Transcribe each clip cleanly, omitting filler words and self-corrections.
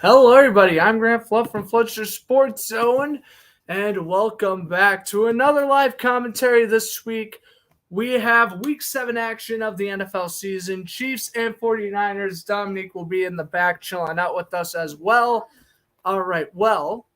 Hello, everybody. I'm Grant Fluff from Fletcher Sports Zone, and welcome back to another live commentary this week. We have Week 7 action of the NFL season. Chiefs and 49ers. Dominique will be in the back chilling out with us as well. All right, well,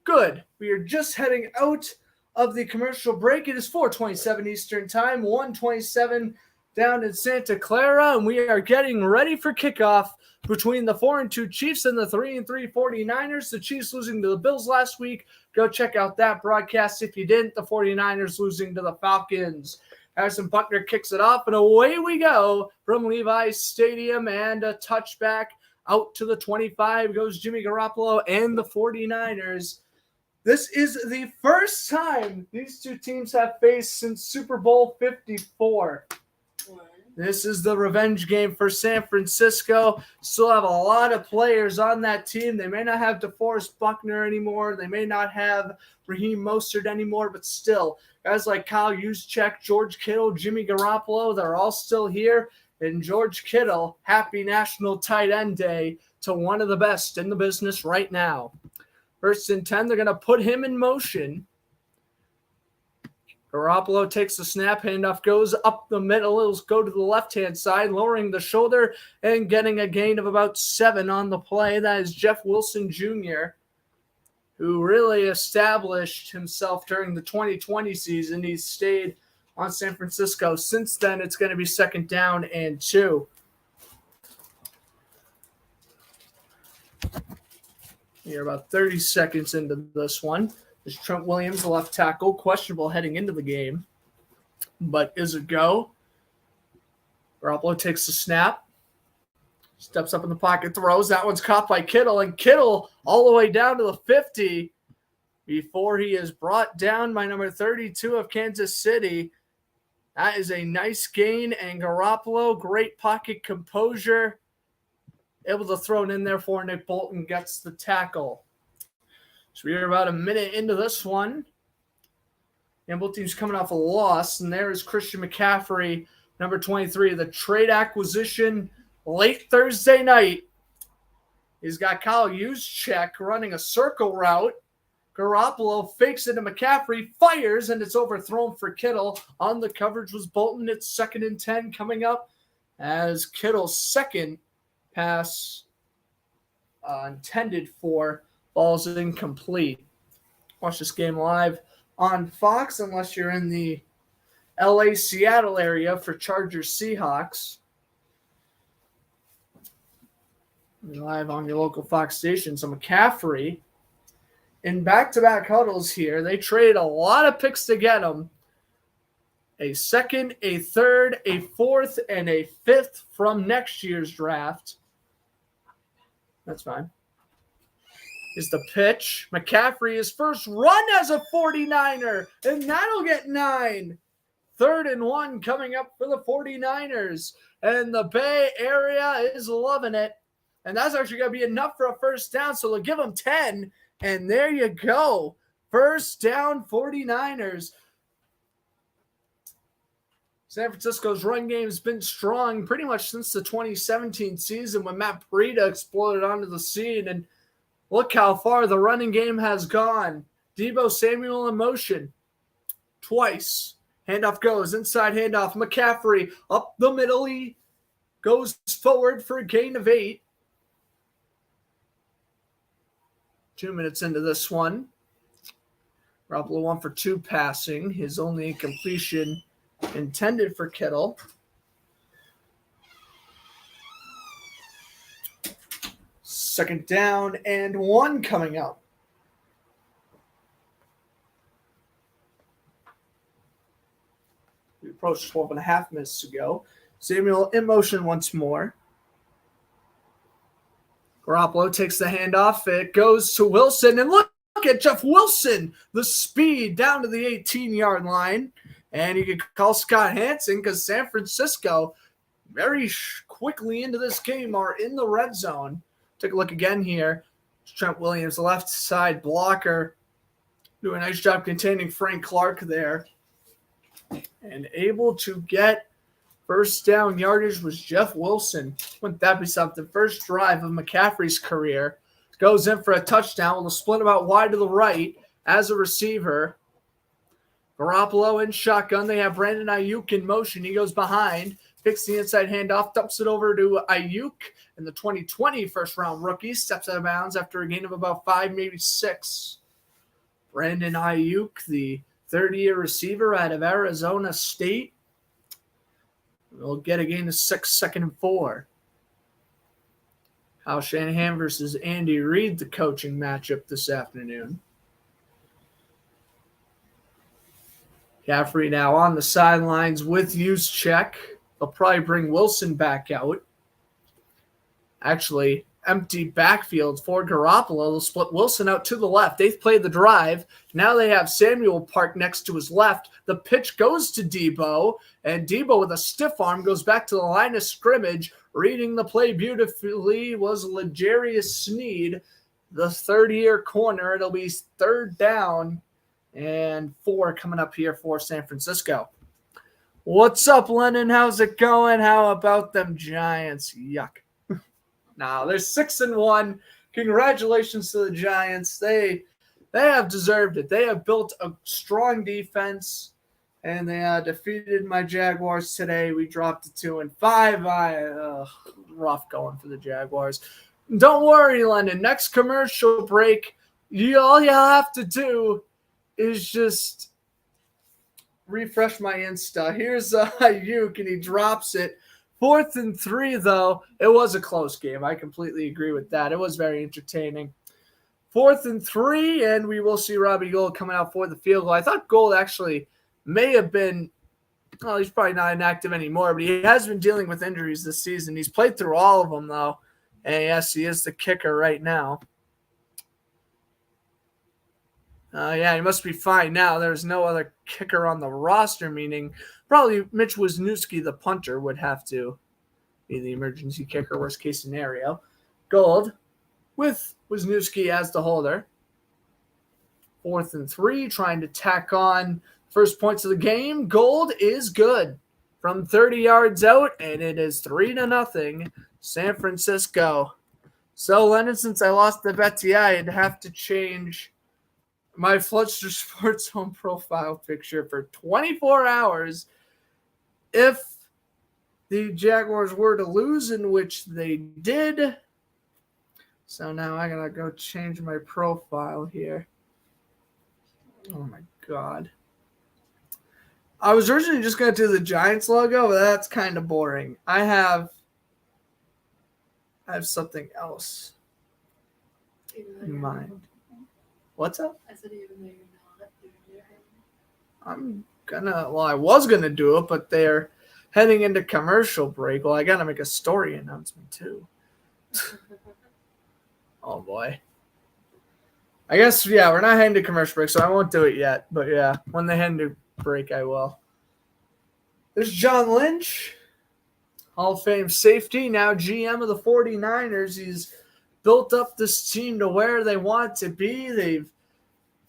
good. We are just heading out of the commercial break. It is 4:27 Eastern Time, 1:27 down in Santa Clara, and we are getting ready for kickoff between the 4-2 Chiefs and the 3-3 49ers. The Chiefs losing to the Bills last week. Go check out that broadcast if you didn't. The 49ers losing to the Falcons. Harrison Buckner kicks it off, and away we go from Levi's Stadium, and a touchback out to the 25 goes Jimmy Garoppolo and the 49ers. This is the first time these two teams have faced since Super Bowl 54. This is the revenge game for San Francisco. Still have a lot of players on that team. They may not have DeForest Buckner anymore. They may not have Raheem Mostert anymore, but still, guys like Kyle Juszczyk, George Kittle, Jimmy Garoppolo, they're all still here. And George Kittle, happy National Tight End Day to one of the best in the business right now. First and 10, they're going to put him in motion. Garoppolo takes the snap, handoff goes up the middle. It'll go to the left-hand side, lowering the shoulder and getting a gain of about 7 on the play. That is Jeff Wilson Jr., who really established himself during the 2020 season. He's stayed on San Francisco. Since then, it's going to be 2nd down and 2. You're about 30 seconds into this one. There's Trent Williams, the left tackle, questionable heading into the game, but is a go. Garoppolo takes the snap, steps up in the pocket, throws. That one's caught by Kittle, and Kittle all the way down to the 50 before he is brought down by number 32 of Kansas City. That is a nice gain, and Garoppolo, great pocket composure, able to throw it in there for Nick Bolton, gets the tackle. So we are about a minute into this one. And both teams coming off a loss. And there is Christian McCaffrey, number 23, the trade acquisition late Thursday night. He's got Kyle Juszczyk running a circle route. Garoppolo fakes it to McCaffrey, fires, and it's overthrown for Kittle. On the coverage was Bolton. It's 2nd and 10 coming up as Kittle's second pass intended for falls incomplete. Watch this game live on Fox unless you're in the LA Seattle area for Chargers Seahawks. Live on your local Fox station. So McCaffrey in back-to-back huddles here. They trade a lot of picks to get him. A 2nd, a 3rd, a 4th, and a 5th from next year's draft. That's fine. Is the pitch. McCaffrey, his first run as a 49er, and that'll get 9. 3rd and 1 coming up for the 49ers, and the Bay Area is loving it, and that's actually going to be enough for a first down, so they'll give them 10, and there you go. First down, 49ers. San Francisco's run game has been strong pretty much since the 2017 season when Matt Breida exploded onto the scene, and look how far the running game has gone. Deebo Samuel in motion. Twice. Handoff goes. Inside handoff. McCaffrey up the middle. He goes forward for a gain of 8. 2 minutes into this one. Garoppolo 1 for 2 passing. His only incompletion intended for Kittle. Second down and 1 coming up. We approached 12 and a half minutes to go. Samuel in motion once more. Garoppolo takes the handoff. It goes to Wilson. And look at Jeff Wilson. The speed down to the 18-yard line. And you can call Scott Hansen because San Francisco very quickly into this game are in the red zone. Take a look again here. Trent Williams, the left side blocker, doing a nice job containing Frank Clark there. And able to get first down yardage was Jeff Wilson. Wouldn't that be something? First drive of McCaffrey's career goes in for a touchdown. We'll split him out wide to the right as a receiver. Garoppolo in shotgun. They have Brandon Ayuk in motion. He goes behind, picks the inside handoff, dumps it over to Ayuk. And the 2020 first-round rookie steps out of bounds after a gain of about 5, maybe 6. Brandon Ayuk, the 30-year receiver out of Arizona State, will get a gain of 6, 2nd and 4. Kyle Shanahan versus Andy Reid, the coaching matchup this afternoon. Caffrey now on the sidelines with Juszczyk. They'll probably bring Wilson back out. Actually, empty backfield for Garoppolo. They'll split Wilson out to the left. They've played the drive. Now they have Samuel parked next to his left. The pitch goes to Debo, and Debo with a stiff arm goes back to the line of scrimmage. Reading the play beautifully was L'Jarius Sneed, the 30-year corner. It'll be 3rd down and 4 coming up here for San Francisco. What's up, Lennon? How's it going? How about them Giants? Yuck. Now they're 6-1. Congratulations to the Giants. They have deserved it. They have built a strong defense, and they defeated my Jaguars today. We dropped to 2-5. Rough going for the Jaguars. Don't worry, Lennon. Next commercial break, all you have to do is just refresh my Insta. Here's Ayuk, and he drops it. 4th and 3, though. It was a close game. I completely agree with that. It was very entertaining. 4th and 3, and we will see Robbie Gould coming out for the field goal. I thought Gould actually may have been, well, he's probably not inactive anymore, but he has been dealing with injuries this season. He's played through all of them, though. And yes, he is the kicker right now. Yeah, he must be fine now. There's no other kicker on the roster, meaning probably Mitch Wisniewski, the punter, would have to be the emergency kicker, worst case scenario. Gould with Wisniewski as the holder. 4th and 3, trying to tack on first points of the game. Gould is good from 30 yards out, and it is 3-0 San Francisco. So, Lennon, since I lost the bet to you, I'd have to change my Fletcher Sports home profile picture for 24 hours if the Jaguars were to lose, in which they did. So now I gotta go change my profile here. Oh my God. I was originally just gonna do the Giants logo, but that's kind of boring. I have something else in mind. What's up? I said even though you're not doing it. I was gonna do it, but they're heading into commercial break. Well, I gotta make a story announcement too. Oh boy. I guess, yeah, we're not heading to commercial break, so I won't do it yet. But yeah, when they head into break, I will. There's John Lynch, Hall of Fame safety, now GM of the 49ers. He's built up this team to where they want to be. They've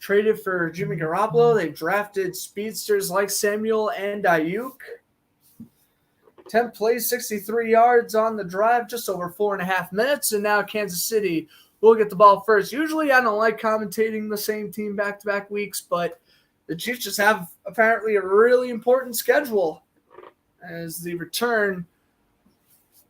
traded for Jimmy Garoppolo. They've drafted speedsters like Samuel and Ayuk. 10 plays, 63 yards on the drive, just over 4.5 minutes. And now Kansas City will get the ball first. Usually I don't like commentating the same team back-to-back weeks, but the Chiefs just have apparently a really important schedule as the return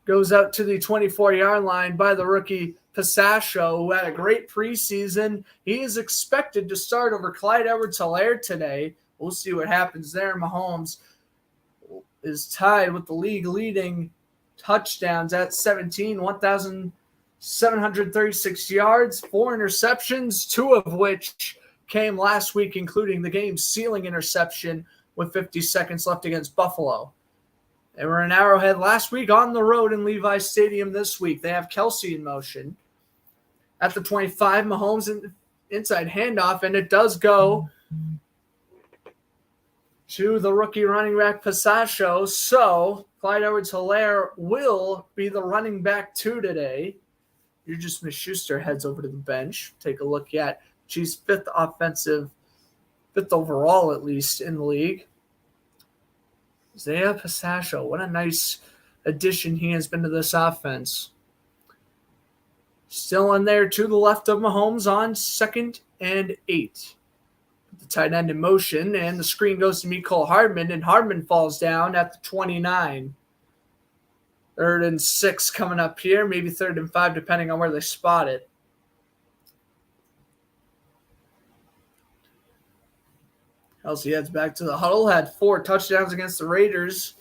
goes out to the 24-yard line by the rookie Pasasho, who had a great preseason. He is expected to start over Clyde Edwards-Helaire today. We'll see what happens there. Mahomes is tied with the league-leading touchdowns at 17, 1,736 yards, 4 interceptions, 2 of which came last week, including the game-sealing interception with 50 seconds left against Buffalo. They were in Arrowhead last week, on the road in Levi Stadium this week. They have Kelsey in motion. At the 25, Mahomes inside handoff, and it does go to the rookie running back Pasasho. So Clyde Edwards-Helaire will be the running back 2 today. Juju Smith-Schuster heads over to the bench. Take a look at Chiefs' 5th overall at least in the league. Isaiah Pasasho, what a nice addition he has been to this offense. Still in there to the left of Mahomes on 2nd and 8. The tight end in motion, and the screen goes to Mecole Hardman, and Hardman falls down at the 29. 3rd and 6 coming up here, maybe 3rd and 5, depending on where they spot it. Kelsey heads back to the huddle, had 4 touchdowns against the Raiders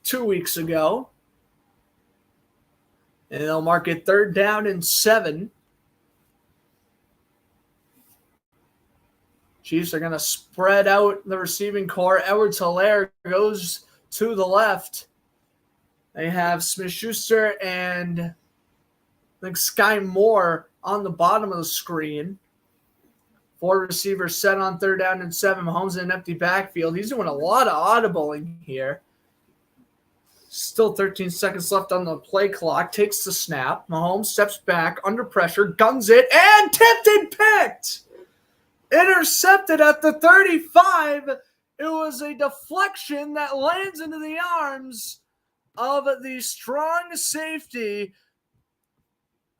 2 weeks ago. And they'll mark it 3rd down and 7. Chiefs are going to spread out the receiving core. Edwards-Helaire goes to the left. They have Smith-Schuster and I think Sky Moore on the bottom of the screen. 4 receivers set on 3rd down and 7. Mahomes in an empty backfield. He's doing a lot of audibling here. Still 13 seconds left on the play clock. Takes the snap. Mahomes steps back under pressure, guns it, and tipped and picked. Intercepted at the 35. It was a deflection that lands into the arms of the strong safety,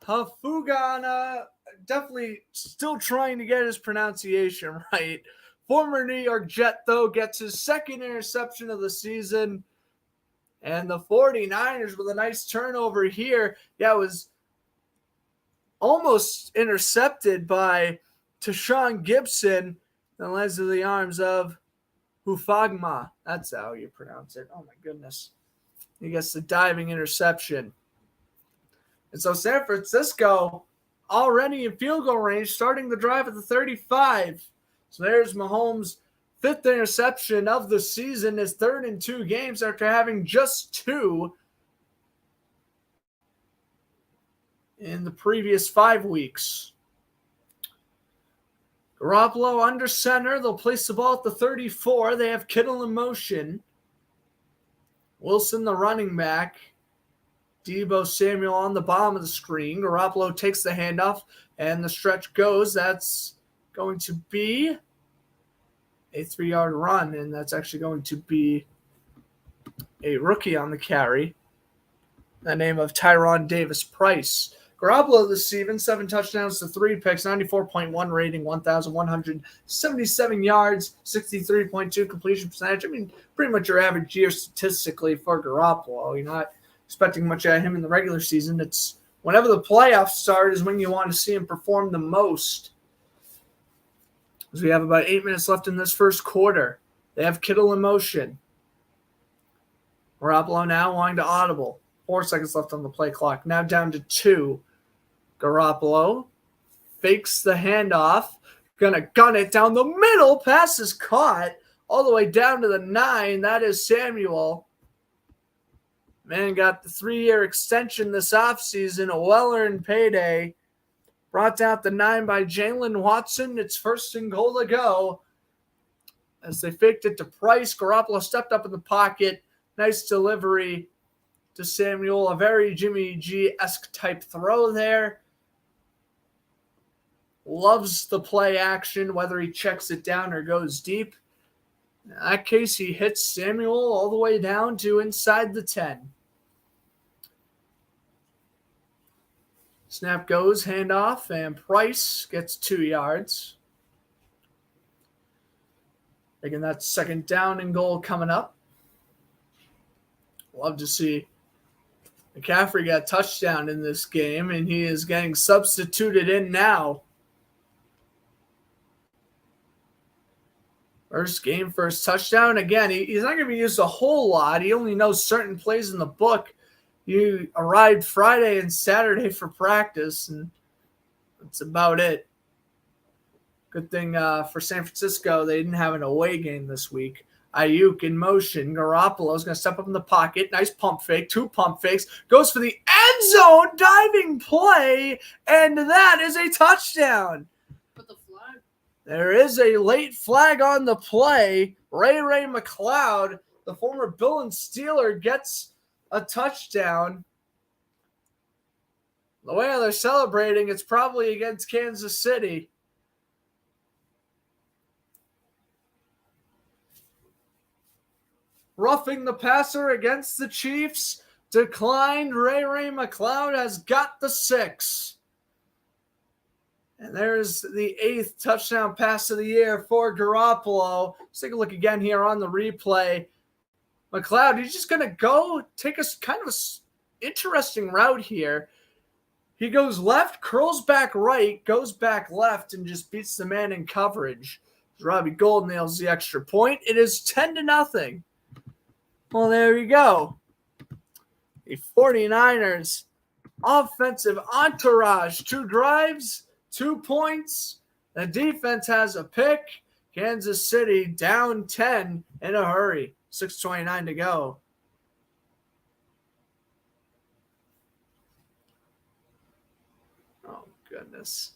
Hafugana. Definitely still trying to get his pronunciation right. Former New York Jet, though, gets his 2nd interception of the season. And the 49ers with a nice turnover here. Yeah, it was almost intercepted by Tashawn Gibson. And lands into the arms of Hufagma. That's how you pronounce it. Oh, my goodness. He gets the diving interception. And so San Francisco already in field goal range, starting the drive at the 35. So there's Mahomes' 5th interception of the season, his 3rd in 2 games after having just 2 in the previous 5 weeks. Garoppolo under center. They'll place the ball at the 34. They have Kittle in motion. Wilson, the running back. Deebo Samuel on the bottom of the screen. Garoppolo takes the handoff, and the stretch goes. That's going to be a 3-yard run, and that's actually going to be a rookie on the carry. The name of Tyron Davis-Price. Garoppolo this season, 7 touchdowns to 3 picks, 94.1 rating, 1,177 yards, 63.2 completion percentage. I mean, pretty much your average year statistically for Garoppolo. You're not expecting much out of him in the regular season. It's whenever the playoffs start is when you want to see him perform the most. As we have about 8 minutes left in this first quarter. They have Kittle in motion. Garoppolo now wanting to audible. 4 seconds left on the play clock. Now down to 2. Garoppolo fakes the handoff. Gonna gun it down the middle. Pass is caught all the way down to the 9. That is Samuel. Man got the 3-year extension this offseason. A well-earned payday. Brought down at the 9 by Jalen Watson. It's 1st and goal to go. As they faked it to Price, Garoppolo stepped up in the pocket. Nice delivery to Samuel. A very Jimmy G-esque type throw there. Loves the play action, whether he checks it down or goes deep. In that case, he hits Samuel all the way down to inside the 10. Snap goes, handoff, and Price gets 2 yards. Making that 2nd down and goal coming up. Love to see McCaffrey got a touchdown in this game, and he is getting substituted in now. First game, first touchdown. Again, he's not going to be used a whole lot. He only knows certain plays in the book. You arrived Friday and Saturday for practice, and that's about it. Good thing for San Francisco, they didn't have an away game this week. Ayuk in motion. Garoppolo's going to step up in the pocket. Nice pump fake. 2 pump fakes. Goes for the end zone diving play, and that is a touchdown. Put the flag. There is a late flag on the play. Ray McCloud, the former Bill and Steeler, gets a touchdown. The way they're celebrating, it's probably against Kansas City. Roughing the passer against the Chiefs. Declined. Ray McCloud has got the 6. And there's the 8th touchdown pass of the year for Garoppolo. Let's take a look again here on the replay. McLeod, he's just going to go take a kind of a interesting route here. He goes left, curls back right, goes back left, and just beats the man in coverage. Robbie Gould nails the extra point. It is 10-0. Well, there you go. The 49ers offensive entourage. 2 drives, 2 points. The defense has a pick. Kansas City down 10 in a hurry. 6:29 to go. Oh, goodness.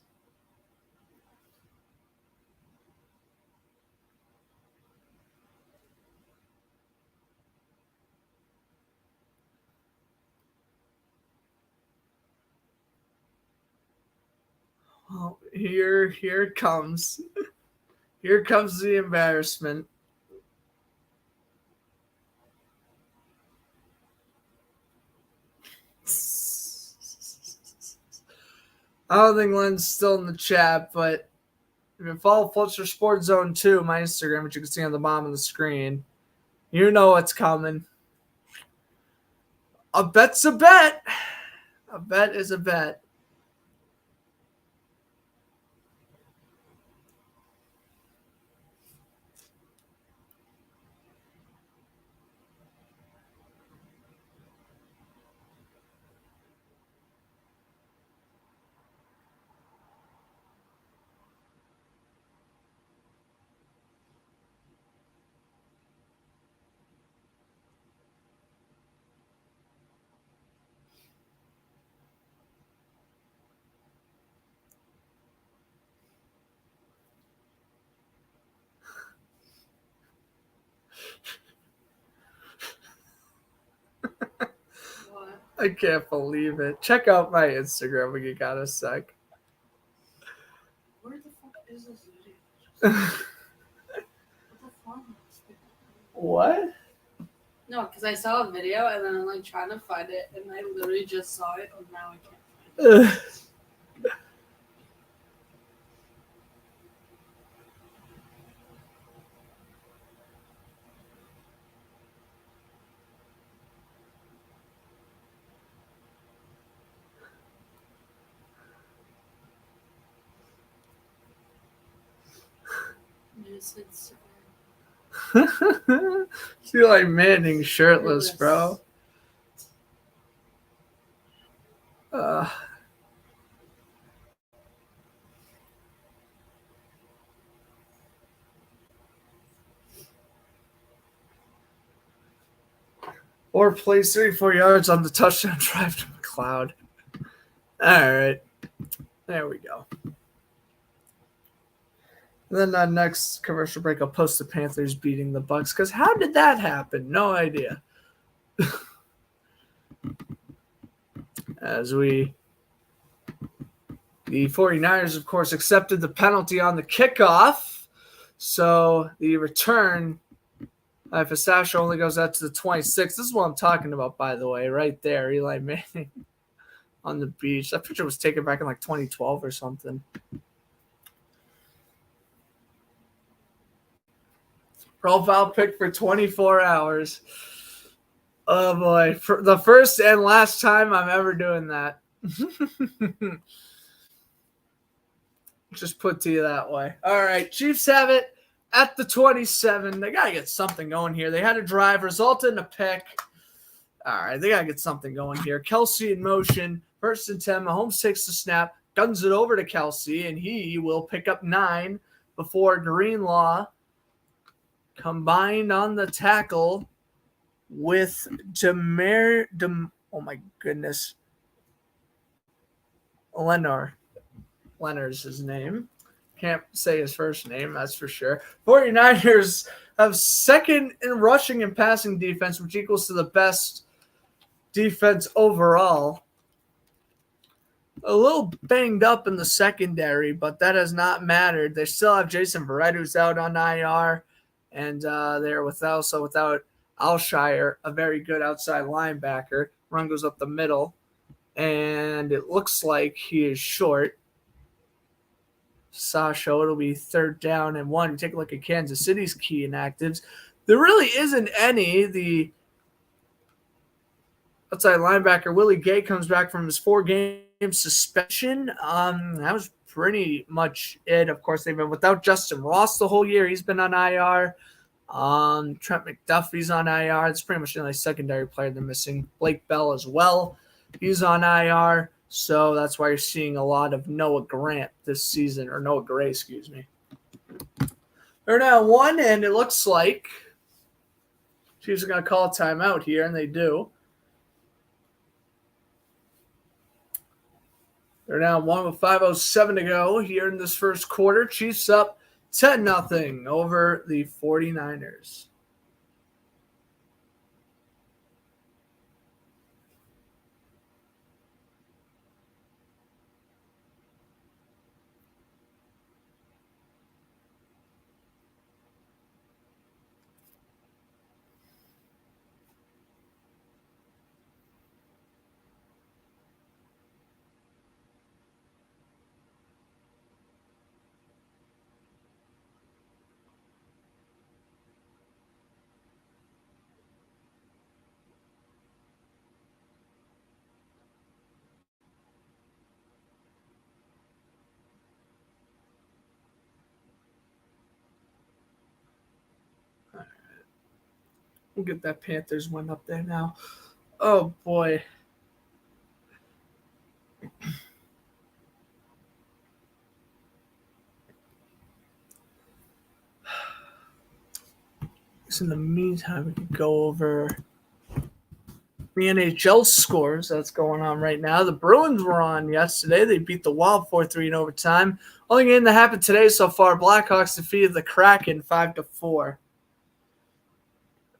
Well, here it comes. Here comes the embarrassment. I don't think Lynn's still in the chat, but if you follow Fletcher Sports Zone 2, my Instagram, which you can see on the bottom of the screen, you know what's coming. A bet's a bet. A bet is a bet. What? I can't believe it. Check out my Instagram when you got a sec. Where the fuck is this video? What the fuck? What? No, because I saw a video and then I'm like trying to find it and I literally just saw it and now I can't find it. Yes, it's See, like Manning shirtless, bro. Or plays 34 yards on the touchdown drive to McLeod. All right. There we go. And then next commercial break, I'll post the Panthers beating the Bucks. Because how did that happen? No idea. The 49ers, of course, accepted the penalty on the kickoff. So the return, Fistascio only goes out to the 26. This is what I'm talking about, by the way, right there. Eli Manning on the beach. That picture was taken back in like 2012 or something. Profile pic for 24 hours. Oh, boy. For the first and last time I'm ever doing that. Just put to you that way. All right. Chiefs have it at the 27. They got to get something going here. They had a drive, resulted in a pick. All right. They got to get something going here. Kelsey in motion. 1st and 10. Mahomes takes the snap, guns it over to Kelsey, and he will pick up 9 before Greenlaw combined on the tackle with oh my goodness. Leonard's his name. Can't say his first name, that's for sure. 49ers have second in rushing and passing defense, which equals to the best defense overall. A little banged up in the secondary, but that has not mattered. They still have Jason Verrett, who's out on IR. And they're without Alshire, a very good outside linebacker. Run goes up the middle, and it looks like he is short. Sasha, it'll be 3rd down and 1. You take a look at Kansas City's key inactives. There really isn't any. The outside linebacker, Willie Gay, comes back from his 4-game suspension. That was pretty much it. Of course, they've been without Justin Ross the whole year. He's been on IR. Trent McDuffie's on IR. It's pretty much the only secondary player they're missing. Blake Bell as well. He's on IR. So that's why you're seeing a lot of Noah Grant this season, or Noah Gray, excuse me. They're now 1, and it looks like Chiefs are going to call a timeout here, and they do. They're now 1 with 5:07 to go here in this first quarter. Chiefs up 10-0 over the 49ers. We'll get that Panthers one up there now. Oh, boy. So in the meantime, we can go over the NHL scores that's going on right now. The Bruins were on yesterday. They beat the Wild 4-3 in overtime. Only game that happened today so far, Blackhawks defeated the Kraken 5-4.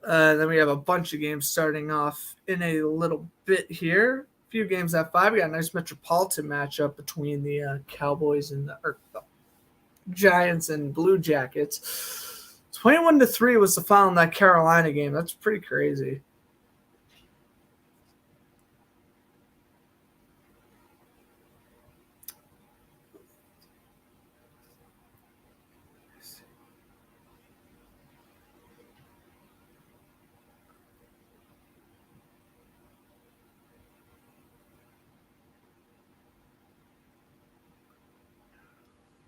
Then we have a bunch of games starting off in a little bit here. A few games at 5. We got a nice Metropolitan matchup between the Cowboys and the Giants and Blue Jackets. 21-3 was the final in that Carolina game. That's pretty crazy.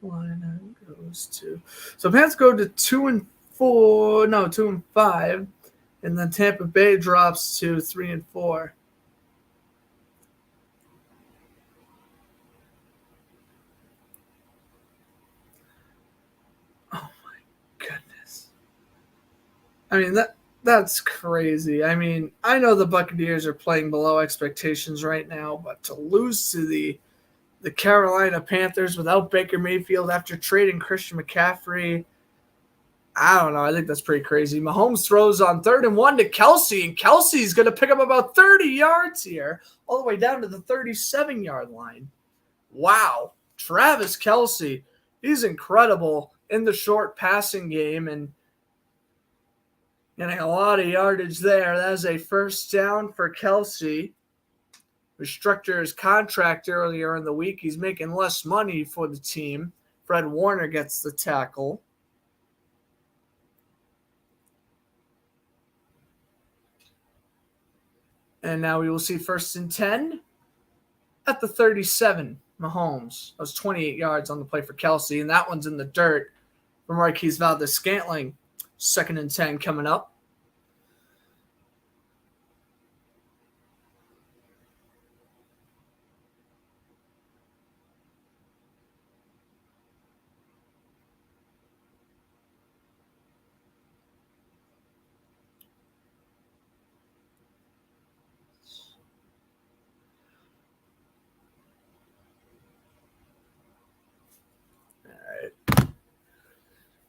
Line goes to so Pants go to 2-5, and then Tampa Bay drops to 3-4. Oh my goodness! I mean that's crazy. I mean, I know the Buccaneers are playing below expectations right now, but to lose to the Carolina Panthers without Baker Mayfield after trading Christian McCaffrey, I don't know. I think that's pretty crazy. Mahomes throws on 3rd and 1 to Kelsey, and Kelsey's going to pick up about 30 yards here, all the way down to the 37-yard line. Wow. Travis Kelce, he's incredible in the short passing game and getting a lot of yardage there. That is a first down for Kelsey. Restructured his contract earlier in the week. He's making less money for the team. Fred Warner gets the tackle. And now we will see 1st and 10 at the 37. Mahomes. That was 28 yards on the play for Kelsey, and that one's in the dirt for Marquise Valdes-Scantling. 2nd and 10 coming up.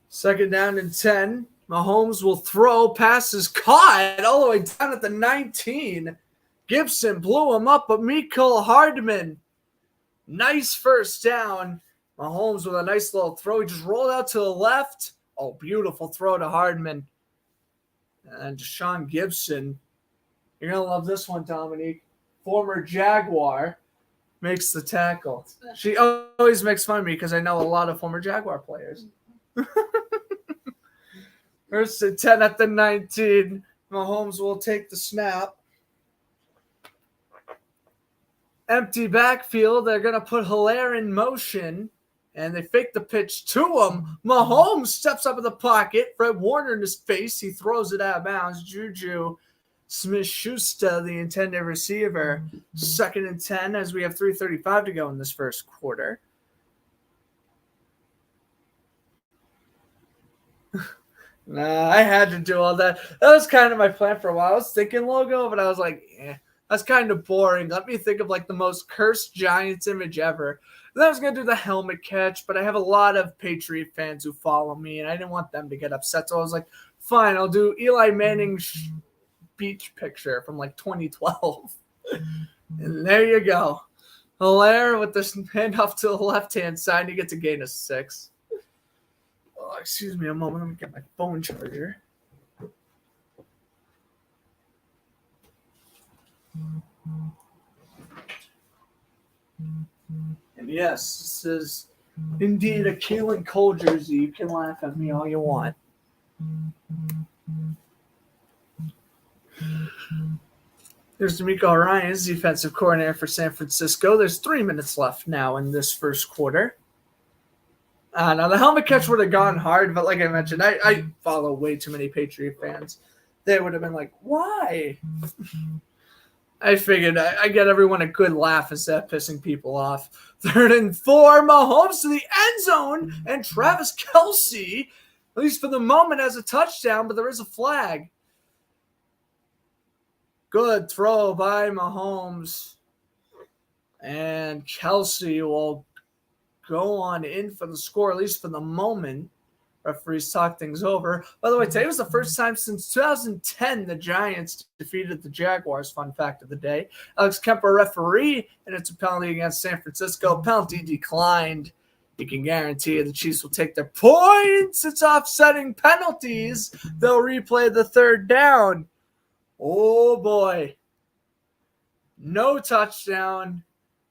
Second down and 10. Mahomes will throw. Pass is caught all the way down at the 19. Gibson blew him up, but Mecole Hardman. Nice first down. Mahomes with a nice little throw. He just rolled out to the left. Oh, beautiful throw to Hardman. And Deshaun Gibson. You're going to love this one, Dominique. Former Jaguar. makes the tackle. She always makes fun of me because I know a lot of former Jaguar players. First and 10 at the 19. Mahomes will take the snap. Empty backfield. They're going to put Hilaire in motion. And they fake the pitch to him. Mahomes steps up in the pocket. Fred Warner in his face. He throws it out of bounds. Juju Smith-Schuster, the intended receiver. 2nd and 10 as we have 3:35 to go in this first quarter. Nah, I had to do all that. That was kind of my plan for a while. I was thinking logo, but I was like, that's kind of boring. Let me think of like the most cursed Giants image ever. And I was going to do the helmet catch, but I have a lot of Patriot fans who follow me, and I didn't want them to get upset. So I was like, fine, I'll do Eli Manning's beach picture from like 2012. And there you go. Hilaire with this handoff to the left-hand side. He gets a gain of 6. Oh, excuse me a moment. Let me get my phone charger. And yes, this is indeed a Keelan Cole jersey. You can laugh at me all you want. There's D'Amico Ryans, defensive coordinator for San Francisco. There's 3 minutes left now in this first quarter. Now, the helmet catch would have gone hard, but like I mentioned, I follow way too many Patriot fans. They would have been like, why? I figured I get everyone a good laugh instead of pissing people off. 3rd and 4, Mahomes to the end zone, and Travis Kelce, at least for the moment, has a touchdown, but there is a flag. Good throw by Mahomes. And Kelce will go on in for the score, at least for the moment. Referees talk things over. By the way, today was the first time since 2010 the Giants defeated the Jaguars. Fun fact of the day. Alex Kemper referee, and it's a penalty against San Francisco. Penalty declined. You can guarantee the Chiefs will take their points. It's offsetting penalties. They'll replay the 3rd down. Oh, boy. No touchdown.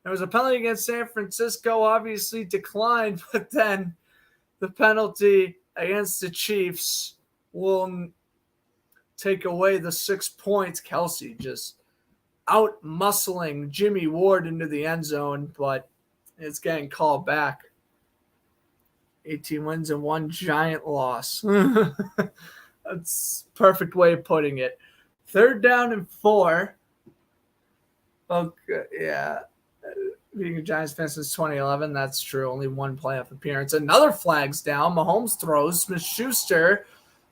There was a penalty against San Francisco, obviously declined, but then the penalty against the Chiefs will take away the 6 points. Kelce just out-muscling Jimmy Ward into the end zone, but it's getting called back. 18 wins and 1 giant loss. That's a perfect way of putting it. 3rd down and 4. Okay, yeah. Being a Giants fan since 2011, that's true. Only 1 playoff appearance. Another flag's down. Mahomes throws. Smith-Schuster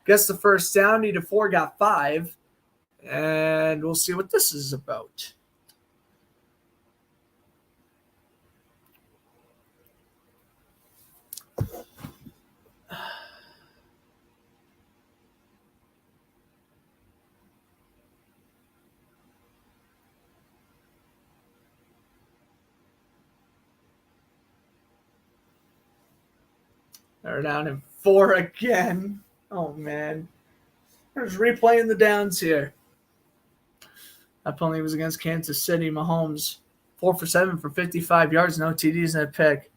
gets the first down. Needed 4, got 5. And we'll see what this is about. They're down in 4 again. Oh, man. We're just replaying the downs here. That penalty was against Kansas City. Mahomes, 4 for 7 for 55 yards, no TDs and a pick.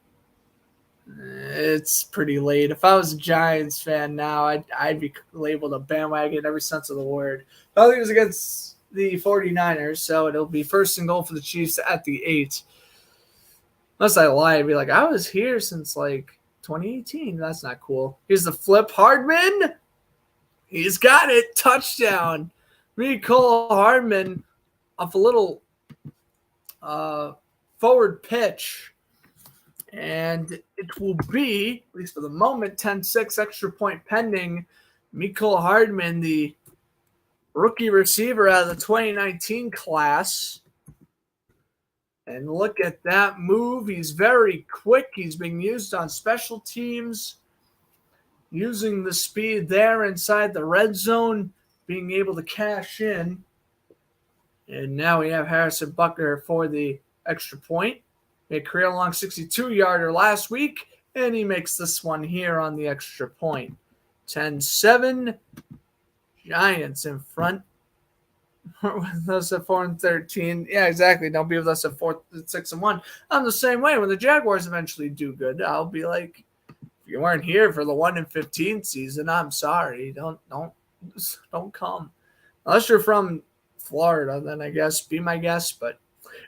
It's pretty late. If I was a Giants fan now, I'd be labeled a bandwagon in every sense of the word. Penalty was against the 49ers, so it'll be 1st and goal for the Chiefs at the 8. Unless I lie, I'd be like, I was here since, 2018. That's not cool. Here's the flip. Hardman. He's got it. Touchdown. Mecole Hardman off a little forward pitch. And it will be, at least for the moment, 10-6 extra point pending. Mecole Hardman, the rookie receiver out of the 2019 class. And look at that move. He's very quick. He's being used on special teams, using the speed there inside the red zone, being able to cash in. And now we have Harrison Butker for the extra point. He had a career-long 62-yarder last week, and he makes this one here on the extra point. 10-7, Giants in front. with us at 4-13. Yeah, exactly. Don't be with us at 4-6-1. I'm the same way. When the Jaguars eventually do good, I'll be like, if you weren't here for the 1-15 season, I'm sorry. Don't come. Unless you're from Florida, then I guess be my guest. But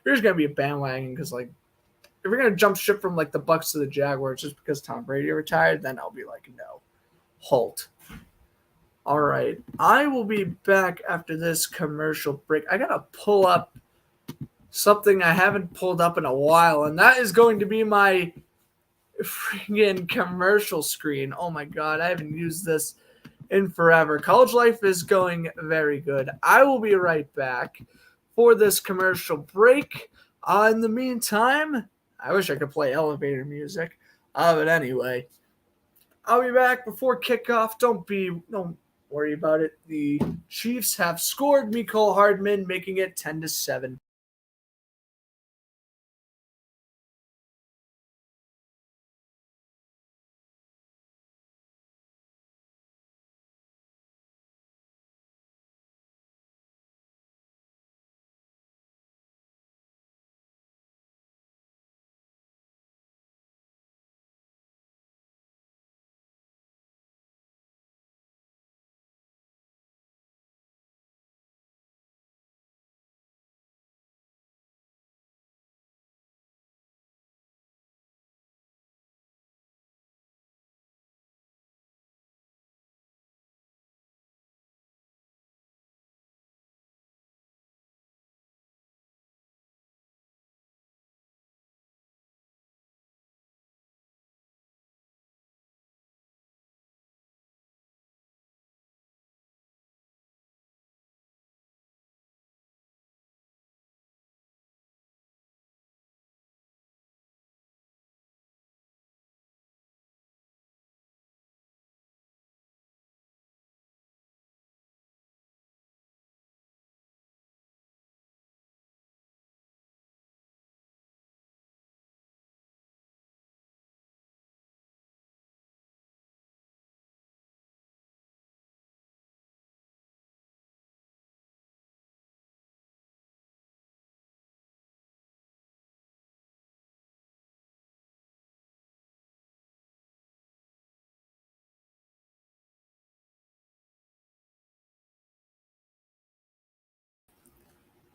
you're just gonna be a bandwagon because like if you're gonna jump ship from like the Bucks to the Jaguars just because Tom Brady retired, then I'll be like, no, halt. All right, I will be back after this commercial break. I gotta pull up something I haven't pulled up in a while, and that is going to be my freaking commercial screen. Oh my god, I haven't used this in forever. College life is going very good. I will be right back for this commercial break. In the meantime, I wish I could play elevator music. But anyway, I'll be back before kickoff. Don't worry about it. The Chiefs have scored. Mecole Hardman making it 10-7.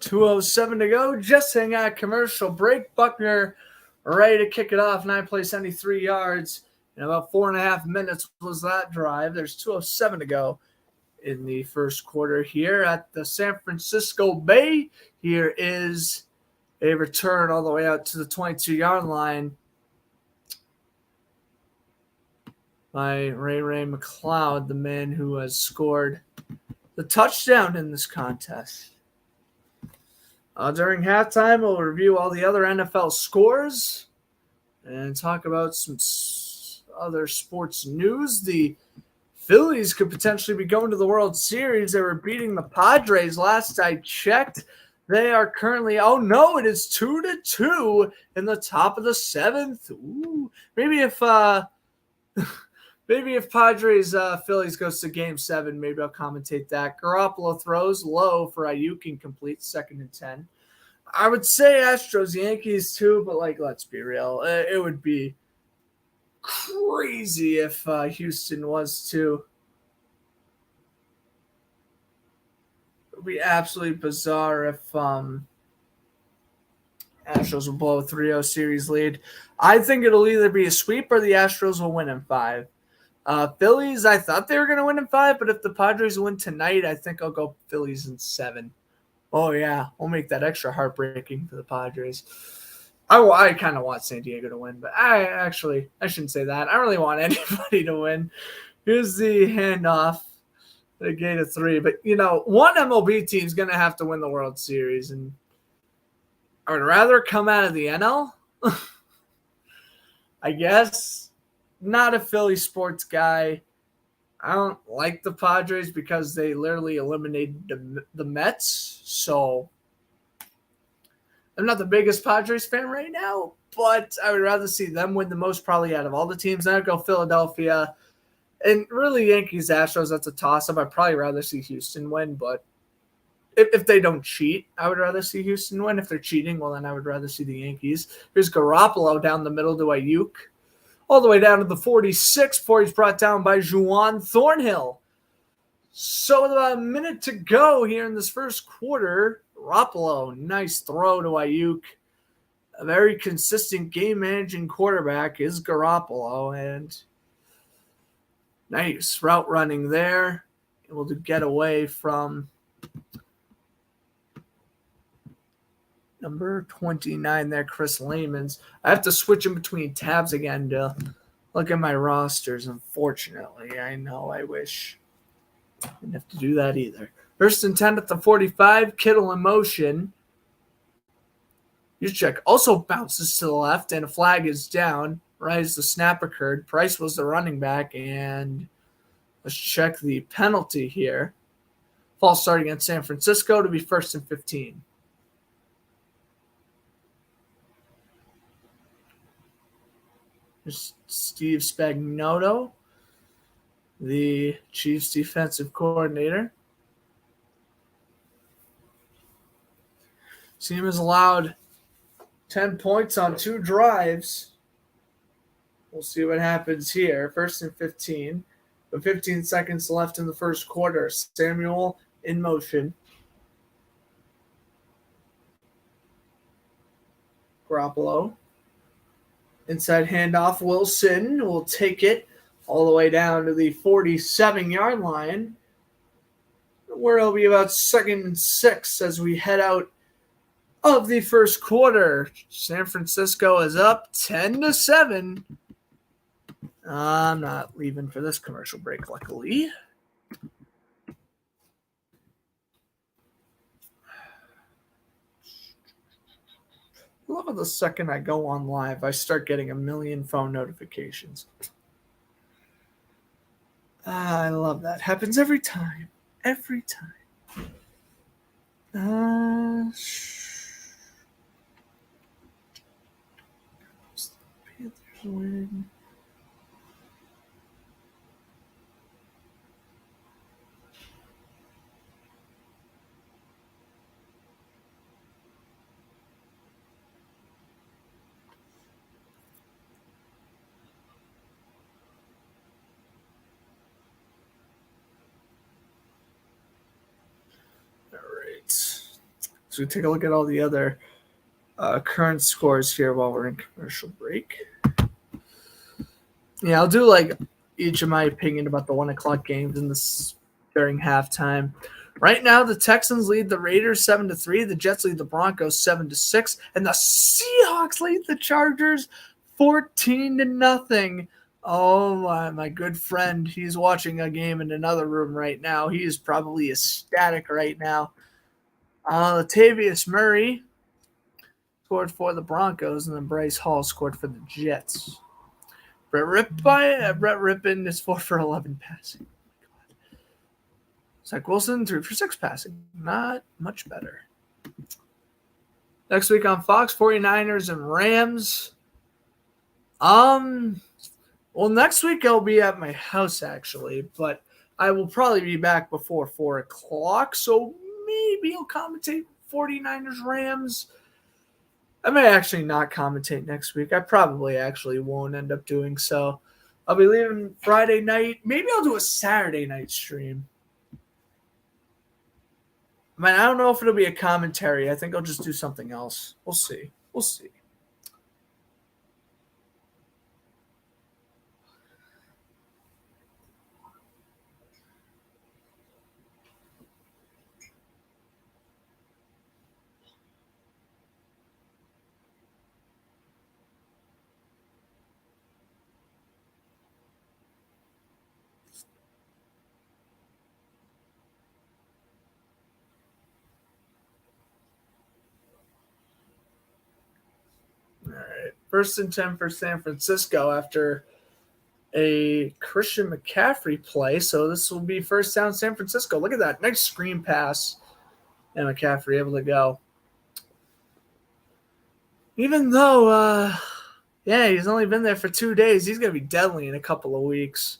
.207 to go. Just hang out commercial break. Buckner ready to kick it off. 9 plays, 73 yards. In about 4.5 minutes was that drive. There's 2:07 to go in the first quarter here at the San Francisco Bay. Here is a return all the way out to the 22-yard line by Ray McCloud, the man who has scored the touchdown in this contest. During halftime, we'll review all the other NFL scores and talk about some other sports news. The Phillies could potentially be going to the World Series. They were beating the Padres last I checked. They are currently, it is 2-2 in the top of the 7th. Ooh, maybe if Padres Phillies goes to Game 7, maybe I'll commentate that. Garoppolo throws low for Ayuk, incomplete, 2nd and 10. I would say Astros Yankees too, but let's be real, it would be crazy if Houston was too. It would be absolutely bizarre if Astros will blow a 3-0 series lead. I think it'll either be a sweep or the Astros will win in 5. Phillies, I thought they were going to win in 5, but if the Padres win tonight, I think I'll go Phillies in 7. Oh, yeah, we'll make that extra heartbreaking for the Padres. I kind of want San Diego to win, but I shouldn't say that. I don't really want anybody to win. Here's the handoff. The gate of 3. But, one MLB team is going to have to win the World Series, and I would rather come out of the NL, I guess. Not a Philly sports guy. I don't like the Padres because they literally eliminated the Mets. So I'm not the biggest Padres fan right now, but I would rather see them win the most probably out of all the teams. I'd go Philadelphia. And really Yankees, Astros, that's a toss-up. I'd probably rather see Houston win, but if they don't cheat, I would rather see Houston win. If they're cheating, well, then I would rather see the Yankees. Here's Garoppolo down the middle to Ayuk. All the way down to the 46 before he's brought down by Juwan Thornhill. So with about a minute to go here in this first quarter, Garoppolo, nice throw to Ayuk. A very consistent game-managing quarterback is Garoppolo, and nice route running there. Able to get away from number 29 there, Chris Lamons. I have to switch in between tabs again to look at my rosters, unfortunately. I know, I wish. I didn't have to do that either. First and 10 at the 45, Kittle in motion. Juszczyk also bounces to the left, and a flag is down right as the snap occurred. Price was the running back, and let's check the penalty here. False start against San Francisco to be first and 15. There's Steve Spagnuolo, the Chiefs defensive coordinator. Team has allowed 10 points on 2 drives. We'll see what happens here. First and 15. With 15 seconds left in the first quarter. Samuel in motion. Garoppolo. Inside handoff. Wilson will take it all the way down to the 47-yard line, where it'll be about 2nd and 6 as we head out of the first quarter. San Francisco is up 10-7. I'm not leaving for this commercial break, luckily. I love how the second I go on live, I start getting a million phone notifications. I love that. Happens every time. Every time. Panthers win. So we take a look at all the other current scores here while we're in commercial break. Yeah, I'll do like each of my opinion about the 1 o'clock games in this during halftime. Right now, the Texans lead the Raiders 7-3, the Jets lead the Broncos 7-6, and the Seahawks lead the Chargers 14-0. Oh, my good friend, he's watching a game in another room right now. He is probably ecstatic right now. Latavius Murray scored for the Broncos, and then Bryce Hall scored for the Jets. Brett Rippon is 4 for 11 passing. Zach Wilson 3 for 6 passing. Not much better. Next week on Fox, 49ers and Rams. Well, next week I'll be at my house actually, but I will probably be back before 4 o'clock, so maybe I'll commentate 49ers Rams. I may actually not commentate next week. I probably actually won't end up doing so. I'll be leaving Friday night. Maybe I'll do a Saturday night stream. I mean, I don't know if it'll be a commentary. I think I'll just do something else. We'll see. We'll see. All right. First and 10 for San Francisco after a Christian McCaffrey play. So this will be first down San Francisco. Look at that. Nice screen pass. And McCaffrey able to go. Even though, he's only been there for 2 days, he's going to be deadly in a couple of weeks.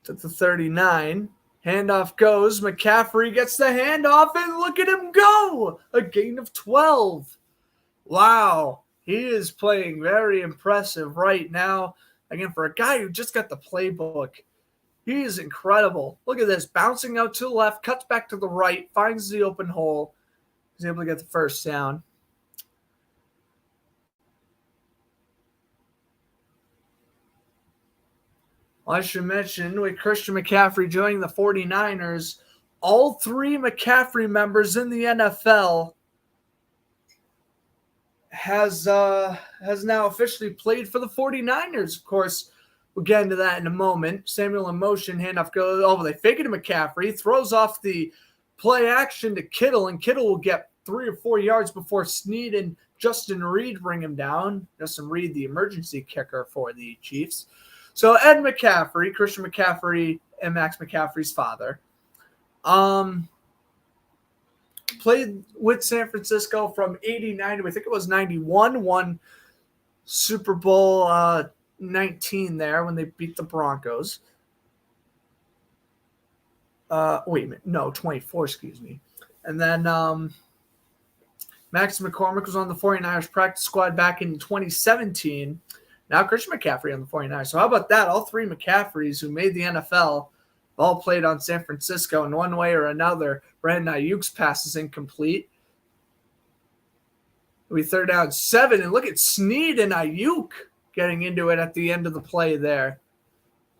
To the 39. Handoff goes. McCaffrey gets the handoff, and look at him go. A gain of 12. Wow. He is playing very impressive right now. Again, for a guy who just got the playbook, he is incredible. Look at this. Bouncing out to the left, cuts back to the right, finds the open hole. He's able to get the first down. I should mention, with Christian McCaffrey joining the 49ers, all three McCaffrey members in the NFL has now officially played for the 49ers. Of course, we'll get into that in a moment. Samuel in motion, handoff goes over. They fake it to McCaffrey, throws off the play action to Kittle, and Kittle will get 3 or 4 yards before Snead and Justin Reed bring him down. Justin Reed, the emergency kicker for the Chiefs. So Ed McCaffrey, Christian McCaffrey, and Max McCaffrey's father, played with San Francisco from 89 to, I think it was 91, won Super Bowl 19 there when they beat the Broncos. Wait a minute. No, 24, excuse me. And then Max McCormick was on the 49ers practice squad back in 2017. Now Christian McCaffrey on the 49ers. So how about that? All three McCaffreys who made the NFL all played on San Francisco in one way or another. Brandon Ayuk's pass is incomplete. We 3rd down 7, and look at Snead and Ayuk getting into it at the end of the play there.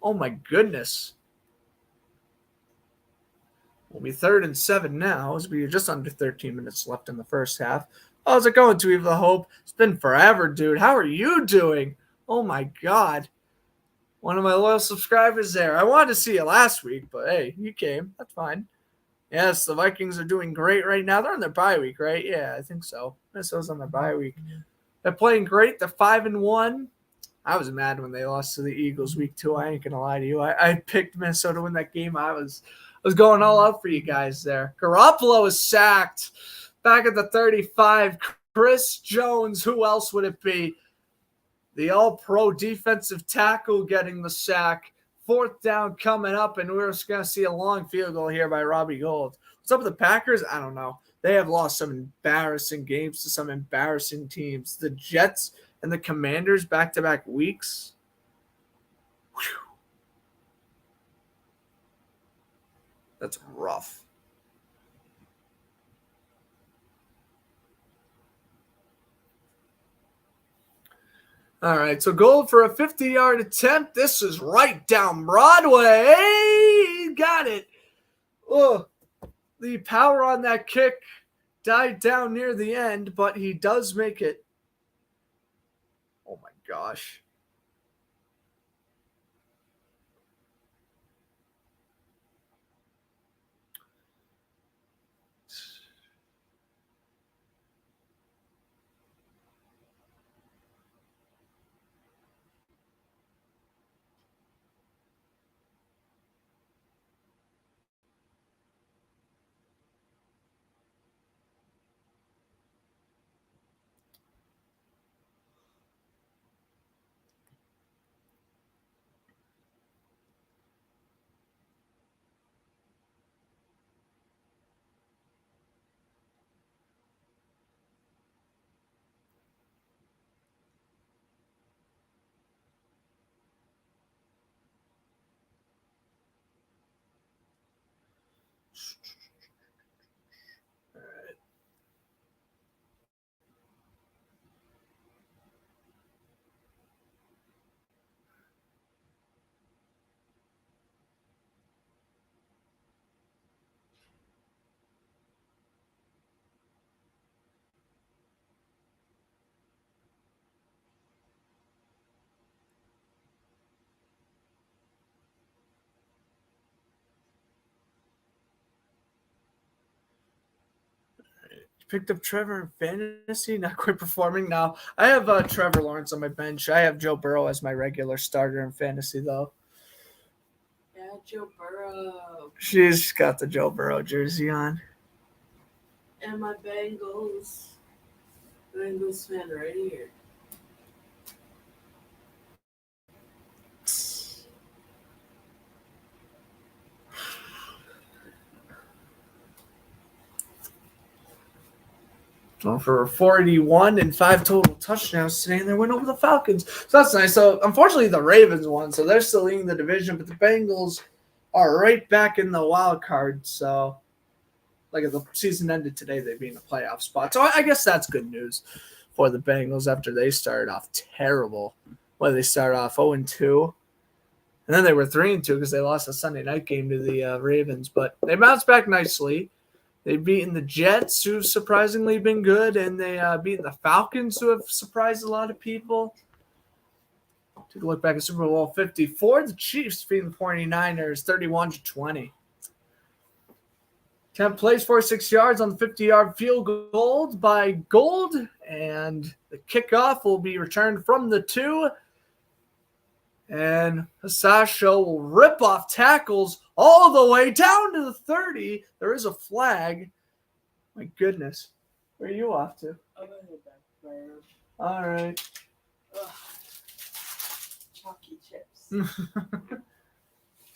Oh my goodness. We'll be 3rd and 7 now, as we are just under 13 minutes left in the first half. How's it going, To Evil Hope? It's been forever, dude. How are you doing? Oh my God. One of my loyal subscribers there. I wanted to see you last week, but hey, you came. That's fine. Yes, the Vikings are doing great right now. They're on their bye week, right? Yeah, I think so. Minnesota's on their bye week. They're playing great. They're 5-1. I was mad when they lost to the Eagles week 2. I ain't gonna lie to you. I picked Minnesota to win that game. I was going all out for you guys there. Garoppolo is sacked. Back at the 35. Chris Jones. Who else would it be? The all-pro defensive tackle getting the sack. 4th down coming up, and we're just going to see a long field goal here by Robbie Gould. What's up with the Packers? I don't know. They have lost some embarrassing games to some embarrassing teams. The Jets and the Commanders back-to-back weeks. Whew. That's rough. All right, so goal for a 50-yard attempt. This is right down Broadway. He got it. Oh, the power on that kick died down near the end, but he does make it. Oh, my gosh. Picked up Trevor in fantasy, not quite performing now. I have Trevor Lawrence on my bench. I have Joe Burrow as my regular starter in fantasy, though. Yeah, Joe Burrow. She's got the Joe Burrow jersey on. And my Bengals. Bengals fan right here. for 41 and 5 total touchdowns today, and they went over the Falcons. So that's nice. So unfortunately, the Ravens won, so they're still leading the division, but the Bengals are right back in the wild card. So, like if the season ended today, they'd be in a playoff spot. So I guess that's good news for the Bengals after they started off terrible. Well, they started off 0-2. And then they were 3-2 because they lost a Sunday night game to the Ravens. But they bounced back nicely. They've beaten the Jets, who've surprisingly been good, and they beaten the Falcons, who have surprised a lot of people. Take a look back at Super Bowl 54. The Chiefs beating the 49ers 31-20. 10 plays, 46 yards on the 50-yard field goal by Gold, and the kickoff will be returned from the 2. And Hasasho will rip off tackles all the way down to the 30. There is a flag. My goodness. Where are you off to? I'm going to back there. All right. Chalky chips.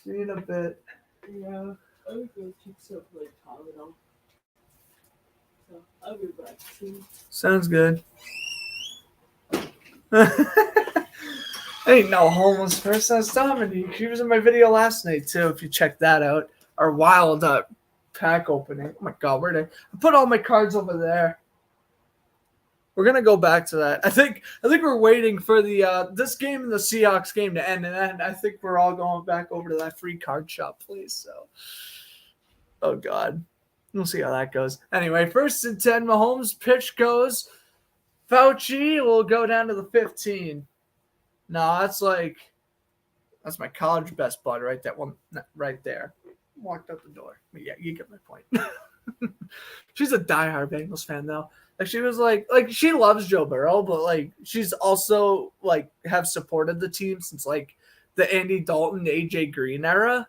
See you in a bit. Yeah. I would go pick up like Tylenol. So I'll be back soon. Sounds good. Ain't no homeless person. That's Dominique. He was in my video last night too. If you check that out, our wild pack opening. Oh my God, where did I put all my cards over there? We're gonna go back to that. I think we're waiting for the this game and the Seahawks game to end, and then I think we're all going back over to that free card shop, please. So, oh God, we'll see how that goes. Anyway, 1st and 10. Mahomes pitch goes. Fauci will go down to the 15. No, that's my college best bud, right? That one right there. Walked out the door. But yeah, you get my point. She's a diehard Bengals fan though. Like she was like she loves Joe Burrow, but like she's also like have supported the team since like the Andy Dalton, AJ Green era.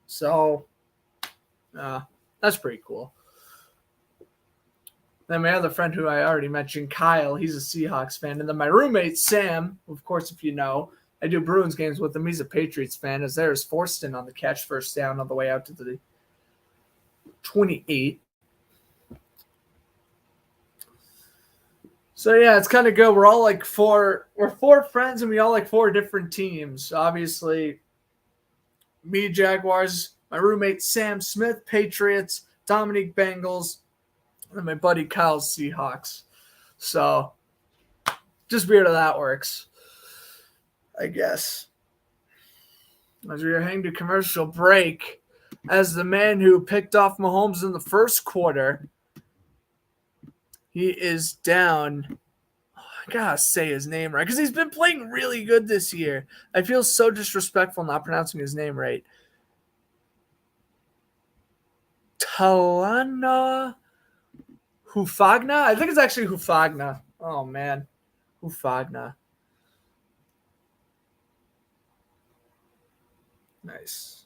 So that's pretty cool. Then my other friend who I already mentioned, Kyle, he's a Seahawks fan. And then my roommate, Sam, of course, if you know, I do Bruins games with him. He's a Patriots fan, as there's Forston on the catch first down on the way out to the 28. So, yeah, it's kind of good. We're all like we're 4 friends, and we all like 4 different teams. Obviously, me, Jaguars, my roommate, Sam Smith, Patriots, Dominique, Bengals, and my buddy Kyle, Seahawks. So, just weird how that works, I guess. As we are heading to commercial break, as the man who picked off Mahomes in the first quarter, he is down. Oh, I gotta say his name right, because he's been playing really good this year. I feel so disrespectful not pronouncing his name right. Talana Hufagna? I think it's actually Hufagna. Oh, man. Hufagna. Nice.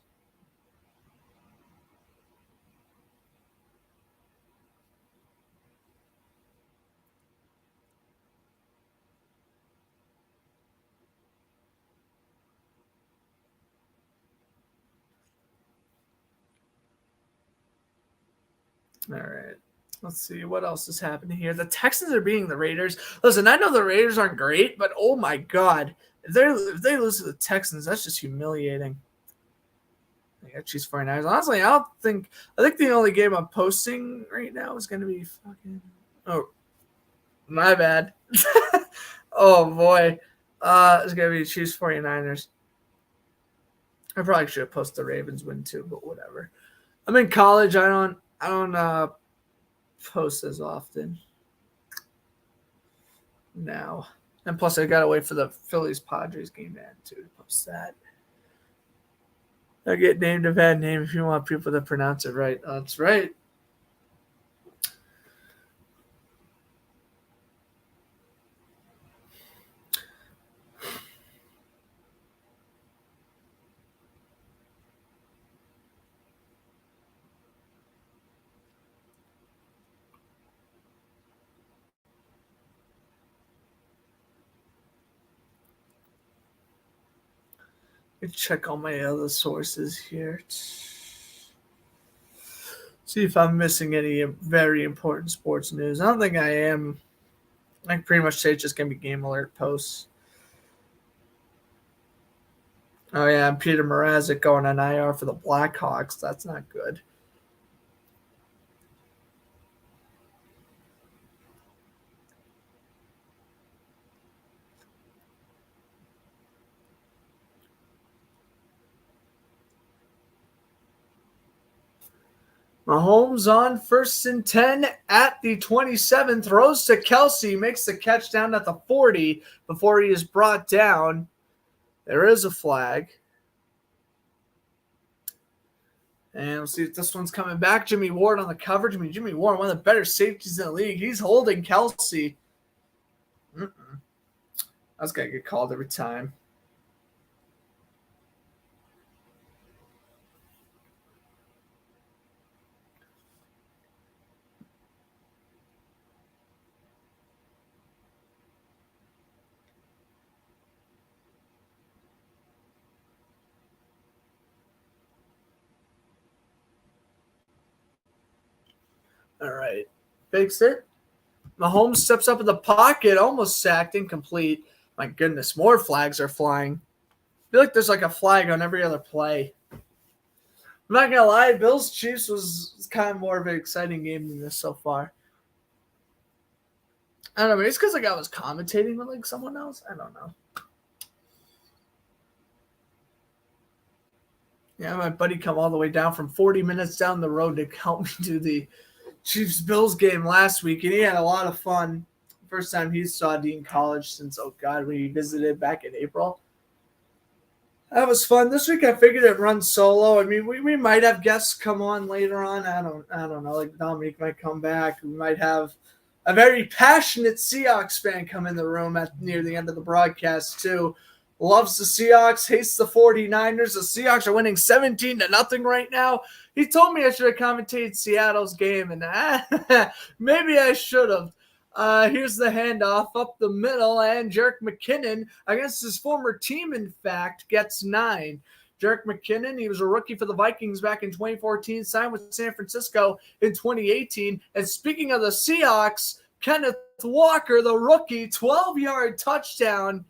All right. Let's see what else is happening here. The Texans are beating the Raiders. Listen, I know the Raiders aren't great, but oh my God, if they lose to the Texans, that's just humiliating. I got Chiefs 49ers. Honestly, I think the only game I'm posting right now is going to be fucking. Oh, my bad. Oh boy, it's going to be Chiefs 49ers. I probably should have posted the Ravens win too, but whatever. I'm in college. I don't post as often now. And plus, I got to wait for the Phillies-Padres game to end, too, to post that. I get named a bad name if you want people to pronounce it right. That's right. Let me check all my other sources here. See if I'm missing any very important sports news. I don't think I am. I can pretty much say it's just going to be game alert posts. Oh, yeah, and Peter Mrazek going on IR for the Blackhawks. That's not good. Mahomes on 1st and 10 at the 27, throws to Kelsey, makes the catch down at the 40 before he is brought down. There is a flag. And we'll see if this one's coming back. Jimmy Ward on the coverage. Jimmy Ward, one of the better safeties in the league. He's holding Kelsey. That's got to get called every time. All right. Fakes it. Mahomes steps up in the pocket, almost sacked, incomplete. My goodness, more flags are flying. I feel like there's like a flag on every other play. I'm not going to lie, Bills-Chiefs was kind of more of an exciting game than this so far. I don't know, maybe it's because like I was commentating with like someone else. I don't know. Yeah, my buddy come all the way down from 40 minutes down the road to help me do the Chiefs-Bills game last week, and he had a lot of fun. First time he saw Dean College since, when he visited back in April. That was fun. This week I figured it run solo. I mean, we might have guests come on later on. I don't know. Like Dominique might come back. We might have a very passionate Seahawks fan come in the room near the end of the broadcast too. Loves the Seahawks, hates the 49ers. The Seahawks are winning 17-0 right now. He told me I should have commentated Seattle's game, and maybe I should have. Here's the handoff up the middle, and Jerick McKinnon, against his former team, in fact, gets 9. Jerick McKinnon, he was a rookie for the Vikings back in 2014, signed with San Francisco in 2018. And speaking of the Seahawks, Kenneth Walker, the rookie, 12-yard touchdown.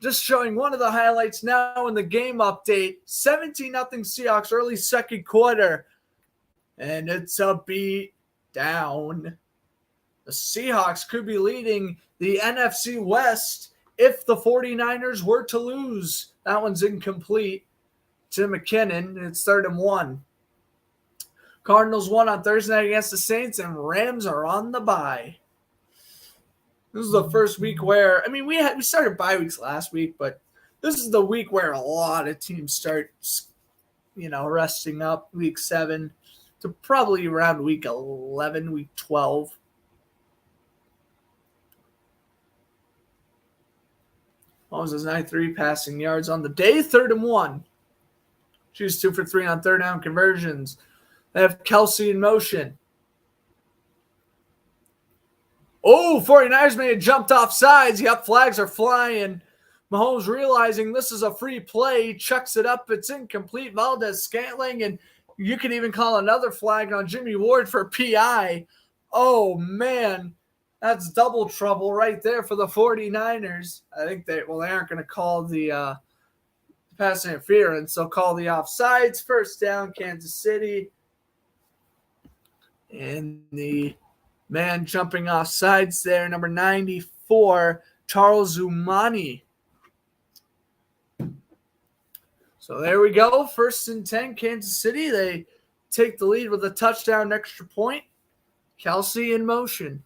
Just showing one of the highlights now in the game update. 17-0 Seahawks early second quarter. And it's a beat down. The Seahawks could be leading the NFC West if the 49ers were to lose. That one's incomplete to McKinnon. It's 3rd and 1. Cardinals won on Thursday night against the Saints, and Rams are on the bye. This is the first week where, I mean, we started bye weeks last week, but this is the week where a lot of teams start, resting up week 7 to probably around week 11, week 12. Mahomes has 93 passing yards on the day, 3rd and 1. Choose 2 for 3 on 3rd down conversions. They have Kelsey in motion. Oh, 49ers may have jumped off sides. Yep, flags are flying. Mahomes realizing this is a free play, chucks it up. It's incomplete. Valdez-Scantling, and you can even call another flag on Jimmy Ward for PI. Oh, man. That's double trouble right there for the 49ers. I think they aren't going to call the pass interference. They'll call the offsides. First down, Kansas City. And the man jumping off sides there, number 94, Charles Umani. So there we go. 1st and 10, Kansas City. They take the lead with a touchdown extra point. Kelsey in motion.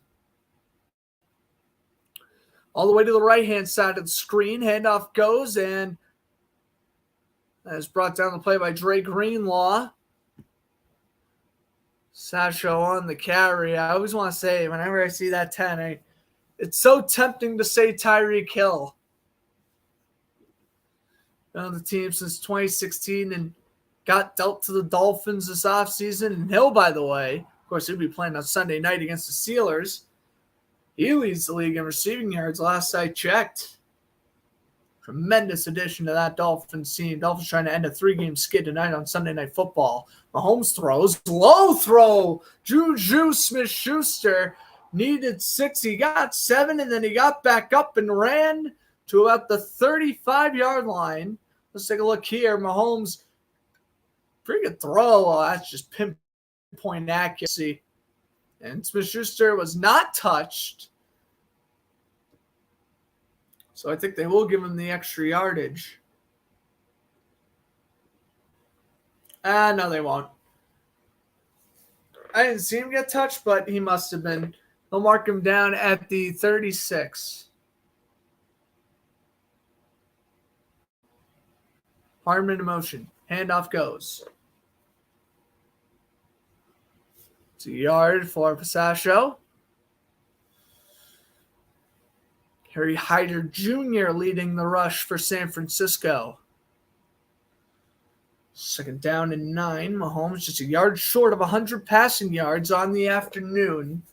All the way to the right-hand side of the screen. Handoff goes, and that is brought down the play by Dre Greenlaw. Sasho on the carry. I always want to say, whenever I see that 10, it's so tempting to say Tyreek Hill. Been on the team since 2016 and got dealt to the Dolphins this offseason. And Hill, by the way, of course, he'll be playing on Sunday night against the Steelers. He leads the league in receiving yards last I checked. Tremendous addition to that Dolphins team. Dolphins trying to end a 3-game skid tonight on Sunday Night Football. Mahomes throws. Low throw. Juju Smith-Schuster needed 6. He got 7, and then he got back up and ran to about the 35-yard line. Let's take a look here. Mahomes, pretty good throw. Oh, that's just pinpoint accuracy. And Smith-Schuster was not touched. So I think they will give him the extra yardage. No, they won't. I didn't see him get touched, but he must have been. They'll mark him down at the 36. Hardman in motion. Handoff goes. It's a yard for Pasascio. Harry Hyder Jr. leading the rush for San Francisco. Second down and 9. Mahomes just a yard short of 100 passing yards on the afternoon.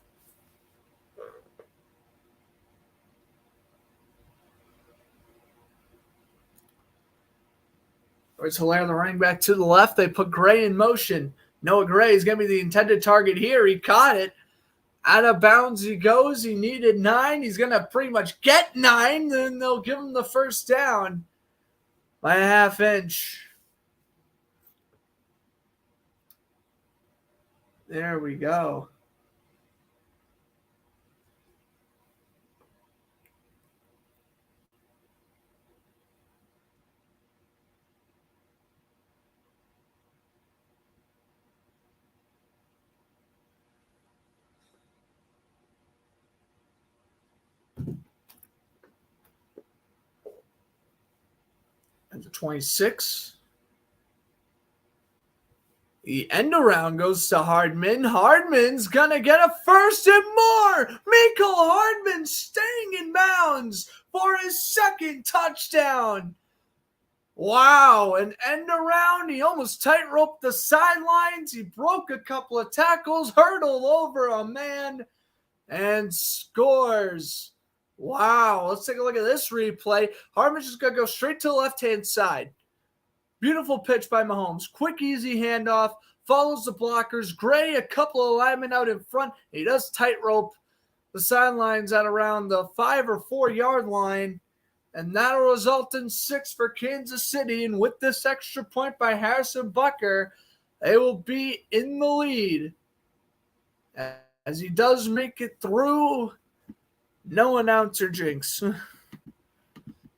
It's Hilaire, the running back to the left. They put Gray in motion. Noah Gray is going to be the intended target here. He caught it. Out of bounds he goes. He needed 9. He's going to pretty much get 9. Then they'll give him the first down by a half inch. There we go. At the 26. The end around goes to Hardman. Hardman's going to get a first and more. Michael Hardman staying in bounds for his second touchdown. Wow, an end around. He almost tight-roped the sidelines. He broke a couple of tackles, hurdled over a man, and scores. Wow, let's take a look at this replay. Hardman's just going to go straight to the left-hand side. Beautiful pitch by Mahomes. Quick, easy handoff. Follows the blockers. Gray, a couple of linemen out in front. He does tightrope the sidelines at around the 5 or 4 yard line. And that'll result in 6 for Kansas City. And with this extra point by Harrison Butker, they will be in the lead. As he does make it through, no announcer jinx.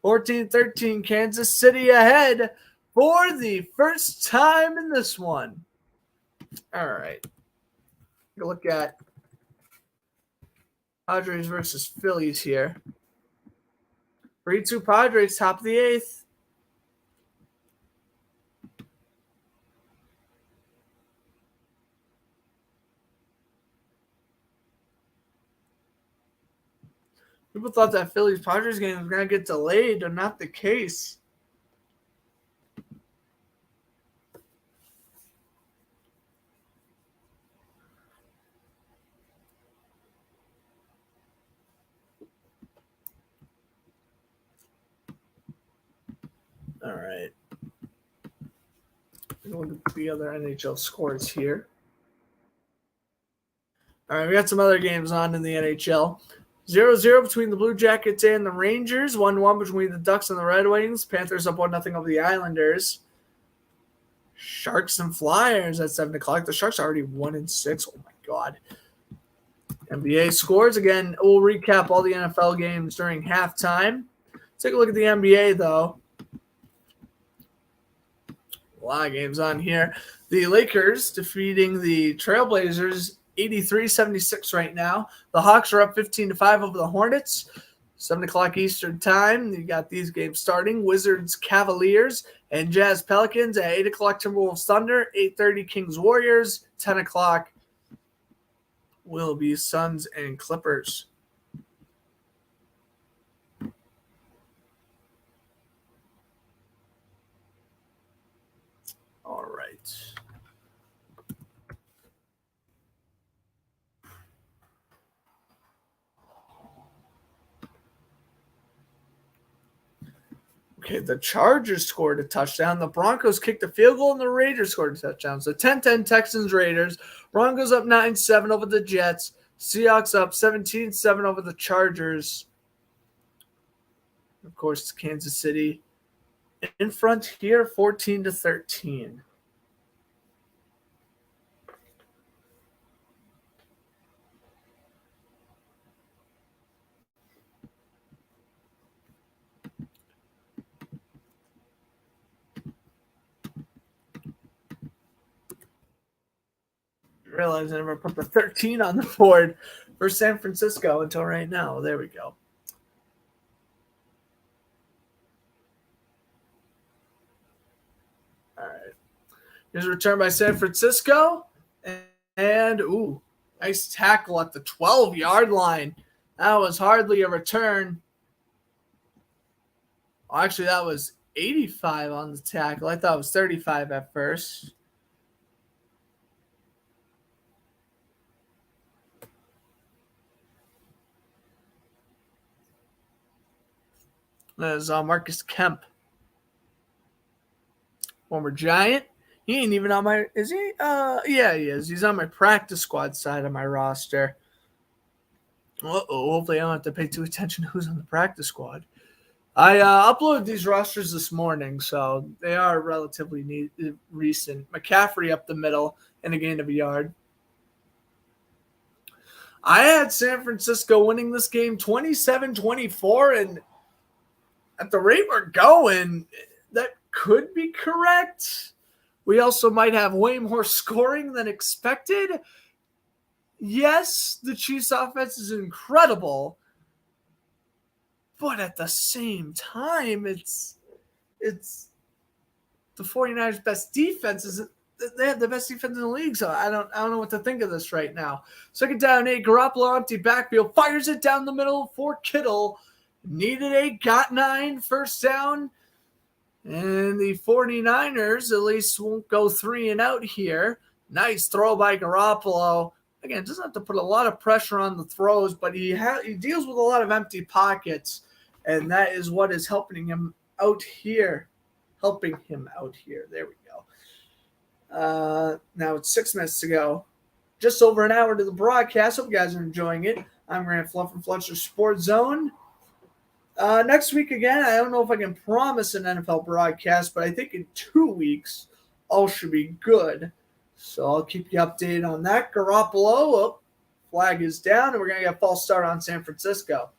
14-13, Kansas City ahead for the first time in this one. All right. Look at Padres versus Phillies here. 3-2 Padres, top of the 8th. People thought that Phillies-Padres game was going to get delayed, but not the case. All right. Look at the other NHL scores here. All right, we got some other games on in the NHL. 0-0 between the Blue Jackets and the Rangers. 1-1 between the Ducks and the Red Wings. Panthers up 1-0 over the Islanders. Sharks and Flyers at 7 o'clock. The Sharks are already 1-6. Oh, my God. NBA scores. Again, we'll recap all the NFL games during halftime. Take a look at the NBA, though. A lot of games on here. The Lakers defeating the Trailblazers 83-76 right now. The Hawks are up 15-5 over the Hornets. 7 o'clock Eastern time. You got these games starting. Wizards, Cavaliers, and Jazz Pelicans at 8 o'clock Timberwolves Thunder. 8:30 Kings Warriors. 10 o'clock will be Suns and Clippers. All right. Okay, the Chargers scored a touchdown. The Broncos kicked a field goal, and the Raiders scored a touchdown. So 10-10 Texans, Raiders. Broncos up 9-7 over the Jets. Seahawks up 17-7 over the Chargers. Of course, Kansas City in front here, 14-13. I realized I never put the 13 on the board for San Francisco until right now. There we go. All right. Here's a return by San Francisco. And, ooh, nice tackle at the 12-yard line. That was hardly a return. Well, actually, that was 85 on the tackle. I thought it was 35 at first. That is Marcus Kemp. Former Giant. He ain't even on my – is he? Yeah, he is. He's on my practice squad side of my roster. Uh-oh. Hopefully I don't have to pay too attention to who's on the practice squad. I uploaded these rosters this morning, so they are relatively recent. McCaffrey up the middle and a gain of a yard. I had San Francisco winning this game 27-24, and at the rate we're going, that could be correct. We also might have way more scoring than expected. Yes, the Chiefs' offense is incredible, but at the same time, it's the 49ers' best defense. They have the best defense in the league, so I don't know what to think of this right now. Second down, 8. Garoppolo empty backfield, fires it down the middle for Kittle. Needed 8, got 9, first down. And the 49ers at least won't go 3 and out here. Nice throw by Garoppolo. Again, doesn't have to put a lot of pressure on the throws, but he deals with a lot of empty pockets, and that is what is helping him out here. There we go. Now it's 6 minutes to go. Just over an hour to the broadcast. Hope you guys are enjoying it. I'm Grant Fluff from Fletcher Sports Zone. Next week again, I don't know if I can promise an NFL broadcast, but I think in 2 weeks, all should be good. So I'll keep you updated on that. Garoppolo, flag is down, and we're going to get a false start on San Francisco.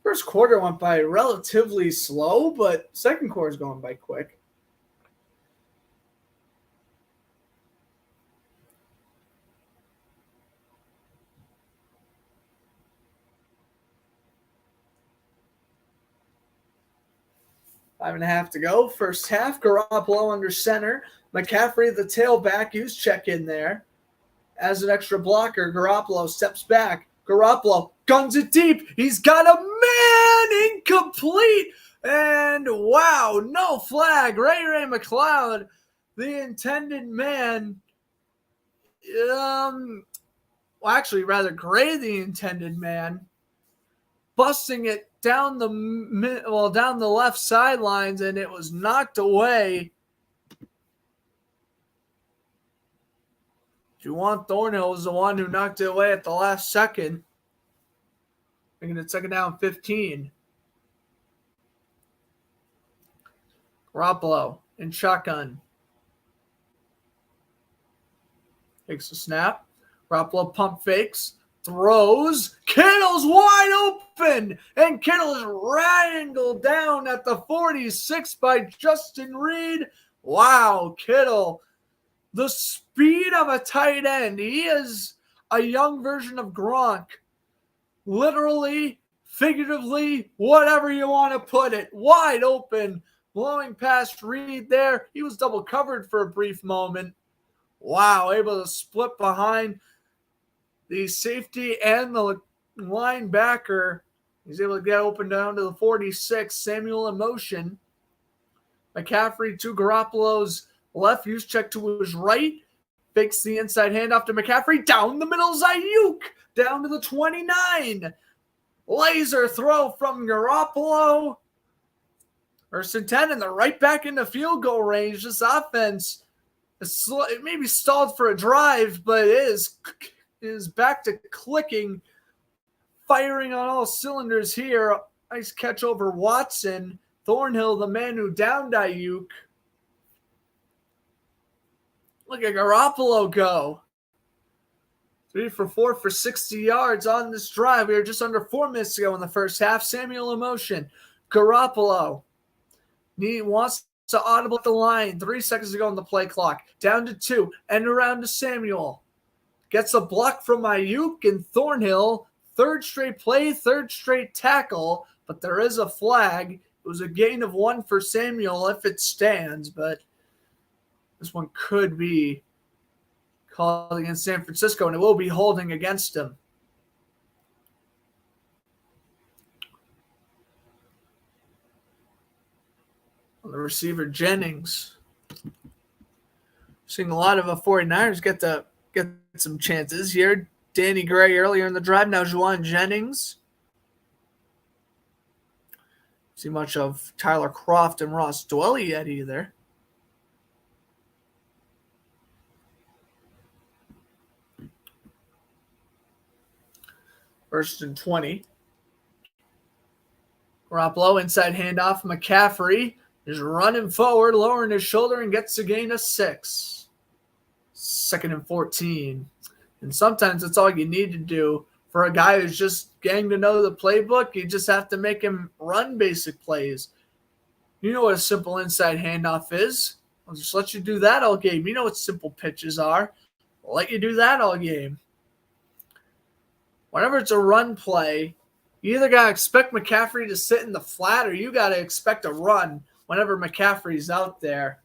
First quarter went by relatively slow, but second quarter is going by quick. Five and a half to go. First half, Garoppolo under center. McCaffrey, the tailback, use check in there. As an extra blocker, Garoppolo steps back. Garoppolo guns it deep. He's got a man, incomplete. And wow, no flag. Ray McLeod, the intended man. Actually, rather Gray, the intended man, busting it down the left sidelines, and it was knocked away. Juwan Thornhill was the one who knocked it away at the last second, making it second down 15. Garoppolo in shotgun. Takes a snap. Garoppolo pump fakes. Throws. Kittle's wide open. And Kittle is wrangled down at the 46 by Justin Reed. Wow, Kittle. The speed of a tight end. He is a young version of Gronk. Literally, figuratively, whatever you want to put it. Wide open. Blowing past Reed there. He was double covered for a brief moment. Wow, able to split behind the safety and the linebacker. He's able to get open down to the 46. Samuel in motion. McCaffrey to Garoppolo's left. Use check to his right. Fakes the inside handoff to McCaffrey. Down the middle, Ayuk. Down to the 29. Laser throw from Garoppolo. 1st and 10, and they're right back into field goal range. This offense, it maybe stalled for a drive, but it is back to clicking, firing on all cylinders here. Nice catch over Watson. Thornhill, the man who downed Ayuk. Look at Garoppolo go. 3 for 4 for 60 yards on this drive. We were just under 4 minutes to go in the first half. Samuel in motion. Garoppolo wants to audible at the line. 3 seconds to go on the play clock. Down to 2. End around to Samuel. Gets a block from Ayuk and Thornhill. 3rd straight play, 3rd straight tackle. But there is a flag. It was a gain of 1 for Samuel if it stands. But this one could be called against San Francisco, and it will be holding against him. The receiver, Jennings. Seeing a lot of 49ers get some chances here. Danny Gray earlier in the drive. Now Juwan Jennings. See much of Tyler Kroft and Ross Dwelly yet either. First and 20. Garoppolo inside handoff. McCaffrey is running forward, lowering his shoulder, and gets a gain of 6. 2nd and 14. And sometimes that's all you need to do for a guy who's just getting to know the playbook. You just have to make him run basic plays. You know what a simple inside handoff is. I'll just let you do that all game. You know what simple pitches are. I'll let you do that all game. Whenever it's a run play, you either got to expect McCaffrey to sit in the flat or you got to expect a run whenever McCaffrey's out there.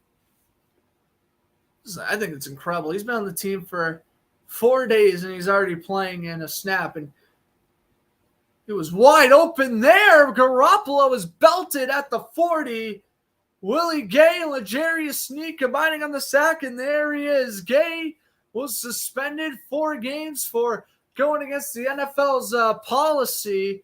I think it's incredible. He's been on the team for 4 days and he's already playing in a snap. And it was wide open there. Garoppolo was belted at the 40. Willie Gay and L'Jarius Sneed combining on the sack, and there he is. Gay was suspended 4 games for going against the NFL's policy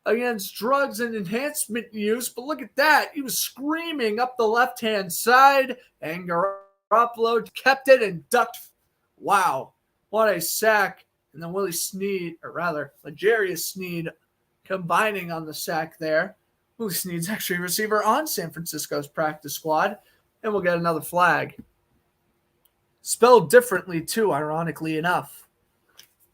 against drugs and enhancement use. But look at that. He was screaming up the left-hand side, and Garoppolo kept it and ducked. Wow, what a sack. And then Willie Sneed, or rather, L'Jarius Sneed combining on the sack there. Willie Sneed's actually a receiver on San Francisco's practice squad, and we'll get another flag. Spelled differently, too, ironically enough.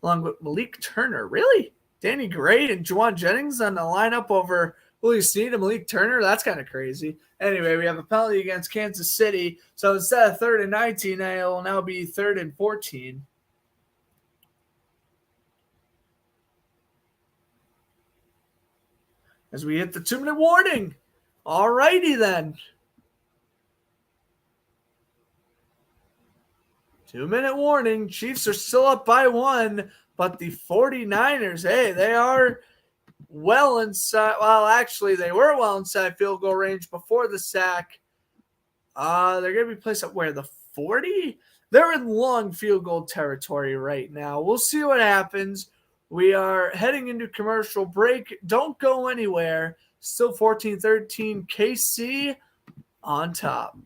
Along with Malik Turner. Really? Danny Gray and Juwan Jennings on the lineup over Willie Sneed and Malik Turner? That's kind of crazy. Anyway, we have a penalty against Kansas City. So instead of 3rd and 19, it will now be 3rd and 14. As we hit the 2-minute warning. All righty then. 2-minute warning. Chiefs are still up by 1, but the 49ers, hey, they are well inside. Well, actually, they were well inside field goal range before the sack. They're going to be placed at where? The 40? They're in long field goal territory right now. We'll see what happens. We are heading into commercial break. Don't go anywhere. Still 14-13 KC on top.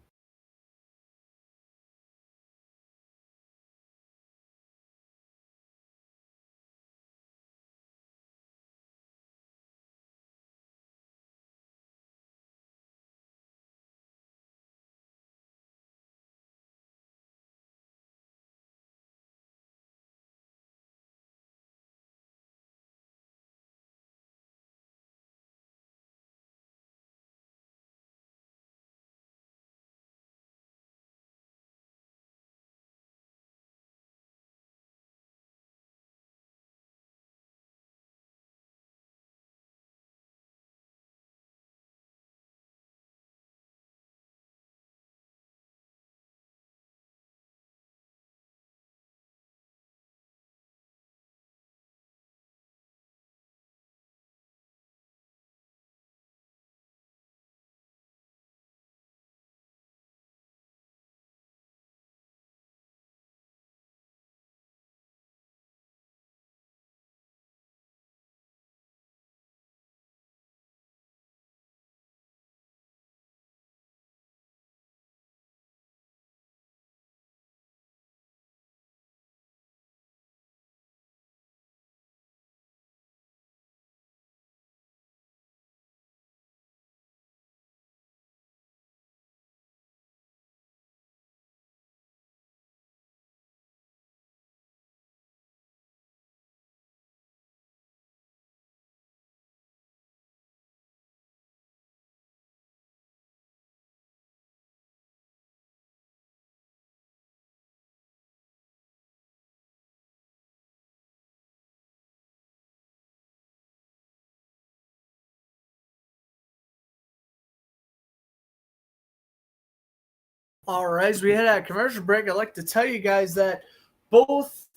All right, as we head out commercial break, I'd like to tell you guys that both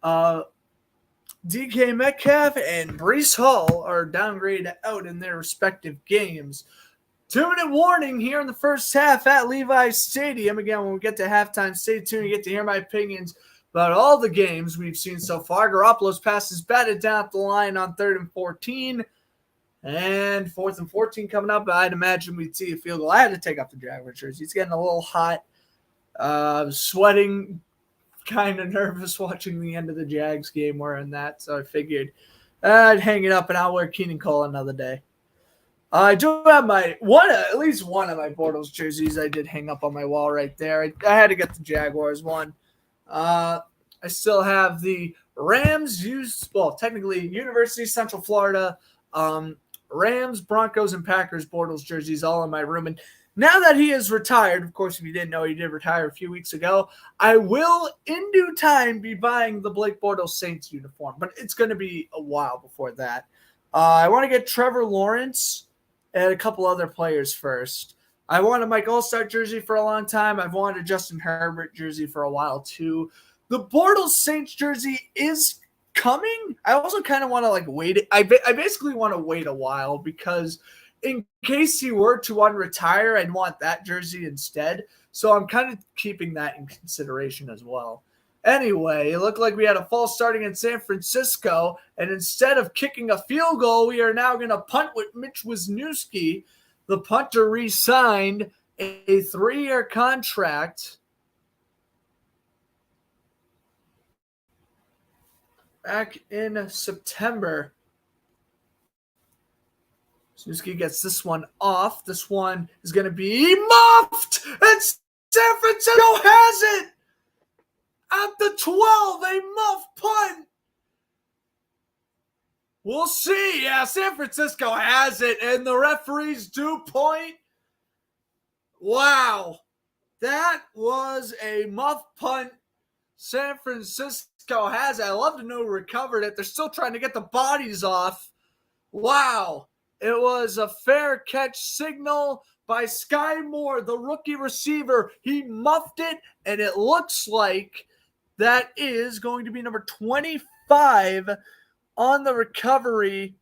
DK Metcalf and Breece Hall are downgraded out in their respective games. 2-minute warning here in the first half at Levi's Stadium. Again, when we get to halftime, stay tuned. You get to hear my opinions about all the games we've seen so far. Garoppolo's pass is batted down at the line on 3rd and 14. And 4th and 14 coming up. I'd imagine we'd see a field goal. I had to take off the Jaguars jersey. He's getting a little hot. Sweating, kind of nervous watching the end of the Jags game wearing that. So I figured I'd hang it up and I'll wear Keenan Cole another day. I do have at least one of my Bortles jerseys I did hang up on my wall right there. I had to get the Jaguars one. I still have the Rams technically University of Central Florida, Rams, Broncos, and Packers Bortles jerseys all in my room. And now that he is retired, of course, if you didn't know, he did retire a few weeks ago, I will, in due time, be buying the Blake Bortles Saints uniform. But it's going to be a while before that. I want to get Trevor Lawrence and a couple other players first. I wanted Mike All-Star jersey for a long time. I've wanted a Justin Herbert jersey for a while, too. The Bortles Saints jersey is coming. I also kind of want to wait. I basically want to wait a while because in case he were to unretire, I'd want that jersey instead. So I'm kind of keeping that in consideration as well. Anyway, it looked like we had a false starting in San Francisco, and instead of kicking a field goal, we are now going to punt with Mitch Wisniewski. The punter re-signed a 3-year contract back in September. Wisniewski gets this one off. This one is going to be muffed, and San Francisco has it! At the 12, a muff punt. We'll see. Yeah, San Francisco has it, and the referees do point. Wow. That was a muff punt. San Francisco has it. I love to know who recovered it. They're still trying to get the bodies off. Wow. It was a fair catch signal by Sky Moore, the rookie receiver. He muffed it, and it looks like that is going to be number 25 on the recovery.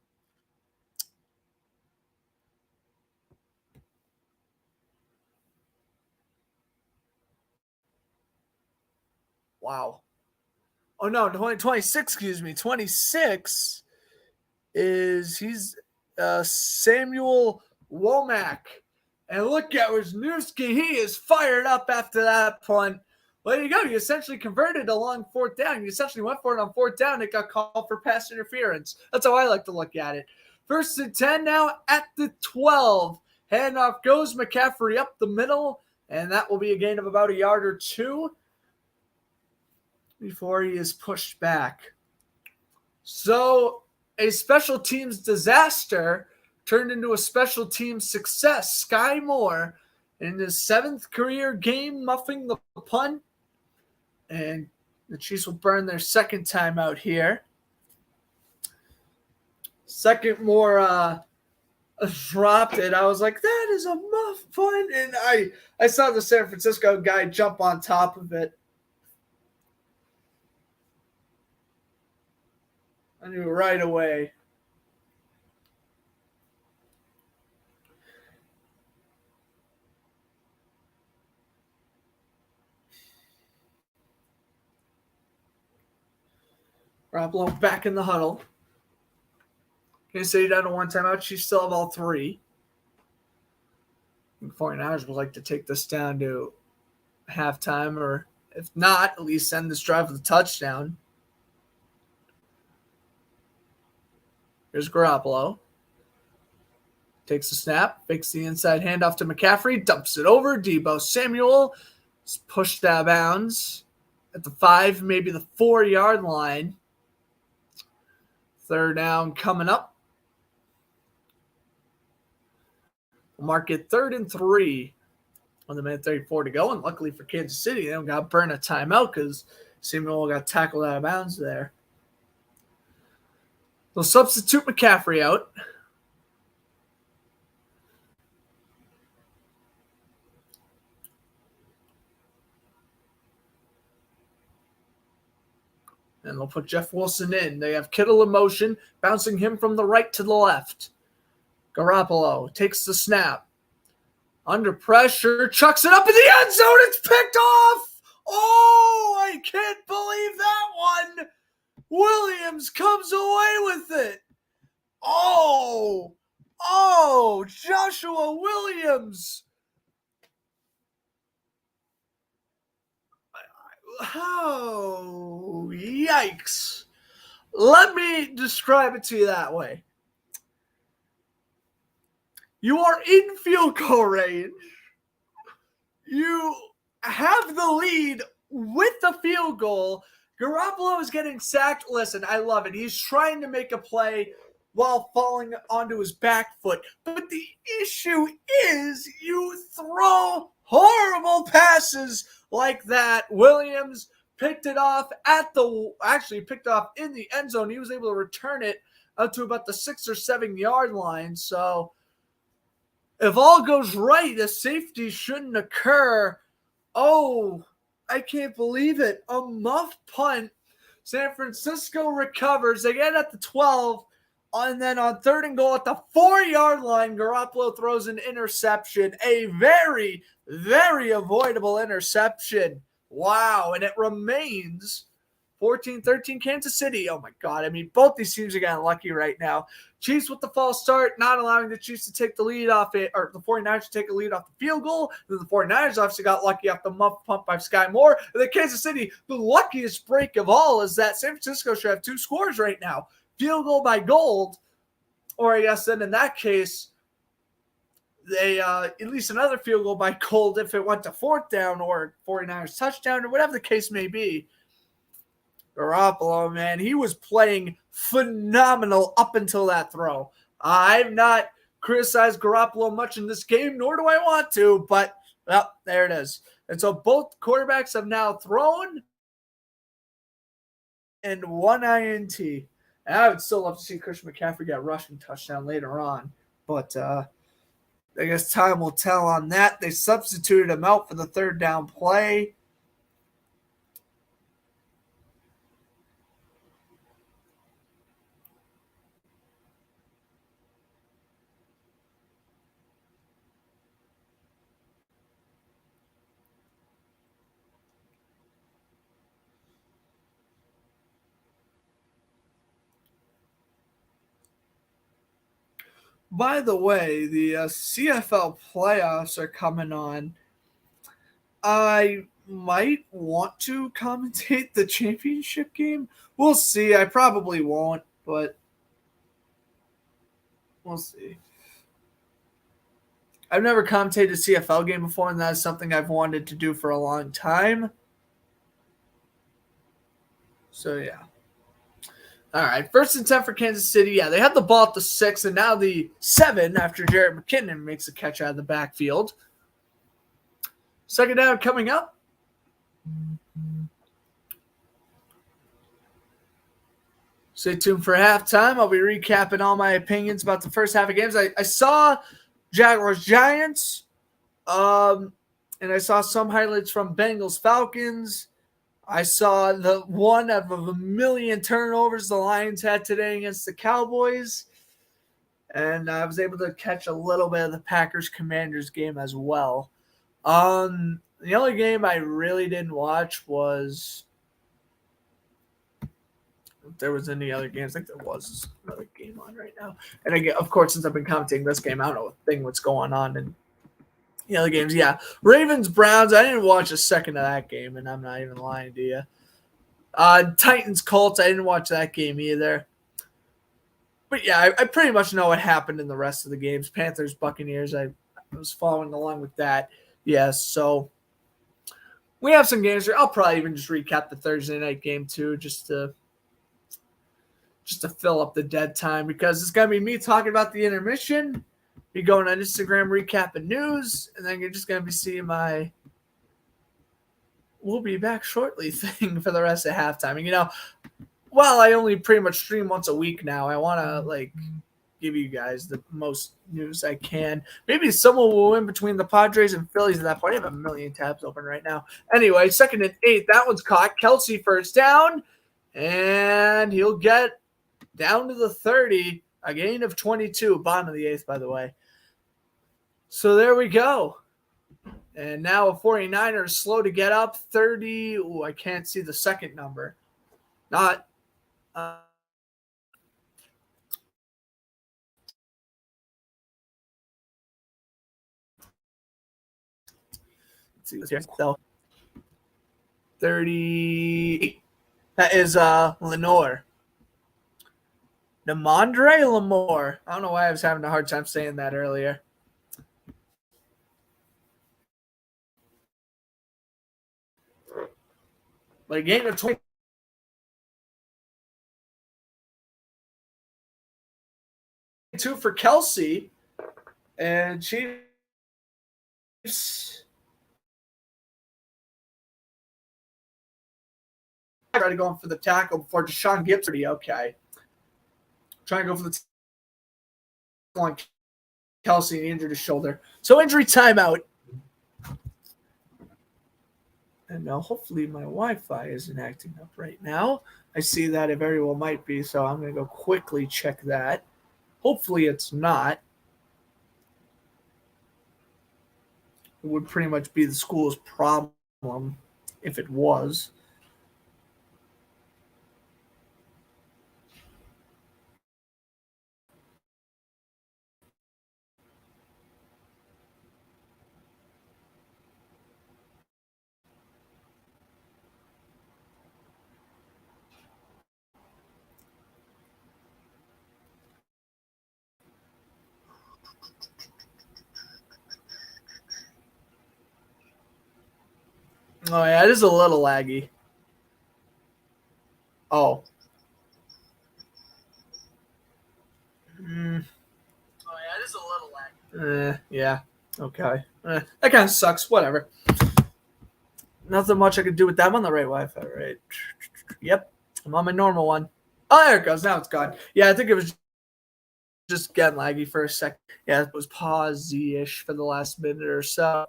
Wow. Oh, no, 26, excuse me. 26 he's Samuel Womack. And look at Wisniewski. He is fired up after that punt. Well, there you go. You essentially converted along 4th down. You essentially went for it on 4th down. It got called for pass interference. That's how I like to look at it. 1st and 10 now at the 12. Handoff goes McCaffrey up the middle, and that will be a gain of about a yard or two before he is pushed back. So a special teams disaster turned into a special teams success. Sky Moore in his 7th career game muffing the punt. And the Chiefs will burn their second time out here. Second more dropped it. I was like, that is a muff punt. And I saw the San Francisco guy jump on top of it. I knew right away. Garoppolo back in the huddle. Kansas City down to 1 timeout. Chiefs still have all 3. I think 49ers would like to take this down to halftime, or if not, at least send this drive with a touchdown. Here's Garoppolo. Takes the snap, fakes the inside handoff to McCaffrey, dumps it over. Deebo Samuel is pushed out of bounds at the 5, maybe the 4-yard line. 3rd down coming up. We'll mark it 3rd and 3 on the minute 34 to go. And luckily for Kansas City, they don't got to burn a timeout because Samuel got tackled out of bounds there. They'll substitute McCaffrey out. And they'll put Jeff Wilson in. They have Kittle in motion, bouncing him from the right to the left. Garoppolo takes the snap. Under pressure, chucks it up in the end zone. It's picked off. Oh, I can't believe that one. Williams comes away with it. Oh, Joshua Williams. Oh, yikes. Let me describe it to you that way. You are in field goal range. You have the lead with the field goal. Garoppolo is getting sacked. Listen, I love it. He's trying to make a play while falling onto his back foot. But the issue is you throw horrible passes like that. Williams picked it off picked off in the end zone. He was able to return it up to about the 6 or 7 yard line. So if all goes right, a safety shouldn't occur. Oh, I can't believe it. A muff punt. San Francisco recovers. They get at the 12. And then on 3rd and goal at the 4-yard line, Garoppolo throws an interception. A very, very avoidable interception. Wow. And it remains 14-13 Kansas City. Oh, my God. I mean, both these teams are getting lucky right now. Chiefs with the false start, not allowing the Chiefs to take the lead off it, or the 49ers to take a lead off the field goal. And then the 49ers obviously got lucky off the muff pump by Sky Moore. And then Kansas City, the luckiest break of all is that San Francisco should have 2 scores right now. Field goal by Gold, or I guess then in that case, they at least another field goal by Gold if it went to 4th down or 49ers touchdown or whatever the case may be. Garoppolo, man, he was playing phenomenal up until that throw. I've not criticized Garoppolo much in this game, nor do I want to, but, well, there it is. And so both quarterbacks have now thrown and 1 INT. And I would still love to see Christian McCaffrey get a rushing touchdown later on, but I guess time will tell on that. They substituted him out for the 3rd down play. By the way, the CFL playoffs are coming on. I might want to commentate the championship game. We'll see. I probably won't, but we'll see. I've never commentated a CFL game before, and that's something I've wanted to do for a long time. So, yeah. All right, 1st and 10 for Kansas City. Yeah, they had the ball at the 6 and now the 7 after Jarrett McKinnon makes a catch out of the backfield. 2nd down coming up. Stay tuned for halftime. I'll be recapping all my opinions about the first half of games. I saw Jaguars-Giants, and I saw some highlights from Bengals-Falcons. I saw the one out of a million turnovers the Lions had today against the Cowboys. And I was able to catch a little bit of the Packers-Commanders game as well. The only game I really didn't watch was – if there was any other games. I think there was another game on right now. And again, of course, since I've been commentating this game, I don't know a thing what's going on in the other games. Yeah, Ravens-Browns, I didn't watch a second of that game, and I'm not even lying to you. Titans-Colts, I didn't watch that game either. But, yeah, I pretty much know what happened in the rest of the games. Panthers-Buccaneers, I was following along with that. Yes, so we have some games here. I'll probably even just recap the Thursday night game too, just to fill up the dead time, because it's going to be me talking about the intermission, be going on Instagram recapping news, and then you're just going to be seeing my "we'll be back shortly" thing for the rest of halftime. And, while I only pretty much stream once a week now, I want to, give you guys the most news I can. Maybe someone will win between the Padres and Phillies at that point. I have a million tabs open right now. Anyway, 2nd and 8. That one's caught. Kelsey 1st down. And he'll get down to the 30, a gain of 22, bottom of the 8th, by the way. So there we go. And now a 49er is slow to get up. 30. Oh, I can't see the second number. Not. Let's see what's here. So 30. That is Lenore. Namondre Lamore. I don't know why I was having a hard time saying that earlier. But a gain of 22 for Kelsey. And Chiefs started going for the tackle before Deshaun Gibbs. Okay. Trying to go for the tackle on Kelsey, and he injured his shoulder. So injury timeout. And now hopefully my Wi-Fi isn't acting up right now. I see that it very well might be, so I'm going to go quickly check that. Hopefully it's not. It would pretty much be the school's problem if it was. Oh, yeah, it is a little laggy. Oh. Oh, yeah, it is a little laggy. Yeah. Okay. That kind of sucks. Whatever. Nothing much I could do with that. I'm on the right Wi-Fi, right? Yep. I'm on my normal one. Oh, there it goes. Now it's gone. Yeah, I think it was just getting laggy for a sec. Yeah, it was pausey-ish for the last minute or so.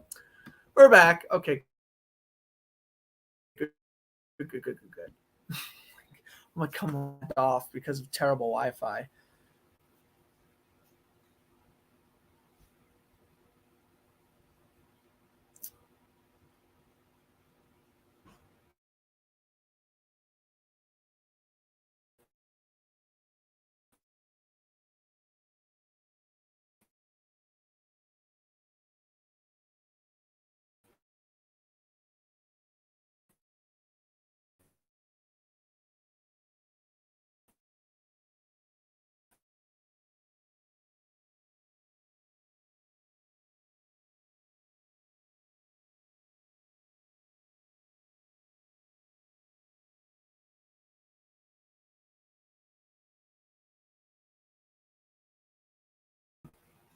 We're back. Okay. Good. I'm going to come off because of terrible Wi-Fi.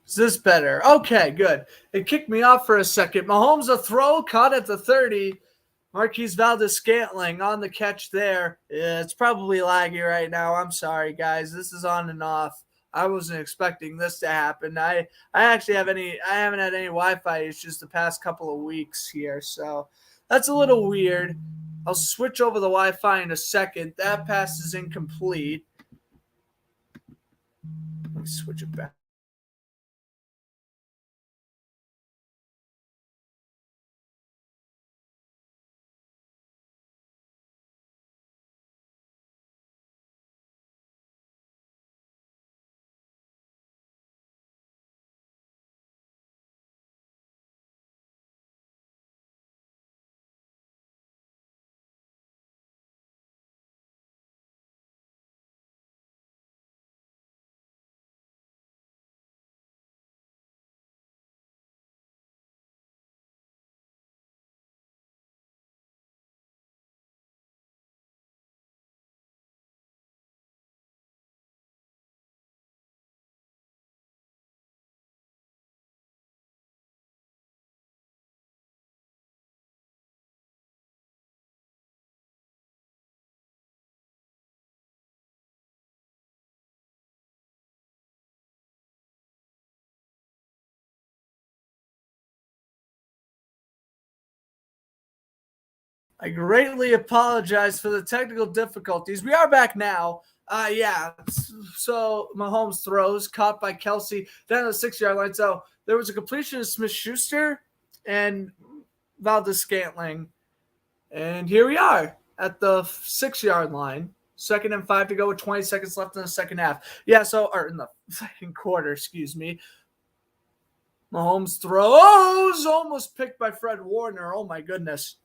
Is this better? Okay, good. It kicked me off for a second. Mahomes a throw, caught at the 30. Marquise Valdes-Scantling on the catch there. Yeah, it's probably laggy right now. I'm sorry, guys. This is on and off. I wasn't expecting this to happen. I haven't had any Wi-Fi issues the past couple of weeks here, so that's a little weird. I'll switch over the Wi-Fi in a second. That pass is incomplete. Let me switch it back. I greatly apologize for the technical difficulties. We are back now. So Mahomes throws, caught by Kelsey down the 6-yard line. So there was a completion of Smith-Schuster and Valdez-Scantling. And here we are at the 6-yard line. 2nd and 5 to go with 20 seconds left in the second half. Or in the second quarter, excuse me. Mahomes throws, almost picked by Fred Warner. Oh, my goodness.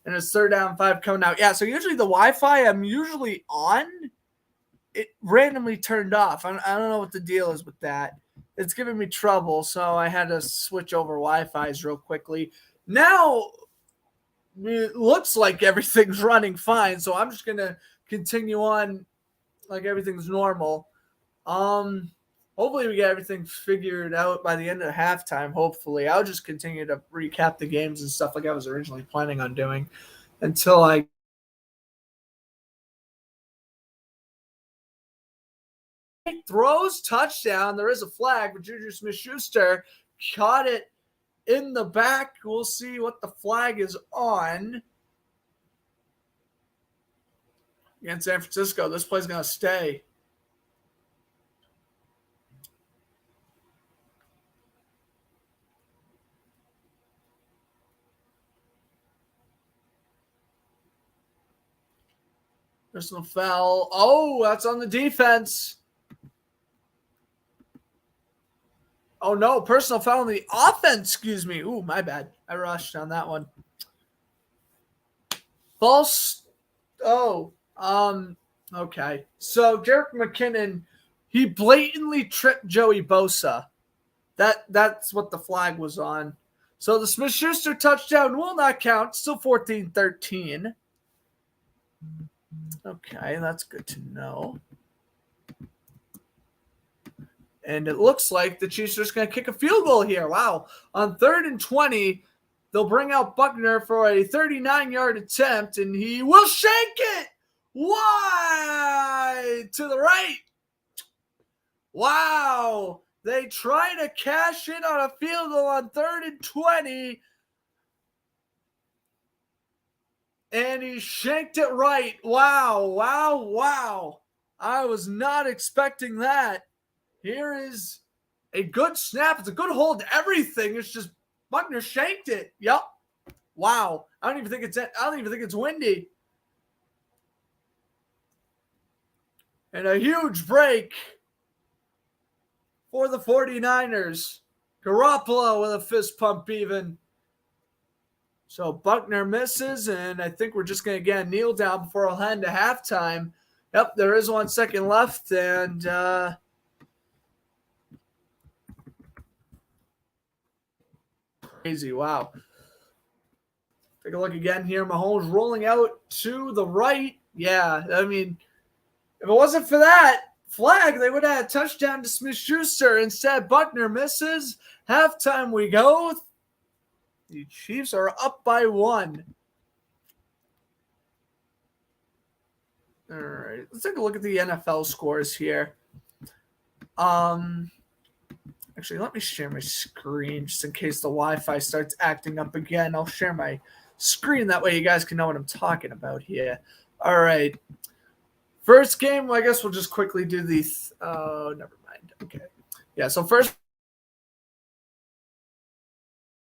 And it's 3rd down 5 coming out. Yeah, so usually the Wi-Fi I'm usually on, it randomly turned off. I don't know what the deal is with that. It's giving me trouble, so I had to switch over Wi-Fi's real quickly. Now it looks like everything's running fine, so I'm just going to continue on like everything's normal. Hopefully we get everything figured out by the end of halftime, hopefully. I'll just continue to recap the games and stuff like I was originally planning on doing until I throws touchdown. There is a flag, but Juju Smith-Schuster caught it in the back. We'll see what the flag is on. Against San Francisco, this play's going to stay. Personal foul. Oh, that's on the defense. Oh, no. Personal foul on the offense. Excuse me. Ooh, my bad. I rushed on that one. False. Oh, okay. So, Jerick McKinnon, he blatantly tripped Joey Bosa. That's what the flag was on. So, the Smith-Schuster touchdown will not count. Still 14-13. Okay, that's good to know. And it looks like the Chiefs are just going to kick a field goal here. Wow. On 3rd and 20, they'll bring out Buckner for a 39-yard attempt, and he will shank it wide to the right. Wow. They try to cash in on a field goal on 3rd and 20. And he shanked it right. Wow. I was not expecting that. Here is a good snap. It's a good hold. Everything. It's just Buckner shanked it. Yep. Wow. I don't even think it's windy. And a huge break for the 49ers. Garoppolo with a fist pump even. So Buckner misses, and I think we're just going to get a kneel down before I'll head to halftime. Yep, there is 1 second left, and crazy, wow. Take a look again here. Mahomes rolling out to the right. Yeah, I mean, if it wasn't for that flag, they would have had a touchdown to Smith-Schuster. Instead, Buckner misses. Halftime we go. The Chiefs are up by 1. All right, let's take a look at the NFL scores here. Actually, let me share my screen just in case the Wi-Fi starts acting up again. I'll share my screen. That way you guys can know what I'm talking about here. All right. First game, well, I guess we'll just quickly do the never mind. Okay. Yeah, so first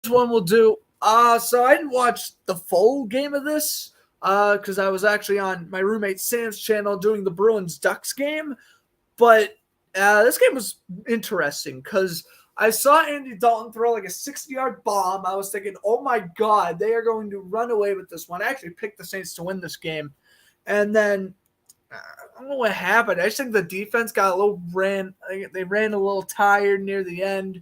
one we'll do. So I didn't watch the full game of this because I was actually on my roommate Sam's channel doing the Bruins-Ducks game. But this game was interesting because I saw Andy Dalton throw like a 60-yard bomb. I was thinking, oh my God, they are going to run away with this one. I actually picked the Saints to win this game. And then I don't know what happened. I just think the defense got they ran a little tired near the end.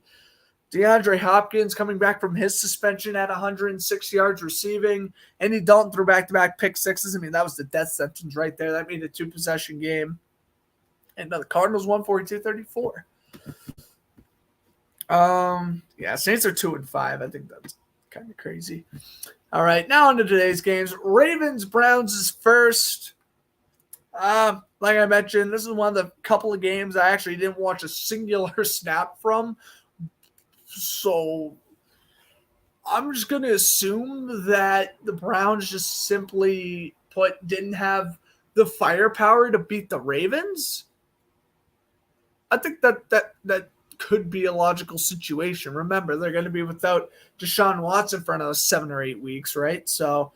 DeAndre Hopkins coming back from his suspension at 106 yards receiving. Andy Dalton threw back-to-back pick sixes. I mean, that was the death sentence right there. That made a 2-possession game. And the Cardinals won 42-34. Saints are 2-5. I think that's kind of crazy. All right, now on to today's games. Ravens-Browns is first. Like I mentioned, this is one of the couple of games I actually didn't watch a singular snap from. So I'm just going to assume that the Browns just simply didn't have the firepower to beat the Ravens. I think that could be a logical situation. Remember, they're going to be without Deshaun Watson for another 7 or 8 weeks, right? So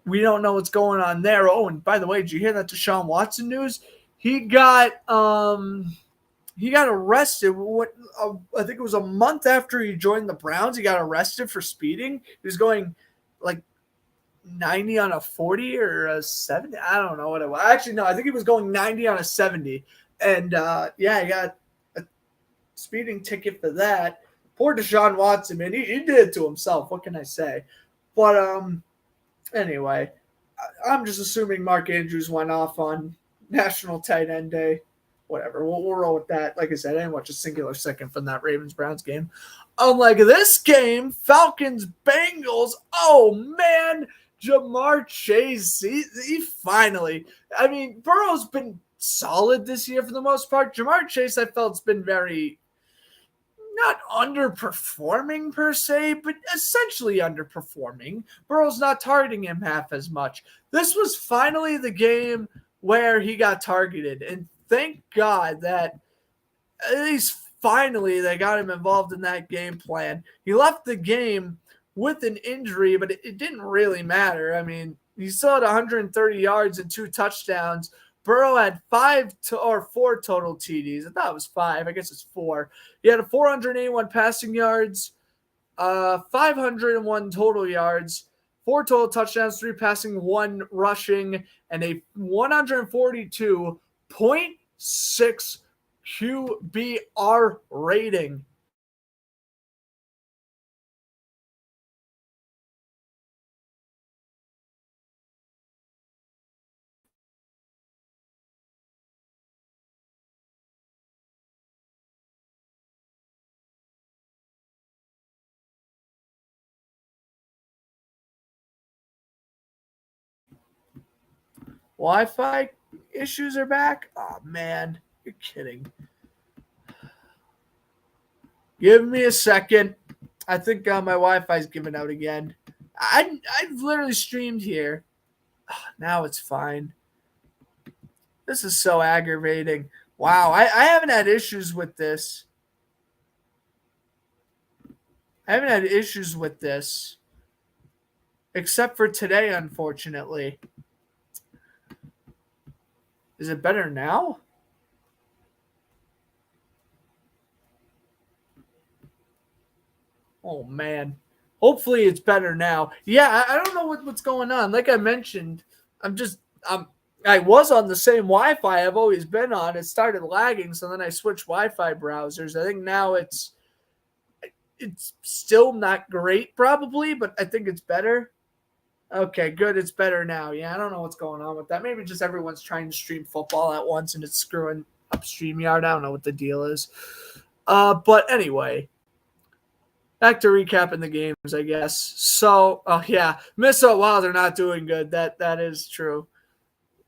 we don't know what's going on there. Oh, and by the way, did you hear that Deshaun Watson news? He got arrested. I think it was a month after he joined the Browns. He got arrested for speeding. He was going like 90 on a 40 or a 70. I don't know what it was. Actually, no, I think he was going 90 on a 70. And he got a speeding ticket for that. Poor Deshaun Watson, man. He did it to himself. What can I say? But anyway, I'm just assuming Mark Andrews went off on National Tight End Day. Whatever. We'll roll with that. Like I said, I didn't watch a singular second from that Ravens-Browns game. Unlike this game, Falcons-Bengals. Oh, man. Jamar Chase. He finally. I mean, Burrow's been solid this year for the most part. Jamar Chase, I felt, has been very not underperforming per se, but essentially underperforming. Burrow's not targeting him half as much. This was finally the game where he got targeted, and thank God that at least finally they got him involved in that game plan. He left the game with an injury, but it didn't really matter. I mean, he still had 130 yards and 2 touchdowns. Burrow had 4 total TDs. I thought it was 5. I guess it's 4. He had 481 passing yards, 501 total yards, 4 total touchdowns, 3 passing, 1 rushing, and a 142.6 QBR rating. Wi-Fi issues are back? Oh, man. You're kidding. Give me a second. I think my Wi-Fi is giving out again. I've literally streamed here. Oh, now it's fine. This is so aggravating. Wow, I haven't had issues with this. Except for today, unfortunately. Is it better now? Oh, man. Hopefully it's better now. Yeah, I don't know what's going on. Like I mentioned, I was on the same Wi-Fi I've always been on. It started lagging, so then I switched Wi-Fi browsers. I think now it's still not great probably, but I think it's better. Okay, good. It's better now. Yeah, I don't know what's going on with that. Maybe just everyone's trying to stream football at once and it's screwing up StreamYard. I don't know what the deal is. But anyway, back to recapping the games, I guess. So, Minnesota Wild are not doing good. That is true.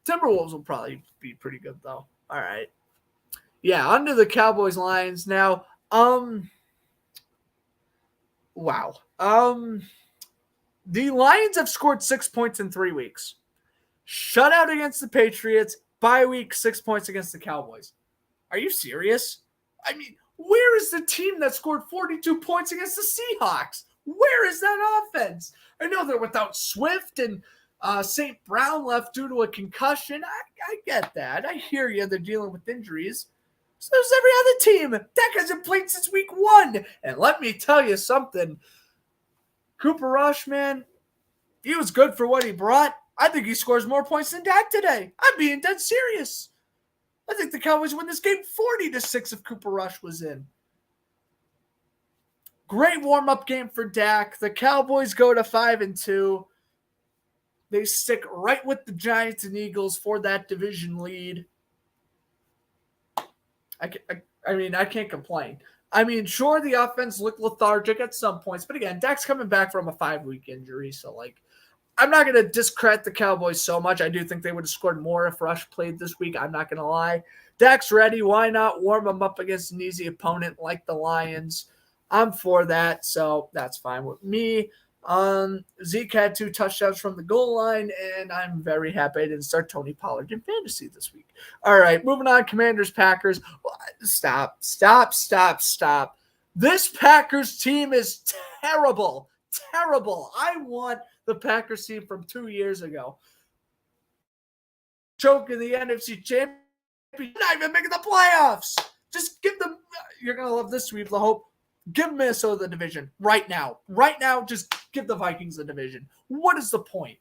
Timberwolves will probably be pretty good, though. All right. Yeah, under the Cowboys Lions now. Wow. The Lions have scored 6 points in 3 weeks. Shutout against the Patriots. Bye week, 6 points against the Cowboys. Are you serious? I mean, where is the team that scored 42 points against the Seahawks? Where is that offense? I know they're without Swift and St. Brown left due to a concussion. I get that. I hear you. They're dealing with injuries. So there's every other team. Dak hasn't played since week 1. And let me tell you something. Cooper Rush, man, he was good for what he brought. I think he scores more points than Dak today. I'm being dead serious. I think the Cowboys win this game 40-6 if Cooper Rush was in. Great warm-up game for Dak. The Cowboys go to 5-2. They stick right with the Giants and Eagles for that division lead. I can't complain. I mean, sure, the offense looked lethargic at some points, but again, Dak's coming back from a 5-week injury, so I'm not going to discredit the Cowboys so much. I do think they would have scored more if Rush played this week. I'm not going to lie. Dak's ready. Why not warm him up against an easy opponent like the Lions? I'm for that, so that's fine with me. Zeke had 2 touchdowns from the goal line, and I'm very happy I didn't start Tony Pollard in fantasy this week. All right, moving on. Commanders, Packers. Stop. This Packers team is terrible. Terrible. I want the Packers team from 2 years ago. Choke in the NFC Championship. Not even making the playoffs. Just give them. You're going to love this sweep, the hope. Give Minnesota the division right now. Right now, just give the Vikings the division. What is the point?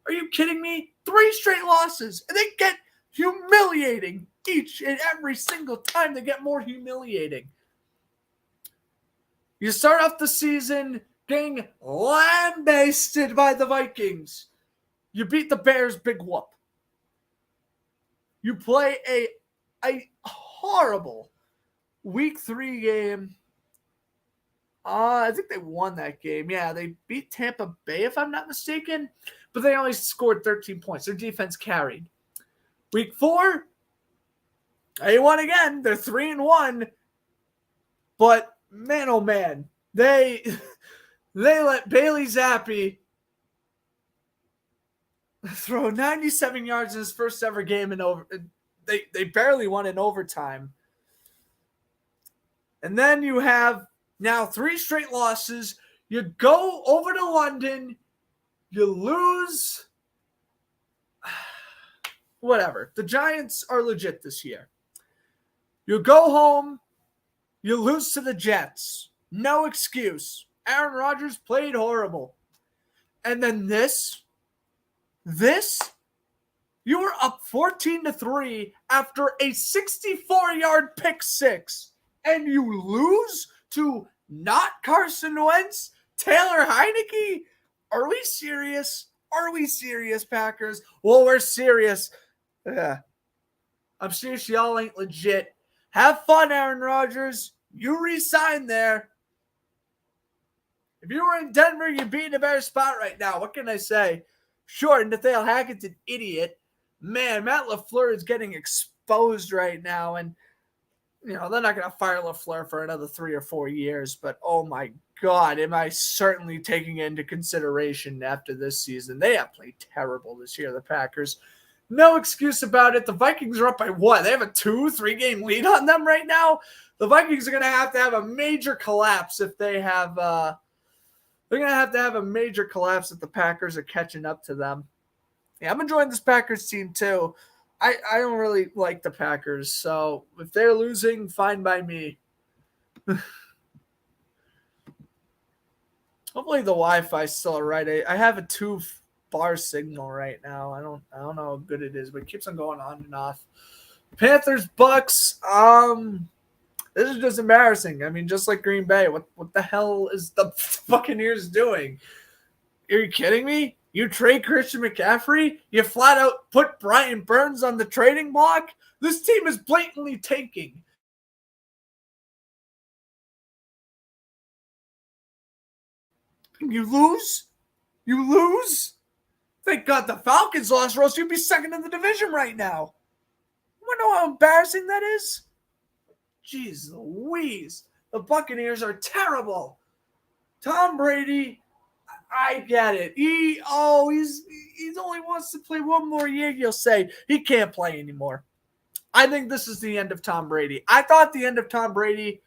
Are you kidding me? 3 straight losses, and they get humiliating each and every single time. They get more humiliating. You start off the season getting lambasted by the Vikings. You beat the Bears, big whoop. You play a horrible Week 3 game. I think they won that game. Yeah, they beat Tampa Bay, if I'm not mistaken. But they only scored 13 points. Their defense carried. Week 4, they won again. They're 3-1. But, man, oh, man. They let Bailey Zappi throw 97 yards in his first ever game. They barely won in overtime. And then you have now 3 straight losses. You go over to London. You lose. Whatever. The Giants are legit this year. You go home. You lose to the Jets. No excuse. Aaron Rodgers played horrible. And then this, you were up 14-3 after a 64-yard pick six. And you lose to not Carson Wentz, Taylor Heineke? Are we serious? Are we serious, Packers? Well, we're serious. Yeah. I'm serious y'all ain't legit. Have fun, Aaron Rodgers. You re-sign there. If you were in Denver, you'd be in a better spot right now. What can I say? Sure, Nathaniel Hackett's an idiot. Man, Matt LaFleur is getting exposed right now, and they're not going to fire LaFleur for another 3 or 4 years, but oh my God, am I certainly taking it into consideration after this season. They have played terrible this year, the Packers. No excuse about it. The Vikings are up by what? They have a 2-3 game lead on them right now. The Vikings are going to have a major collapse if they have they're going to have a major collapse if the Packers are catching up to them. Yeah, I'm enjoying this Packers team too. I don't really like the Packers, so if they're losing, fine by me. Hopefully the Wi-Fi is still right. I have a 2-bar signal right now. I don't know how good it is, but it keeps on going on and off. Panthers, Bucks. This is just embarrassing. I mean, just like Green Bay. What the hell is the Buccaneers doing? Are you kidding me? You trade Christian McCaffrey? You flat out put Brian Burns on the trading block? This team is blatantly tanking. You lose? You lose? Thank God the Falcons lost, or else you'd be second in the division right now. You know how embarrassing that is? Jeez Louise. The Buccaneers are terrible. Tom Brady, I get it. He only wants to play one more year, you'll say. He can't play anymore. I think this is the end of Tom Brady. I thought the end of Tom Brady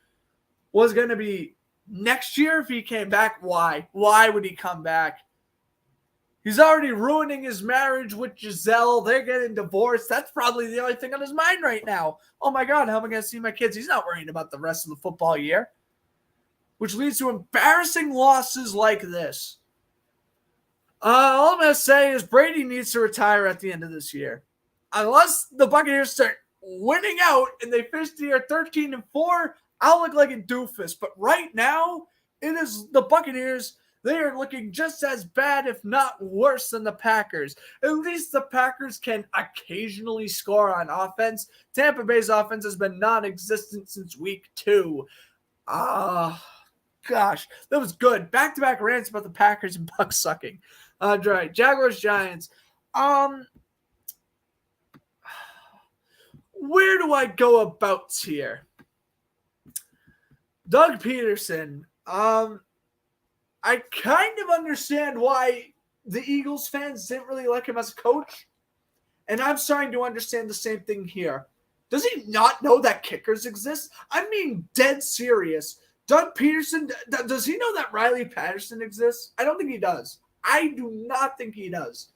was going to be next year if he came back. Why? Why would he come back? He's already ruining his marriage with Giselle. They're getting divorced. That's probably the only thing on his mind right now. Oh, my God, how am I going to see my kids? He's not worrying about the rest of the football year, which leads to embarrassing losses like this. All I'm going to say is Brady needs to retire at the end of this year. Unless the Buccaneers start winning out and they finish the year 13-4, I'll look like a doofus. But right now, it is the Buccaneers. They are looking just as bad, if not worse, than the Packers. At least the Packers can occasionally score on offense. Tampa Bay's offense has been non-existent since week 2. Gosh, that was good. Back-to-back rants about the Packers and Bucs sucking. Right. Jaguars, Giants. Where do I go about here? Doug Peterson. I kind of understand why the Eagles fans didn't really like him as a coach. And I'm starting to understand the same thing here. Does he not know that kickers exist? I mean, dead serious. Doug Peterson, does he know that Riley Patterson exists? I don't think he does. I do not think he does.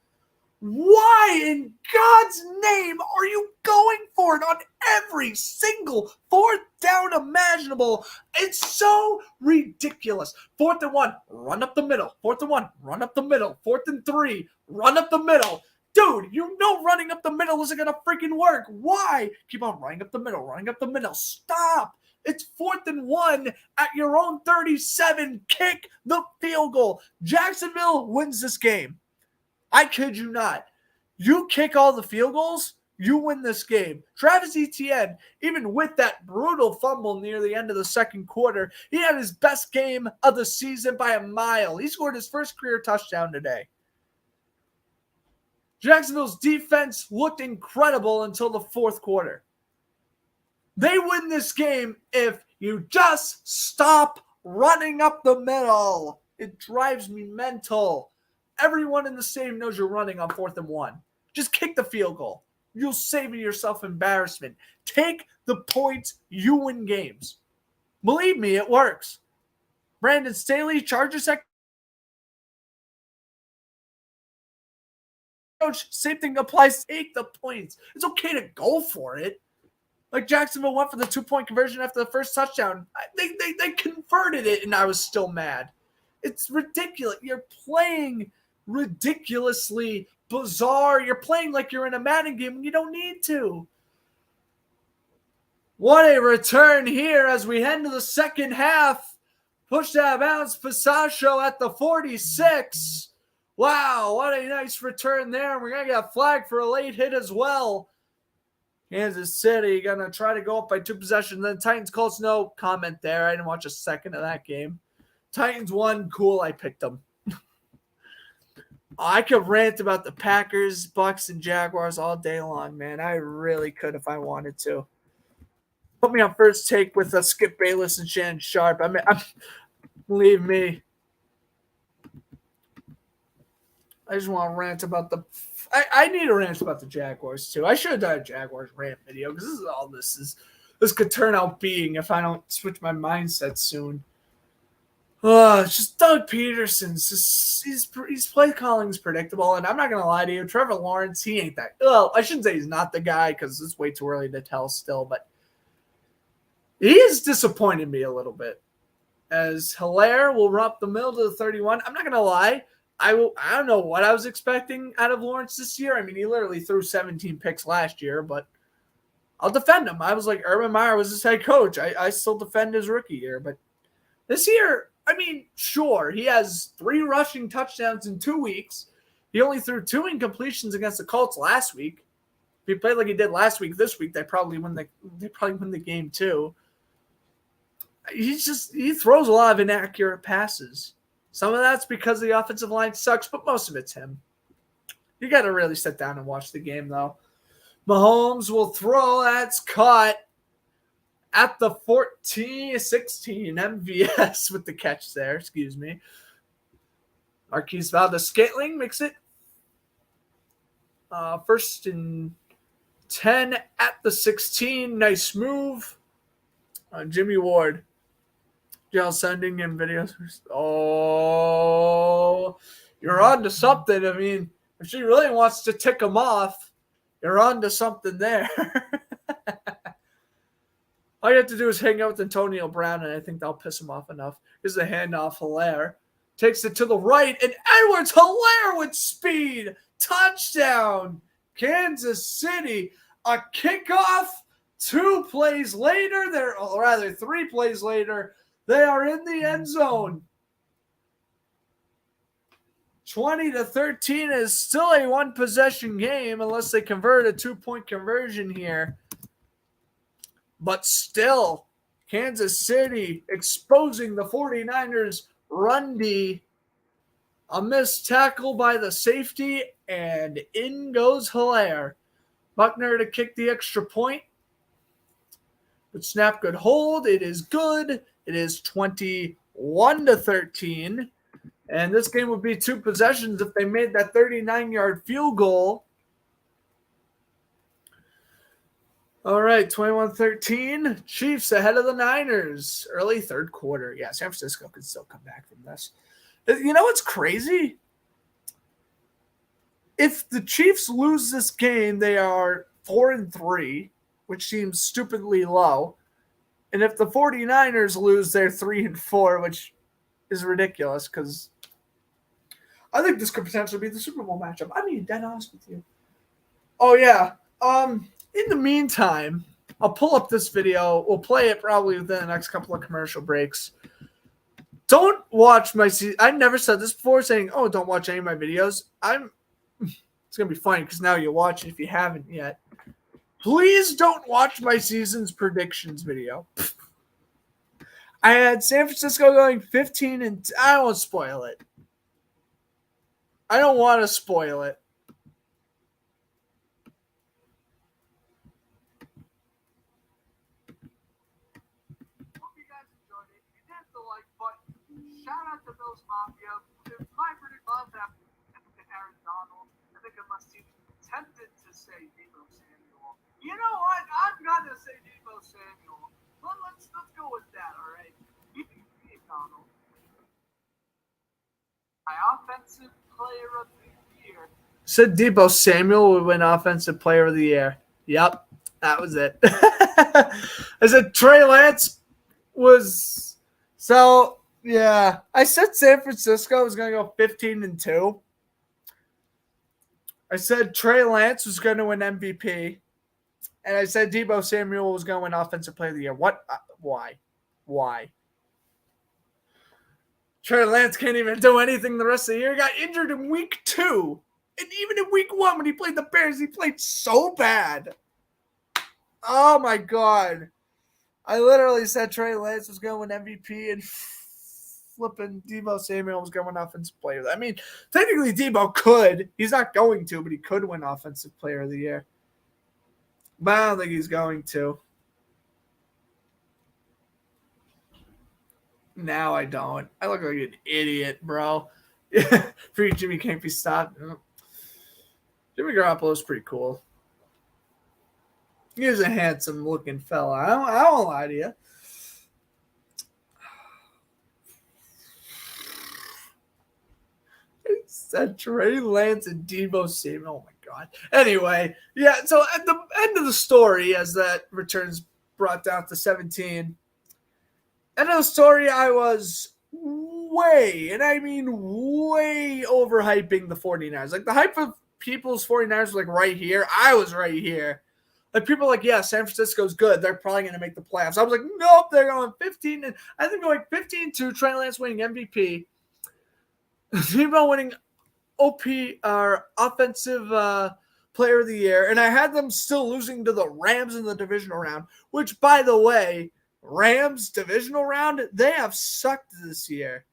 Why in God's name are you going for it on every single fourth down imaginable? It's so ridiculous. 4th and 1, run up the middle. 4th and 1, run up the middle. 4th and 3, run up the middle. Dude, you know running up the middle isn't going to freaking work. Why? Keep on running up the middle, running up the middle. Stop. It's 4th and 1 at your own 37. Kick the field goal. Jacksonville wins this game. I kid you not. You kick all the field goals, you win this game. Travis Etienne, even with that brutal fumble near the end of the second quarter, he had his best game of the season by a mile. He scored his first career touchdown today. Jacksonville's defense looked incredible until the fourth quarter. They win this game if you just stop running up the middle. It drives me mental. Everyone in the stadium knows you're running on 4th and 1. Just kick the field goal. You'll save yourself embarrassment. Take the points. You win games. Believe me, it works. Brandon Staley, Chargers head coach, same thing applies. Take the points. It's okay to go for it. Like Jacksonville went for the 2-point conversion after the first touchdown. They converted it, and I was still mad. It's ridiculous. You're playing ridiculously bizarre. You're playing like you're in a Madden game and you don't need to. What a return here as we head into the second half. Pushed out of bounds, Pasaccio at the 46. Wow, what a nice return there. We're going to get a flag for a late hit as well. Kansas City going to try to go up by 2 possessions. Then Titans calls no comment there. I didn't watch a second of that game. Titans won. Cool, I picked them. I could rant about the Packers, Bucks, and Jaguars all day long, man. I really could if I wanted to. Put me on First Take with Skip Bayless and Shannon Sharp. Believe me. I just want to rant about the – I need to rant about the Jaguars, too. I should have done a Jaguars rant video because this is all this could turn out being if I don't switch my mindset soon. It's just Doug Peterson's. His play calling's predictable, and I'm not gonna lie to you, Trevor Lawrence, he ain't that. Well, I shouldn't say he's not the guy because it's way too early to tell still, but he has disappointed me a little bit. As Hilaire will run up the middle to the 31. I'm not gonna lie, I don't know what I was expecting out of Lawrence this year. I mean, he literally threw 17 picks last year, but I'll defend him. I was like, Urban Meyer was his head coach. I still defend his rookie year, but this year. I mean, sure, he has 3 rushing touchdowns in 2 weeks. He only threw 2 incompletions against the Colts last week. If he played like he did last week, this week, they probably win the game too. He throws a lot of inaccurate passes. Some of that's because the offensive line sucks, but most of it's him. You got to really sit down and watch the game, though. Mahomes will throw. That's caught. At the 16 MVS with the catch there, excuse me. Marquise Valdez-Scantling makes it 1st and 10 at the 16. Nice move. Jimmy Ward. Y'all sending him videos. Oh, you're on to something. I mean, if she really wants to tick him off, you're on to something there. All you have to do is hang out with Antonio Brown, and I think that'll piss him off enough. Here's the handoff. Hilaire takes it to the right, and Edwards Hilaire with speed. Touchdown. Kansas City. A kickoff. 2 plays later, 3 plays later, they are in the end zone. 20-13 is still a 1-possession game unless they convert a 2-point conversion here. But still, Kansas City exposing the 49ers run D. A missed tackle by the safety, and in goes Hilaire. Buckner to kick the extra point. But snap, good hold. It is good. It is 21-13. And this game would be 2 possessions if they made that 39-yard field goal. All right, 21-13. Chiefs ahead of the Niners. Early third quarter. Yeah, San Francisco could still come back from this. You know what's crazy? If the Chiefs lose this game, they are 4-3, which seems stupidly low. And if the 49ers lose, they're 3-4, which is ridiculous because I think this could potentially be the Super Bowl matchup. I'm being dead honest with you. Oh, yeah. In the meantime, I'll pull up this video. We'll play it probably within the next couple of commercial breaks. Don't watch my season. I never said this before, saying, oh, don't watch any of my videos. It's going to be funny because now you'll watch it if you haven't yet. Please don't watch my season's predictions video. I had San Francisco going 15 and I won't spoil it. I don't want to spoil it. Hope you guys enjoyed it. If you did, the like button. Shout out to Bill's Mafia. It's my prediction of that Aaron Donald. I think unless he's tempted to say Deebo Samuel. You know what? I'm gonna say Deebo Samuel. Let's go with that, all right? Donald. My offensive player of the year. Said Deebo Samuel would win offensive player of the year. Yep, that was it. I said Trey Lance was so yeah. I said San Francisco was gonna go 15-2. I said Trey Lance was going to win MVP, and I said Deebo Samuel was going to win Offensive Player of the Year. What? Why? Trey Lance can't even do anything the rest of the year. He got injured in week 2. And even in week 1 when he played the Bears, he played so bad. Oh, my God. I literally said Trey Lance was going to win MVP and flipping Deebo Samuel was going to win Offensive Player. I mean, technically Deebo could. He's not going to, but he could win Offensive Player of the Year. But I don't think he's going to. Now I don't. I look like an idiot, bro. Free Jimmy can't be stopped. Jimmy Garoppolo's pretty cool. He's a handsome-looking fella. I won't lie to you. It's that Trey Lance and Deebo Samuel. Oh, my God. Anyway, yeah, so at the end of the story, as that returns brought down to 17, end of the story, I was way, and I mean way overhyping the 49ers. Like, the hype of people's 49ers was like right here. I was right here. Like, people were like, yeah, San Francisco's good. They're probably going to make the playoffs. I was like, nope, they're going 15. And I think going 15-2, Trey Lance winning MVP. Deebo winning OP, or Offensive Player of the Year. And I had them still losing to the Rams in the divisional round, which, by the way, Rams divisional round, they have sucked this year.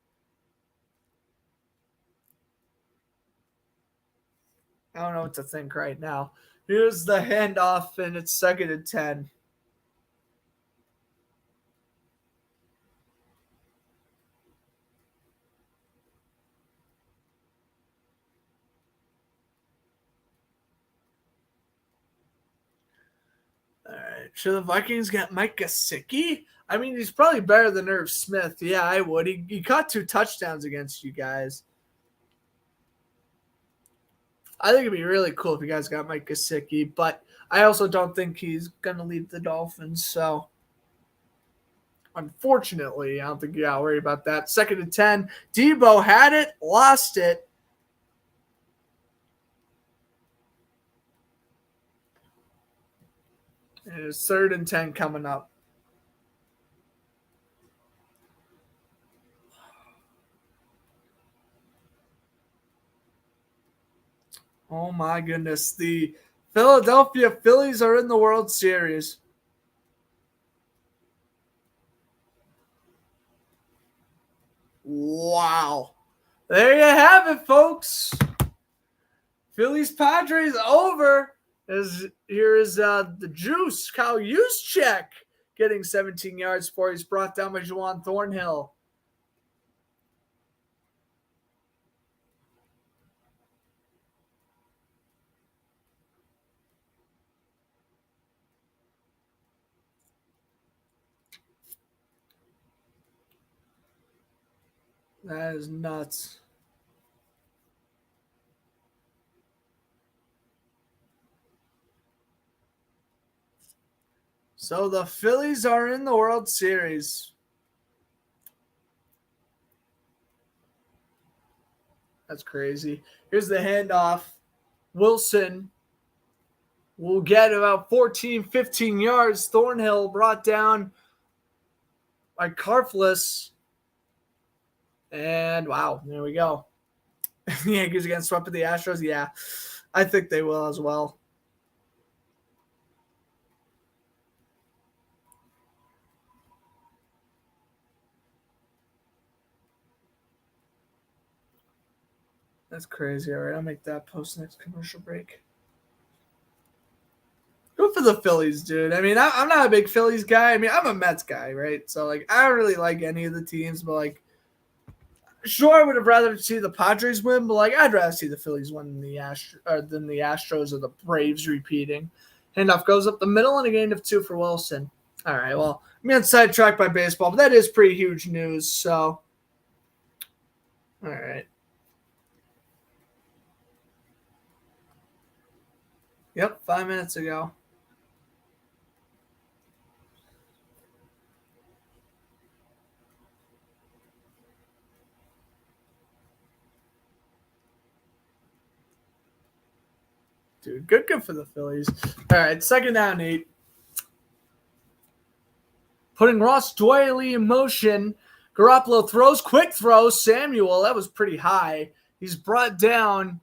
I don't know what to think right now. Here's the handoff, and it's 2nd and 10. All right. Should the Vikings get Mike Gesicki? I mean, he's probably better than Irv Smith. Yeah, I would. He caught 2 touchdowns against you guys. I think it'd be really cool if you guys got Mike Gesicki, but I also don't think he's going to leave the Dolphins. So, unfortunately, I don't think you got to worry about that. 2nd and 10. Deebo had it, lost it. And it's 3rd and 10 coming up. Oh, my goodness. The Philadelphia Phillies are in the World Series. Wow. There you have it, folks. Phillies Padres over. Here is the juice. Kyle Juszczyk getting 17 yards for. He's brought down by Juwan Thornhill. That is nuts. So the Phillies are in the World Series. That's crazy. Here's the handoff. Wilson will get about 14, 15 yards. Thornhill brought down by Karflus. And wow, there we go. The Yankees again swept with the Astros. Yeah, I think they will as well. That's crazy. All right, I'll make that post next commercial break. Good for the Phillies, dude. I mean, I'm not a big Phillies guy. I mean, I'm a Mets guy, right? So, like, I don't really like any of the teams, but, like, sure, I would have rather see the Padres win, but, like, I'd rather see the Phillies win than the Astros or the Braves repeating. Handoff goes up the middle and a gain of 2 for Wilson. All right, well, I'm getting sidetracked by baseball, but that is pretty huge news, so. All right. Yep, 5 minutes ago. Dude, good for the Phillies. All right, 2nd down, 8. Putting Ross Doyley in motion. Garoppolo throws, quick throw. Samuel, that was pretty high. He's brought down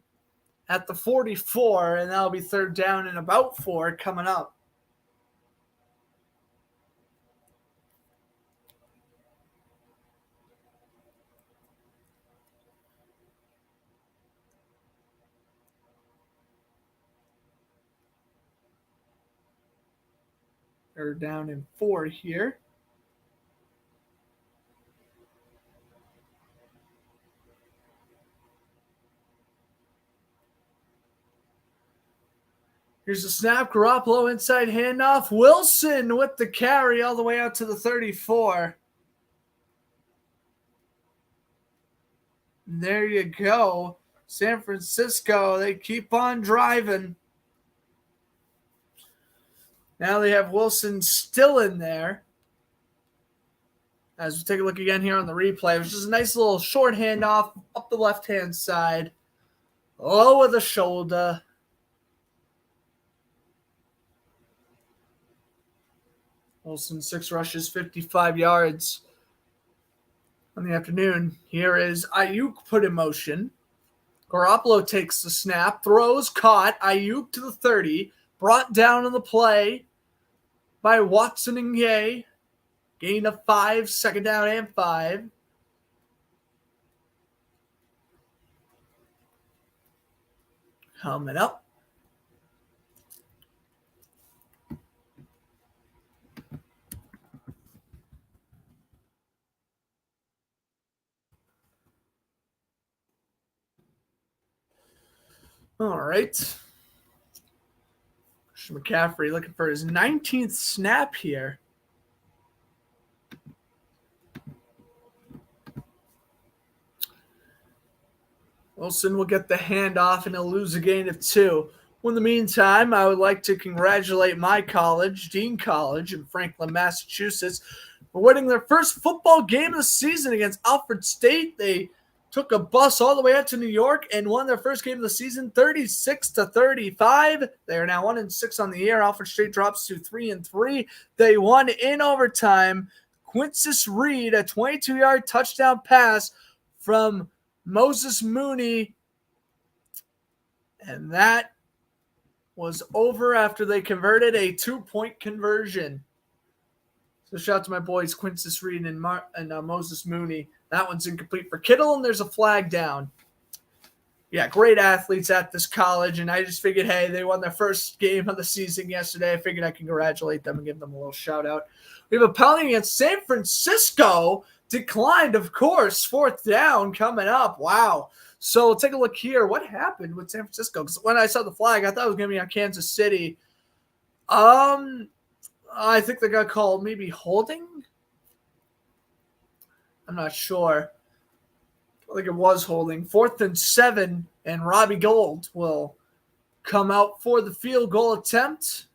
at the 44, and that'll be 3rd down and about 4 coming up. They're down in 4 here. Here's the snap. Garoppolo inside handoff. Wilson with the carry all the way out to the 34. And there you go. San Francisco, they keep on driving. Now they have Wilson still in there. As we take a look again here on the replay, it was just a nice little short handoff up the left-hand side. Low of the shoulder. Wilson, 6 rushes, 55 yards on the afternoon. Here is Ayuk put in motion. Garoppolo takes the snap, throws, caught. Ayuk to the 30, brought down on the play by Watson and Gay. Gain of 5, 2nd down and 5. Coming up. All right. Christian McCaffrey looking for his 19th snap here. Wilson will get the handoff and he'll lose a gain of 2. Well, in the meantime, I would like to congratulate my college, Dean College in Franklin, Massachusetts, for winning their first football game of the season against Alfred State. They took a bus all the way out to New York and won their first game of the season 36-35. They are now 1-6 on the year. Alfred State drops to 3-3. They won in overtime. Quintus Reed, a 22-yard touchdown pass from Moses Mooney. And that was over after they converted a 2-point conversion. So shout out to my boys Quintus Reed and Moses Mooney. That one's incomplete for Kittle, and there's a flag down. yeah, great athletes at this college. And I just figured, hey, they won their first game of the season yesterday. I figured I can congratulate them and give them a little shout out. We have a penalty against San Francisco. Declined, of course. 4th down coming up. Wow. So we'll take a look here. What happened with San Francisco? Because when I saw the flag, I thought it was going to be on Kansas City. I think they got called maybe holding. I'm not sure. I think it was holding. 4th and 7, and Robbie Gould will come out for the field goal attempt.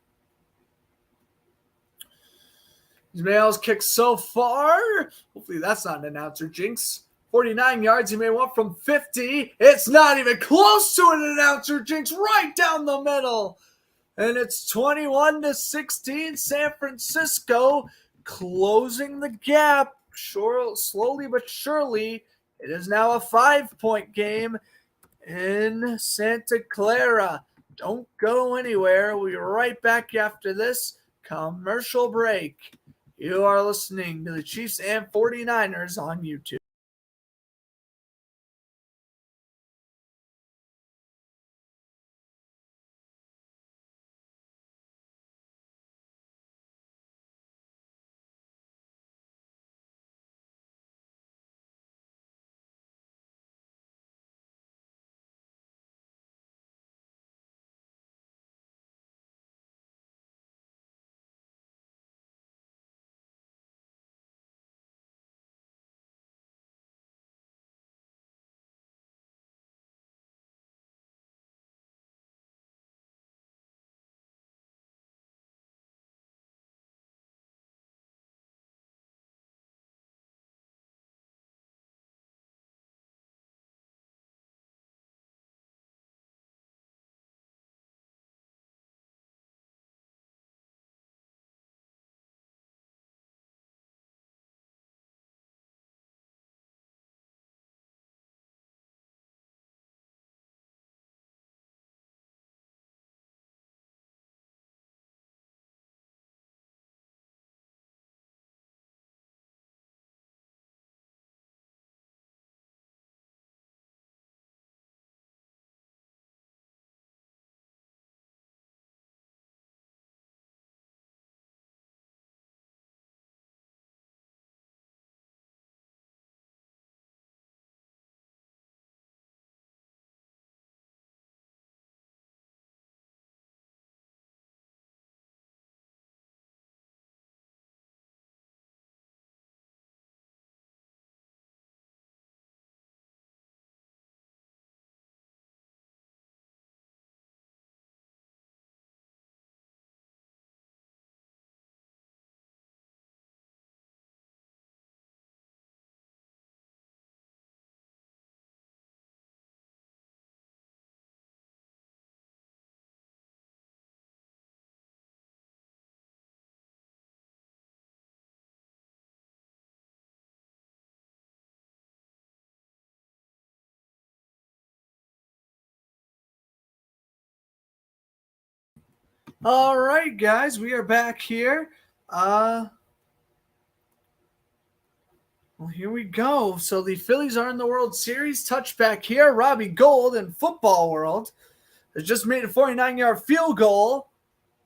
Ismail's kick so far. Hopefully that's not an announcer jinx. 49 yards. He may want from 50. It's not even close to an announcer jinx. Right down the middle. And it's 21-16. San Francisco closing the gap. Sure, slowly but surely. It is now a 5-point game in Santa Clara. Don't go anywhere. We'll be right back after this commercial break. You are listening to the Chiefs and 49ers on YouTube. All right, guys, we are back here. Well, here we go. So the Phillies are in the World Series. Touchback here. Robbie Gould in football world has just made a 49-yard field goal.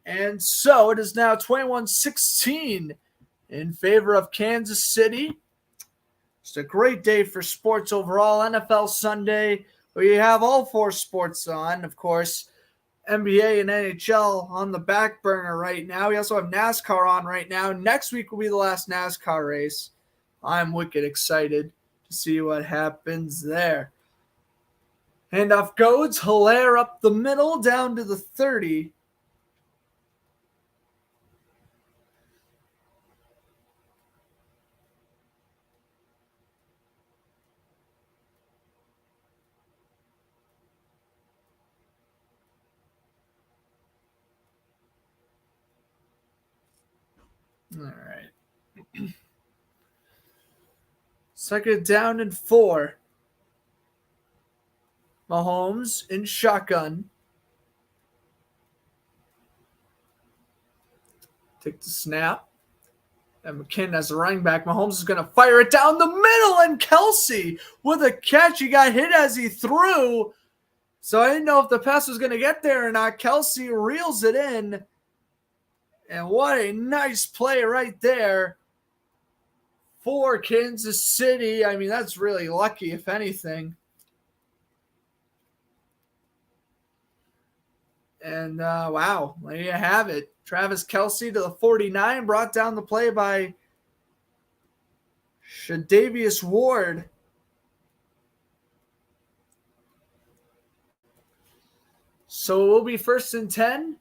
And so it is now 21-16 in favor of Kansas City. It's a great day for sports overall. NFL Sunday, where you have all 4 sports on, of course. NBA and NHL on the back burner right now. We also have NASCAR on right now. Next week will be the last NASCAR race. I'm wicked excited to see what happens there. Handoff goes. Hilaire up the middle down to the 30. All right. Second down and 4. Mahomes in shotgun. Take the snap. And McKinnon as a running back. Mahomes is going to fire it down the middle. And Kelsey with a catch. He got hit as he threw. So I didn't know if the pass was going to get there or not. Kelsey reels it in. And what a nice play right there for Kansas City. I mean, that's really lucky, if anything. And wow, there you have it. Travis Kelsey to the 49, brought down the play by Shadavius Ward. So it will be 1st and 10.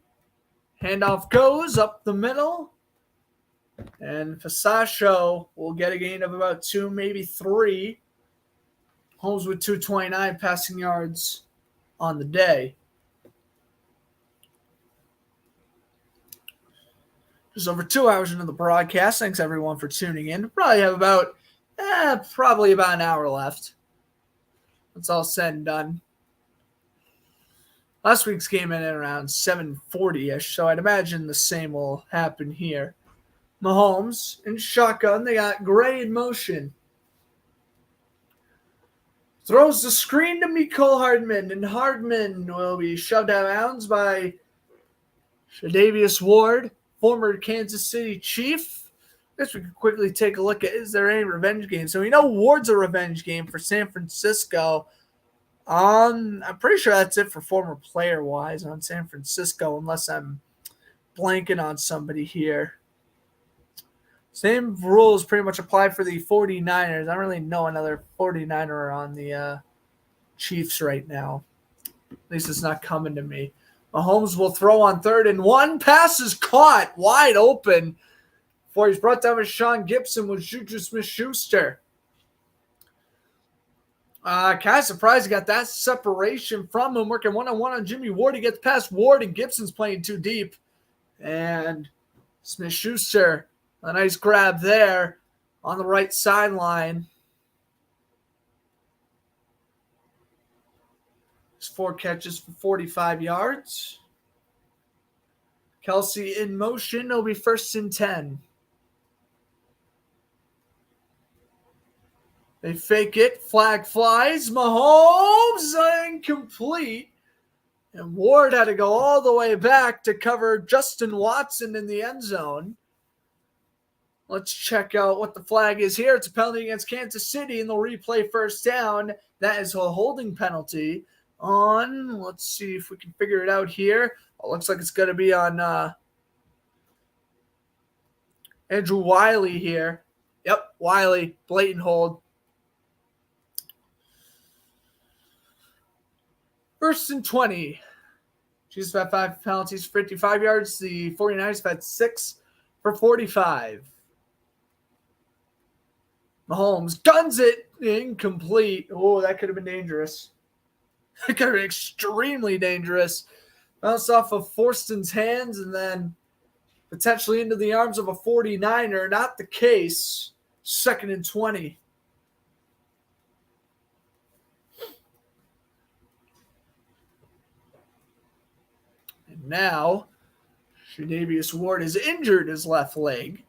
Handoff goes up the middle. And Fasasho will get a gain of about 2, maybe 3. Holmes with 229 passing yards on the day. Just over 2 hours into the broadcast. Thanks everyone for tuning in. Probably have about an hour left. It's all said and done. Last week's game ended around 7:40-ish, so I'd imagine the same will happen here. Mahomes in shotgun. They got Gray in motion. Throws the screen to Mecole Hardman, and Hardman will be shoved out of bounds by Shadavius Ward, former Kansas City Chief. I guess we could quickly take a look at, is there any revenge game? So we know Ward's a revenge game for San Francisco. I'm pretty sure that's it for former player-wise on San Francisco, unless I'm blanking on somebody here. Same rules pretty much apply for the 49ers. I don't really know another 49er on the Chiefs right now. At least it's not coming to me. Mahomes will throw on 3rd and 1. Pass is caught wide open before he's brought down with Sean Gibson with Juju Smith-Schuster. Kind of surprised he got that separation from him. Working one-on-one on Jimmy Ward. He gets past Ward, and Gibson's playing too deep. And Smith-Schuster, a nice grab there on the right sideline. It's 4 catches for 45 yards. Kelsey in motion. It'll be 1st and 10. They fake it. Flag flies. Mahomes incomplete. And Ward had to go all the way back to cover Justin Watson in the end zone. Let's check out what the flag is here. It's a penalty against Kansas City, and they'll replay 1st down. That is a holding penalty on, let's see if we can figure it out here. It looks like it's going to be on Andrew Wiley here. Yep, Wiley, blatant hold. 1st and 20. Chiefs have had 5 penalties for 55 yards. The 49ers have had 6 for 45. Mahomes guns it. Incomplete. Oh, that could have been dangerous. That could have been extremely dangerous. Bounced off of Forston's hands and then potentially into the arms of a 49er. Not the case. 2nd and 20. And now, Shadavius Ward has injured his left leg.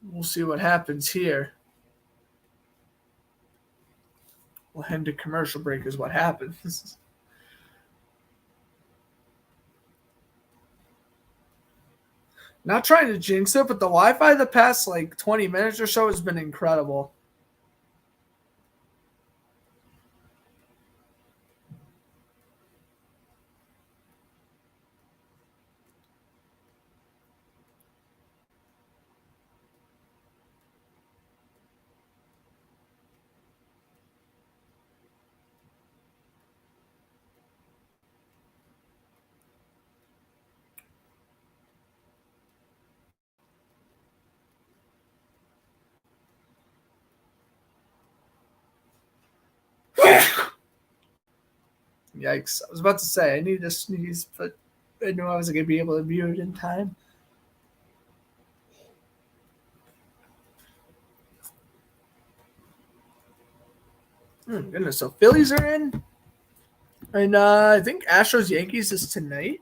We'll see what happens here. We'll head to commercial break is what happens. Not trying to jinx it, but the Wi-Fi the past 20 minutes or so has been incredible. Yikes. I was about to say, I need to sneeze, but I knew I wasn't going to be able to view it in time. Goodness. So Phillies are in. And I think Astros Yankees is tonight.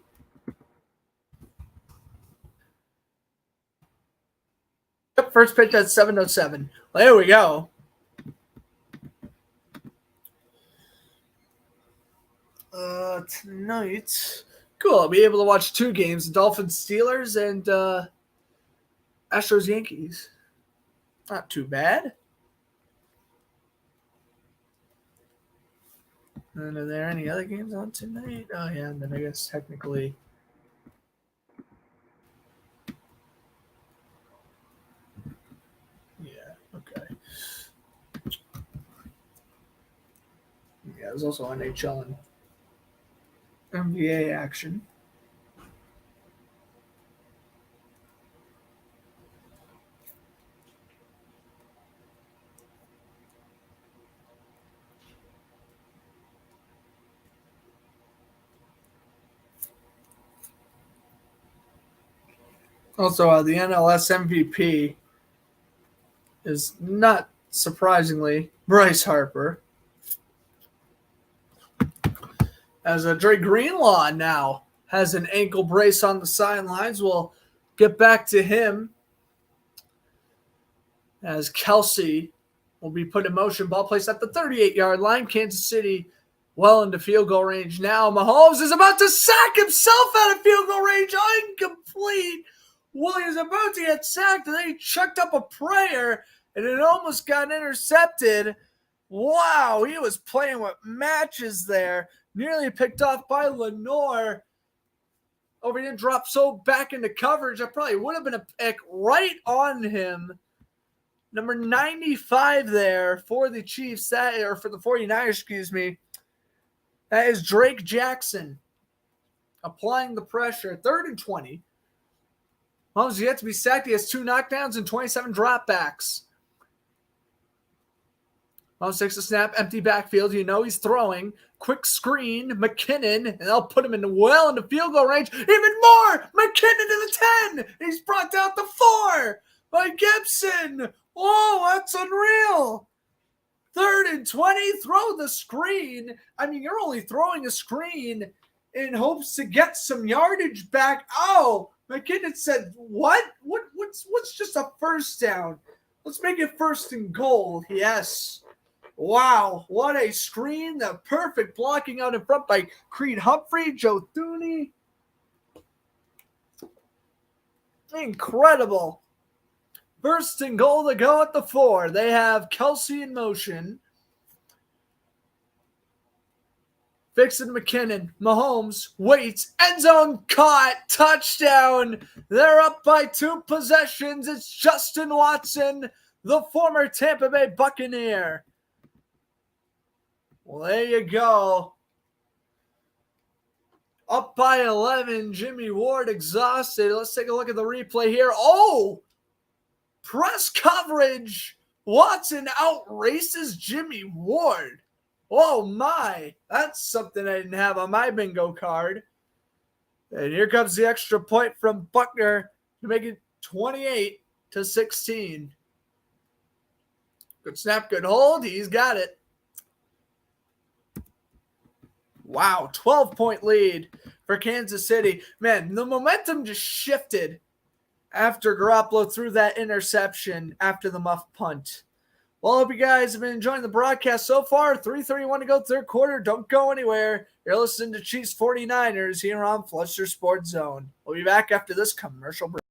Yep, first pitch at 7:07. Well, there we go. tonight. Cool. I'll be able to watch two games: Dolphins Steelers and Astros Yankees. Not too bad. And are there any other games on tonight? Oh yeah, and then I guess technically. Yeah. Okay. Yeah, there's also NHL and NBA action. Also, the NLS MVP is not surprisingly Bryce Harper. As Dre Greenlaw now has an ankle brace on the sidelines. We'll get back to him as Kelsey will be put in motion. Ball placed at the 38-yard line. Kansas City well into field goal range now. Mahomes is about to sack himself out of field goal range. Incomplete. Williams about to get sacked, and then he chucked up a prayer, and it almost got intercepted. Wow, he was playing with matches there. Nearly picked off by Lenore. Over he didn't drop so back into coverage. That probably would have been a pick right on him. Number 95 there for the Chiefs, or for the 49ers, excuse me. That is Drake Jackson applying the pressure. 3rd and 20. Mahomes yet to be sacked. He has 2 knockdowns and 27 dropbacks. Mahomes takes a snap, empty backfield. You know he's throwing. Quick screen, McKinnon, and they'll put him into field goal range. Even more! McKinnon to the 10! He's brought down to 4 by Gibson. Oh, that's unreal. 3rd and 20, throw the screen. I mean, you're only throwing a screen in hopes to get some yardage back. Oh, McKinnon said, what? What's just a first down? Let's make it 1st and goal. Yes. Wow, what a screen. The perfect blocking out in front by Creed Humphrey, Joe Thuney. Incredible. 1st and goal to go at the 4. They have Kelsey in motion. Fixing McKinnon. Mahomes waits. End zone caught. Touchdown. They're up by 2 possessions. It's Justin Watson, the former Tampa Bay Buccaneer. Well, there you go. Up by 11. Jimmy Ward exhausted. Let's take a look at the replay here. Oh! Press coverage. Watson outraces Jimmy Ward. Oh my, that's something I didn't have on my bingo card. And here comes the extra point from Buckner to make it 28-16. Good snap, good hold. He's got it. Wow, 12-point lead for Kansas City. Man, the momentum just shifted after Garoppolo threw that interception after the muff punt. Well, I hope you guys have been enjoying the broadcast so far. 3:31 to go, 3rd quarter. Don't go anywhere. You're listening to Chiefs 49ers here on Fletcher Sports Zone. We'll be back after this commercial break.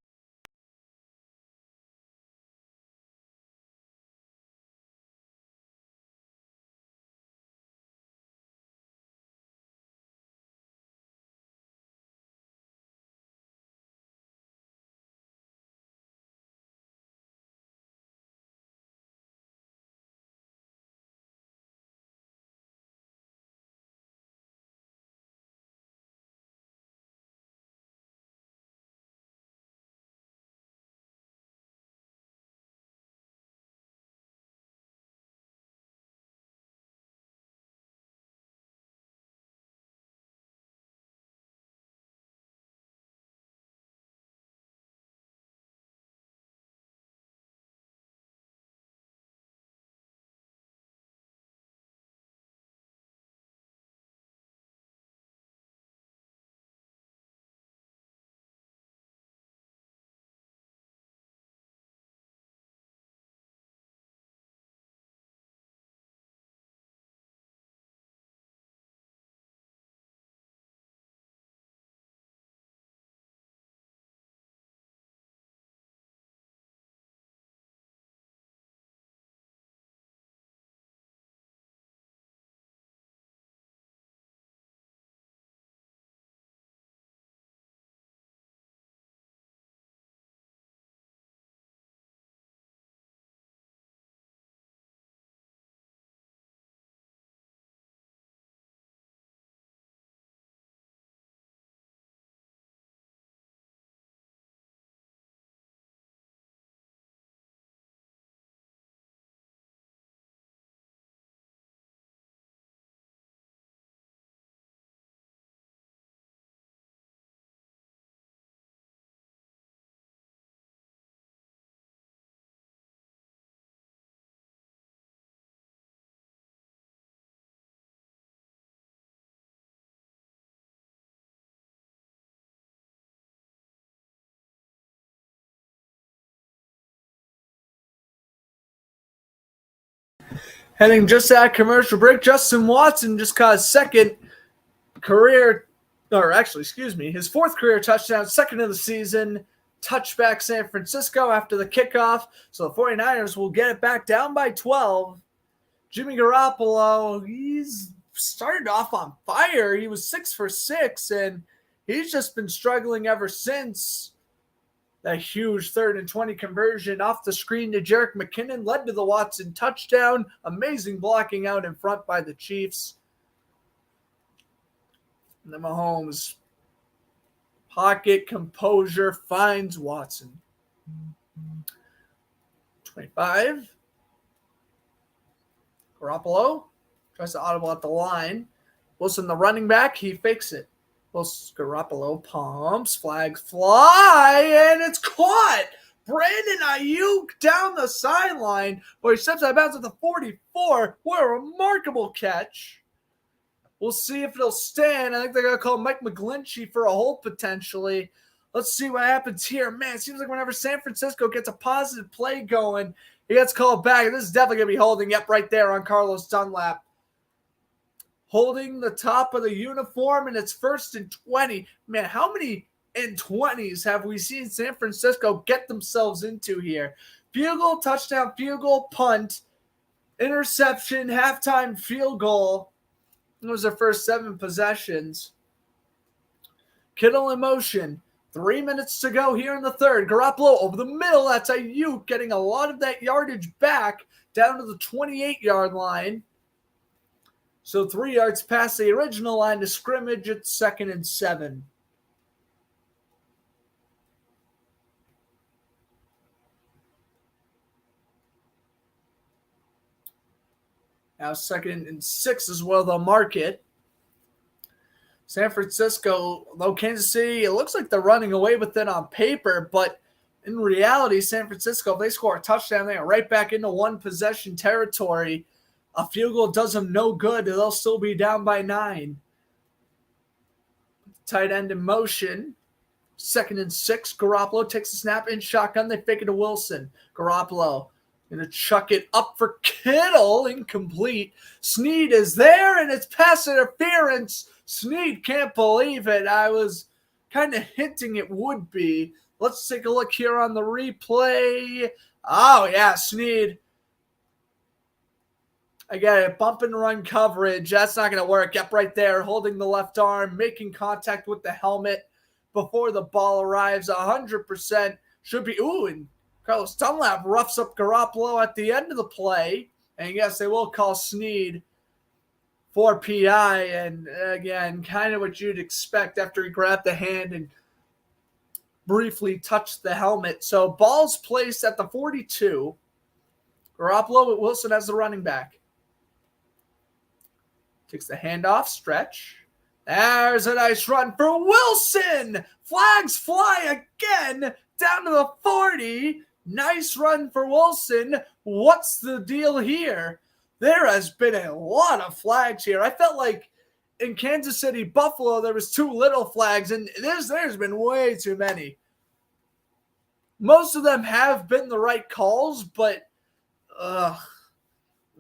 Heading just at commercial break, Justin Watson just caught his his fourth career touchdown, second of the season. Touchback San Francisco after the kickoff. So the 49ers will get it back down by 12. Jimmy Garoppolo, he's started off on fire. He was 6 for 6, and he's just been struggling ever since. That huge 3rd and 20 conversion off the screen to Jerick McKinnon led to the Watson touchdown. Amazing blocking out in front by the Chiefs. And then Mahomes, pocket composure, finds Watson. 25. Garoppolo tries to audible at the line. Wilson, the running back, he fakes it. Wilson, Garoppolo pumps, flags fly, and it's caught. Brandon Ayuk down the sideline, but he steps out of bounds at the 44. What a remarkable catch. We'll see if it'll stand. I think they're going to call Mike McGlinchey for a hold potentially. Let's see what happens here. Man, it seems like whenever San Francisco gets a positive play going, he gets called back. This is definitely going to be holding. Yep, right there on Carlos Dunlap. Holding the top of the uniform, and it's 1st and 20. Man, how many and 20s have we seen San Francisco get themselves into here? Field goal, touchdown, field goal, punt, interception, halftime field goal. It was their first 7 possessions. Kittle in motion. 3 minutes to go here in the third. Garoppolo over the middle. That's Ayuk getting a lot of that yardage back down to the 28-yard line. So 3 yards past the original line of scrimmage. It's 2nd and 7. Now 2nd and 6 is where they'll mark it. San Francisco, though Kansas City, it looks like they're running away with it on paper, but in reality, San Francisco, if they score a touchdown, they are right back into one possession territory. A field goal does them no good. They'll still be down by 9. Tight end in motion. 2nd and 6. Garoppolo takes the snap in shotgun. They fake it to Wilson. Garoppolo going to chuck it up for Kittle. Incomplete. Snead is there, and it's pass interference. Snead can't believe it. I was kind of hinting it would be. Let's take a look here on the replay. Oh, yeah, Snead. I get it. Bump and run coverage. That's not going to work. Yep, right there. Holding the left arm. Making contact with the helmet before the ball arrives. 100% should be. Ooh, and Carlos Dunlap roughs up Garoppolo at the end of the play. And yes, they will call Snead for PI. And again, kind of what you'd expect after he grabbed the hand and briefly touched the helmet. So ball's placed at the 42. Garoppolo with Wilson as the running back. Takes the handoff, stretch. There's a nice run for Wilson. Flags fly again down to the 40. Nice run for Wilson. What's the deal here? There has been a lot of flags here. I felt like in Kansas City, Buffalo, there was too little flags, and there's been way too many. Most of them have been the right calls, but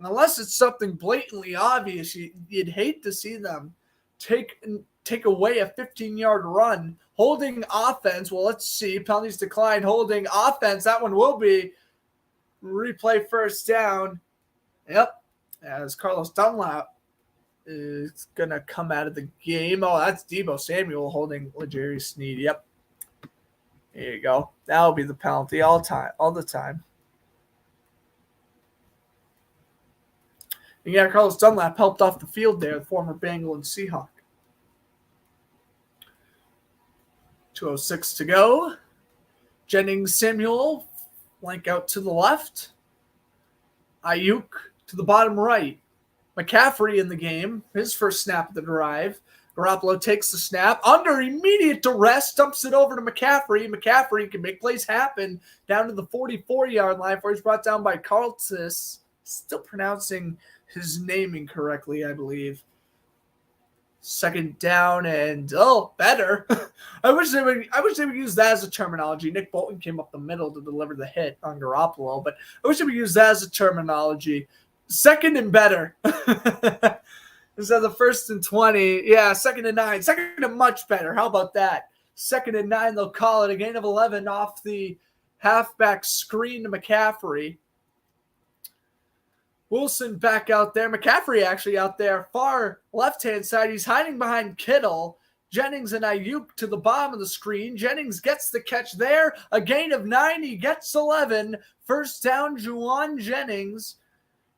unless it's something blatantly obvious, you'd hate to see them take away a 15-yard run. Holding offense, well, let's see. Penalties decline. Holding offense, that one will be replay first down. Yep, as Carlos Dunlap is going to come out of the game. Oh, that's Deebo Samuel holding L'Jarius Sneed. Yep. There you go. That'll be the penalty all the time. And yeah, Carlos Dunlap helped off the field there, the former Bengal and Seahawk. 2:06 to go. Jennings Samuel, flank out to the left. Ayuk to the bottom right. McCaffrey in the game, his first snap of the drive. Garoppolo takes the snap. Under immediate duress, dumps it over to McCaffrey. McCaffrey can make plays happen down to the 44-yard line where he's brought down by Carltis. Still pronouncing his name incorrectly, I believe. 2nd down and better. I wish they would use that as a terminology. Nick Bolton came up the middle to deliver the hit on Garoppolo, but I wish they would use that as a terminology. Second and better. Instead of the 1st and 20. Yeah, 2nd and 9. Second and much better. How about that? 2nd and 9, they'll call it a gain of 11 off the halfback screen to McCaffrey. Wilson back out there. McCaffrey actually out there, far left-hand side. He's hiding behind Kittle. Jennings and Ayuk to the bottom of the screen. Jennings gets the catch there. A gain of 9. He gets 11. First down, Juwan Jennings.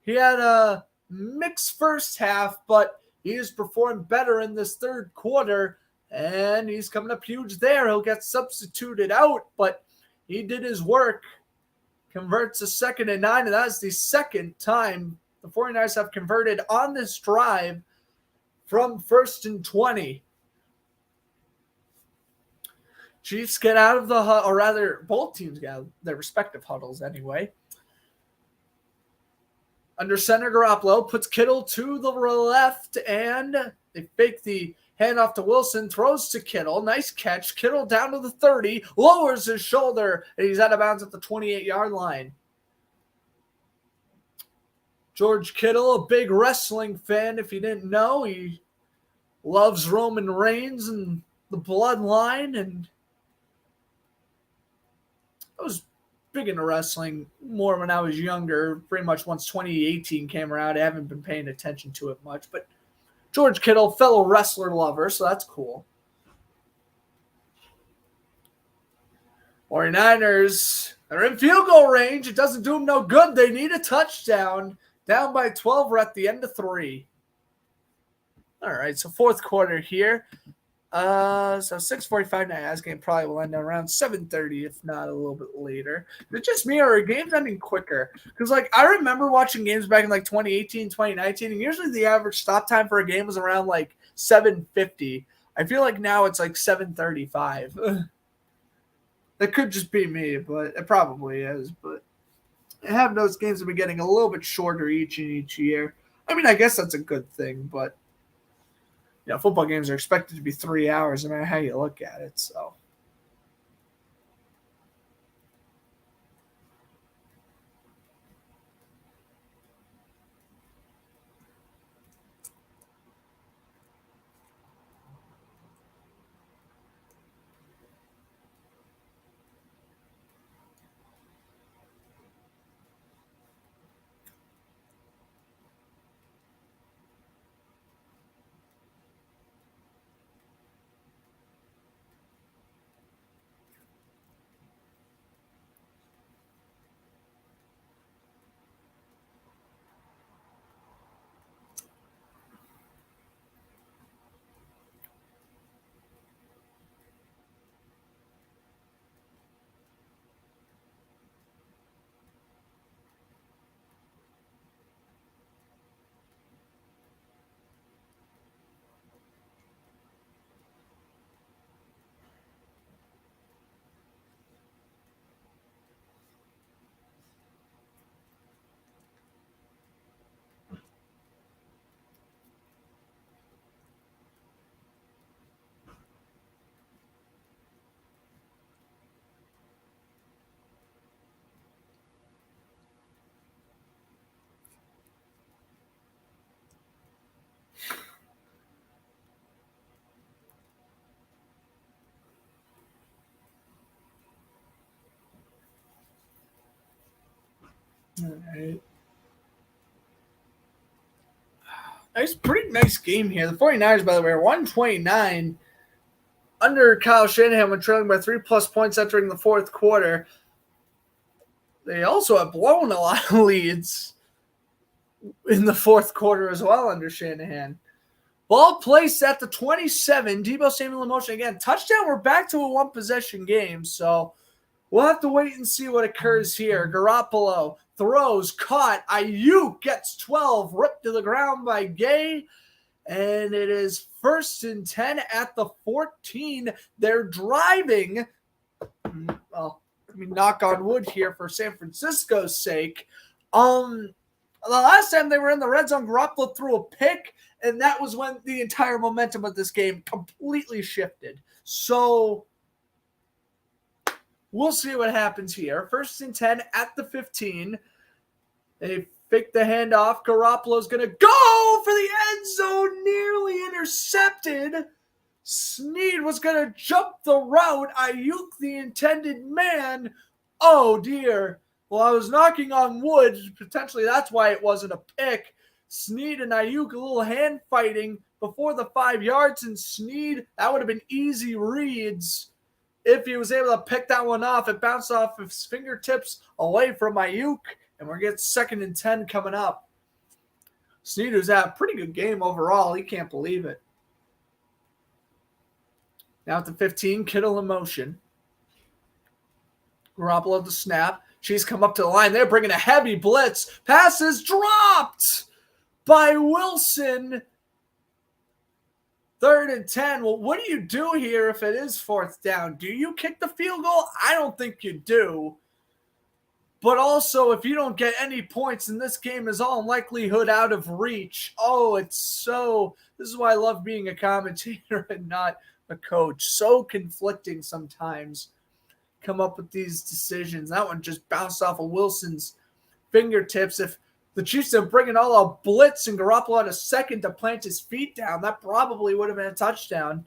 He had a mixed first half, but he has performed better in this third quarter, and he's coming up huge there. He'll get substituted out, but he did his work. Converts a 2nd and 9, and that's the second time the 49ers have converted on this drive from 1st and 20. Chiefs get out of the or rather, both teams get out of their respective huddles anyway. Under center, Garoppolo puts Kittle to the left, and they fake the handoff to Wilson, throws to Kittle. Nice catch. Kittle down to the 30, lowers his shoulder, and he's out of bounds at the 28-yard line. George Kittle, a big wrestling fan, if you didn't know. He loves Roman Reigns and the bloodline, and I was big into wrestling more when I was younger. Pretty much once 2018 came around, I haven't been paying attention to it much, but George Kittle, fellow wrestler lover, so that's cool. 49ers are in field goal range. It doesn't do them no good. They need a touchdown. Down by 12. We're at the end of 3. All right, so fourth quarter here. So 6:45 now. This game probably will end around 7:30, if not a little bit later. Is it just me, or are games ending quicker? Because, I remember watching games back in, 2018, 2019, and usually the average stop time for a game was around, 7:50. I feel like now it's, 7:35. That could just be me, but it probably is. But I have those games have been getting a little bit shorter each year. I mean, I guess that's a good thing, but football games are expected to be 3 hours, no matter how you look at it. So, all right. Pretty nice game here. The 49ers, by the way, are 129 under Kyle Shanahan when trailing by 3+ points entering the fourth quarter. They also have blown a lot of leads in the fourth quarter as well under Shanahan. Ball placed at the 27. Deebo Samuel in motion again. Touchdown. We're back to a one-possession game, so we'll have to wait and see what occurs here. Garoppolo throws, caught. Ayuk gets 12, ripped to the ground by Gay. And it is 1st and 10 at the 14. They're driving. Well, knock on wood here for San Francisco's sake. The last time they were in the red zone, Garoppolo threw a pick, and that was when the entire momentum of this game completely shifted. So we'll see what happens here. 1st and 10 at the 15. They Fake the handoff. Garoppolo's going to go for the end zone. Nearly intercepted. Snead was going to jump the route. Ayuk, the intended man. Oh, dear. Well, I was knocking on wood. Potentially that's why it wasn't a pick. Snead and Ayuk, a little hand fighting before the 5 yards. And Snead, that would have been easy reads if he was able to pick that one off. It bounced off his fingertips away from Ayuk. And we're getting 2nd and 10 coming up. Snead was at a pretty good game overall. He can't believe it. Now at the 15, Kittle in motion. Garoppolo the snap. She's come up to the line. They're bringing a heavy blitz. Passes dropped by Wilson. 3rd and 10. Well, what do you do here if it is 4th down? Do you kick the field goal? I don't think you do. But also, if you don't get any points, then this game is all likelihood out of reach. Oh, it's so... This is why I love being a commentator and not a coach. So conflicting sometimes. Come up with these decisions. That one just bounced off of Wilson's fingertips. If the Chiefs are bringing all a blitz and Garoppolo had a second to plant his feet down, that probably would have been a touchdown.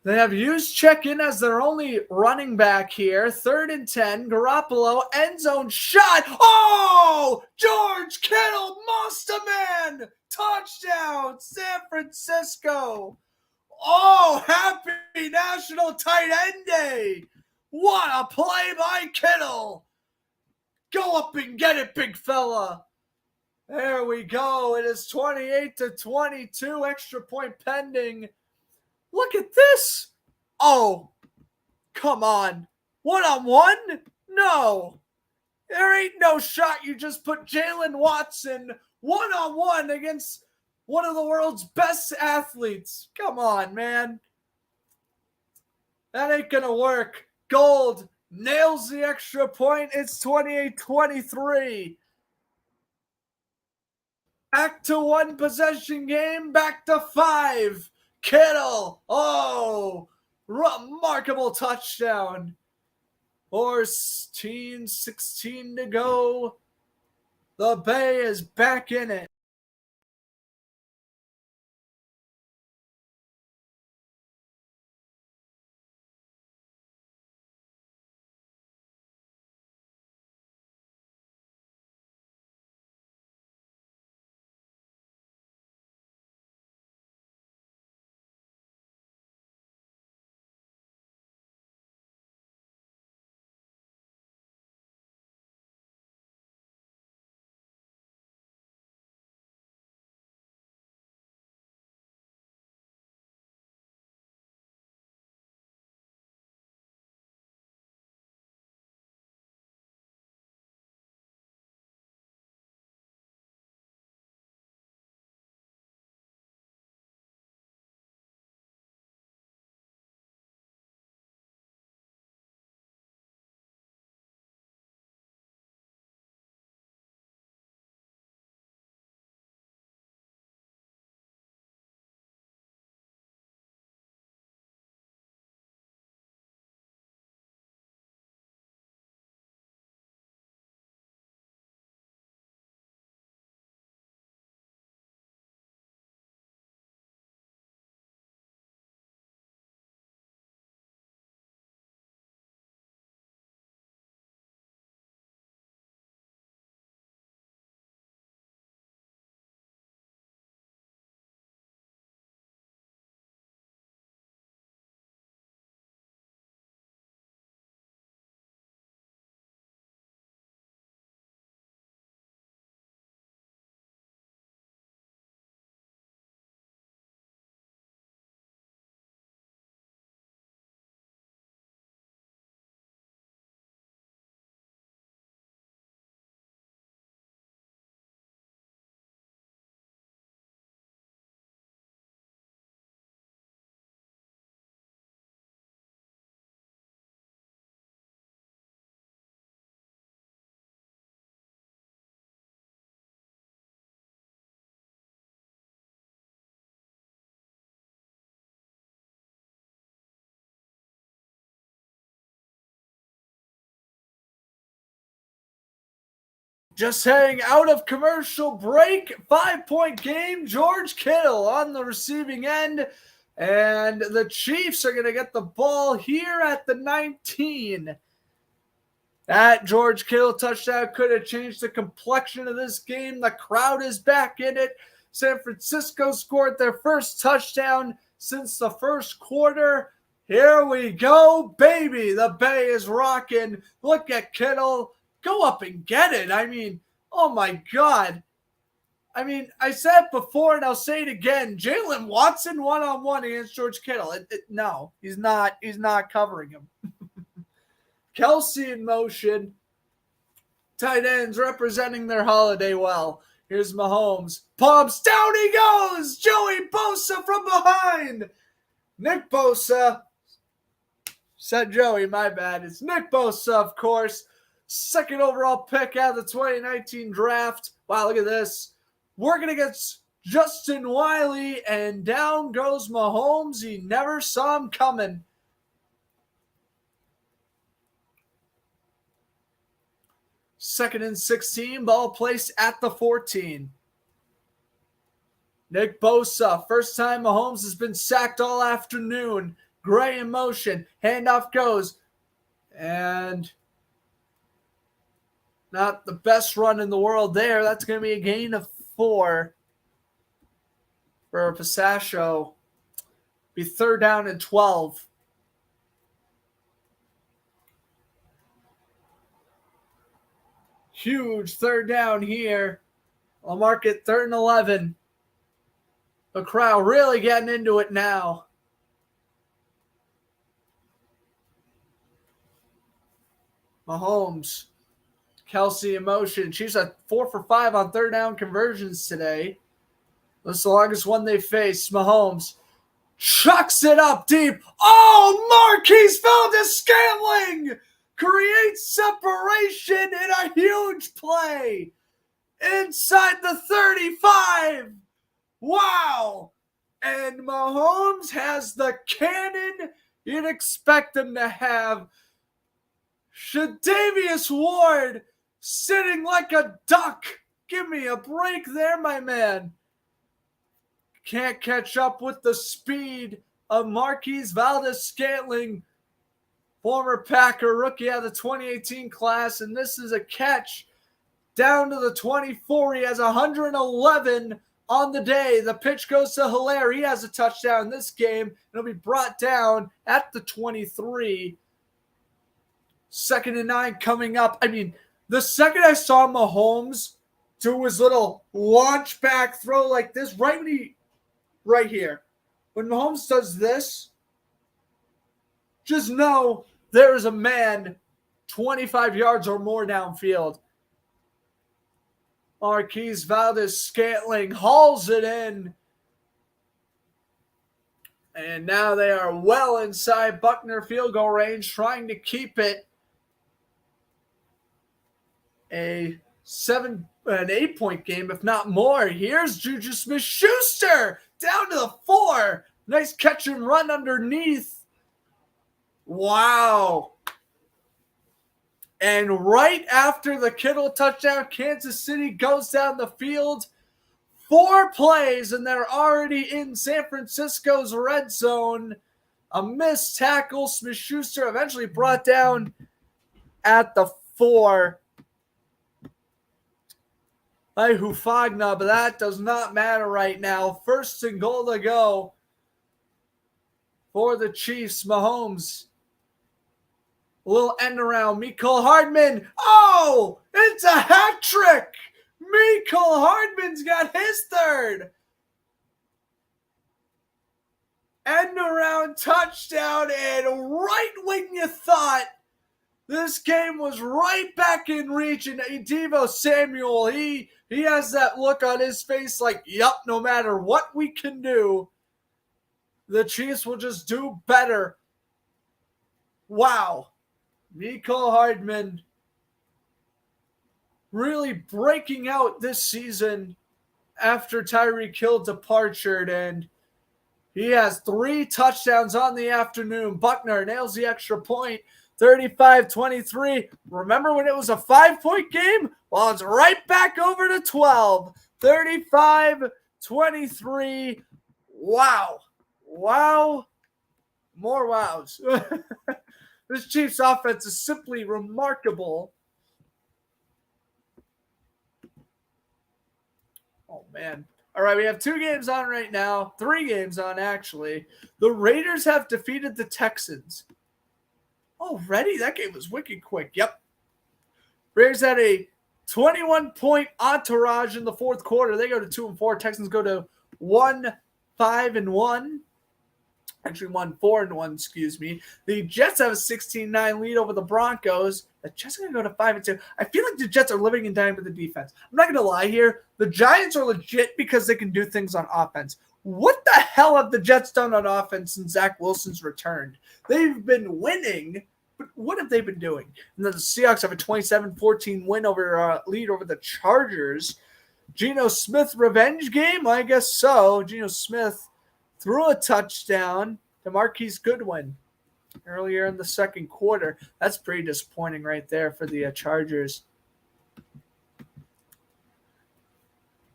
They have Juszczyk in as their only running back here. 3rd and 10. Garoppolo, end zone shot. Oh! George Kittle, monster man! Touchdown, San Francisco. Oh, happy National Tight End Day. What a play by Kittle. Go up and get it, big fella. There we go. It is 28-22. Extra point pending. Look at this. Oh, come on. 1-on-1? No. There ain't no shot. You just put Jalen Watson 1-on-1 against one of the world's best athletes. Come on, man. That ain't going to work. Gold nails the extra point. It's 28-23. Back to 1 possession game. Back to 5. Kittle. Oh, remarkable touchdown. 16 to go. The Bay is back in it. Just heading out of commercial break, 5-point game, George Kittle on the receiving end. And the Chiefs are going to get the ball here at the 19. That George Kittle touchdown could have changed the complexion of this game. The crowd is back in it. San Francisco scored their first touchdown since the first quarter. Here we go, baby. The Bay is rocking. Look at Kittle. Go up and get it. I mean, oh my God. I mean, I said it before and I'll say it again. Jalen Watson one-on-one against George Kittle. No, he's not. He's not covering him. Kelsey in motion. Tight ends representing their holiday well. Here's Mahomes. Pumps. Down he goes. Joey Bosa from behind. Nick Bosa. Said Joey, my bad. It's Nick Bosa, of course. Second overall pick out of the 2019 draft. Wow, look at this. Working against Justin Wiley, and down goes Mahomes. He never saw him coming. Second and 16, ball placed at the 14. Nick Bosa, first time Mahomes has been sacked all afternoon. Gray in motion, handoff goes, and not the best run in the world there. That's going to be a gain of 4 for Pasascio. Be third down and 12. Huge third down here. I'll mark it 3rd and 11. The crowd really getting into it now. Mahomes. Kelsey in motion. Chiefs are 4 for 5 on third down conversions today. That's the longest one they faced. Mahomes chucks it up deep. Oh, Marquise Valdes-Scantling creates separation in a huge play inside the 35. Wow. And Mahomes has the cannon you'd expect him to have. Shadavius Ward sitting like a duck. Give me a break there, my man. Can't catch up with the speed of Marquise Valdes-Scantling, former Packer rookie out of the 2018 class, and this is a catch down to the 24. He has 111 on the day. The pitch goes to Hilaire. He has a touchdown in this game. It'll be brought down at the 23. 2nd and 9 coming up. I mean, the second I saw Mahomes do his little launch back throw like this, right here. When Mahomes does this, just know there is a man 25 yards or more downfield. Marquise Valdes-Scantling hauls it in. And now they are well inside Buckner field goal range, trying to keep it an 8-point game, if not more. Here's Juju Smith-Schuster down to the 4. Nice catch and run underneath. Wow. And right after the Kittle touchdown, Kansas City goes down the field. 4 plays, and they're already in San Francisco's red zone. A missed tackle. Smith-Schuster eventually brought down at the 4 by Hufagna, but that does not matter right now. 1st and goal to go for the Chiefs. Mahomes. A little end around. Mecole Hardman. Oh, it's a hat trick. Mecole Hardman's got his 3rd. End around touchdown, and right when you thought this game was right back in reach, and Deebo Samuel, he has that look on his face like, yup, no matter what we can do, the Chiefs will just do better. Wow. Mecole Hardman really breaking out this season after Tyreek Hill departed, and he has 3 touchdowns on the afternoon. Buckner nails the extra point 35-23. Remember when it was a 5-point game? Well, it's right back over to 12. 35-23. Wow. Wow. More wows. This Chiefs offense is simply remarkable. Oh, man. All right, we have 2 games on right now. 3 games on, actually. The Raiders have defeated the Texans. Already? That game was wicked quick. Yep. Raiders had a 21-point entourage in the fourth quarter. They go to 2-4. Texans go to 1-5-1. Actually, 1-4-1, excuse me. The Jets have a 16-9 lead over the Broncos. The Jets are going to go to 5-2. I feel like the Jets are living and dying with the defense. I'm not going to lie here. The Giants are legit because they can do things on offense. What the hell have the Jets done on offense since Zach Wilson's returned? They've been winning, but what have they been doing? And then the Seahawks have a 27-14 win lead over the Chargers. Geno Smith revenge game? I guess so. Geno Smith threw a touchdown to Marquise Goodwin earlier in the second quarter. That's pretty disappointing right there for the Chargers.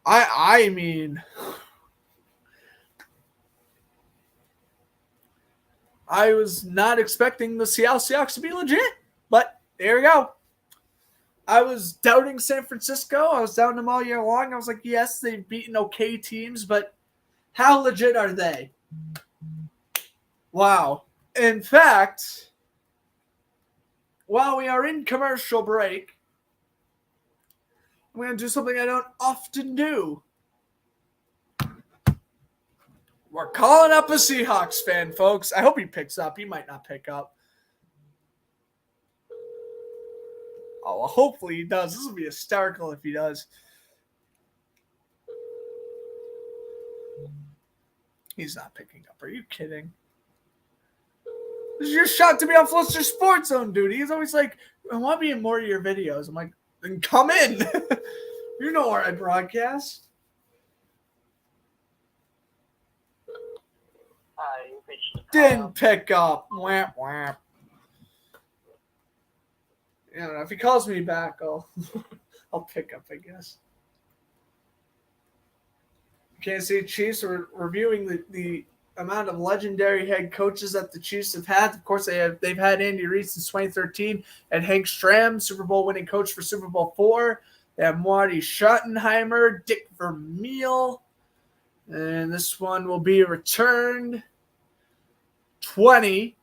I mean, I was not expecting the Seattle Seahawks to be legit, but there we go. I was doubting San Francisco. I was doubting them all year long. I was like, yes, they've beaten okay teams, but how legit are they? Wow. In fact, while we are in commercial break, I'm going to do something I don't often do. We're calling up a Seahawks fan, folks. I hope he picks up. He might not pick up. Oh, well, hopefully he does. This will be hysterical if he does. He's not picking up. Are you kidding? This is your shot to be on Fluster Sports Zone, dude. He's always like, I want to be in more of your videos. I'm like, then come in. You know where I broadcast. Didn't pick up. Wham, wham. I don't know. If he calls me back, I'll pick up, I guess. Kansas City Chiefs are reviewing the amount of legendary head coaches that the Chiefs have had. Of course, they've had Andy Reid since 2013 and Hank Stram, Super Bowl winning coach for Super Bowl IV. They have Marty Schottenheimer, Dick Vermeil, and this one will be returned 20,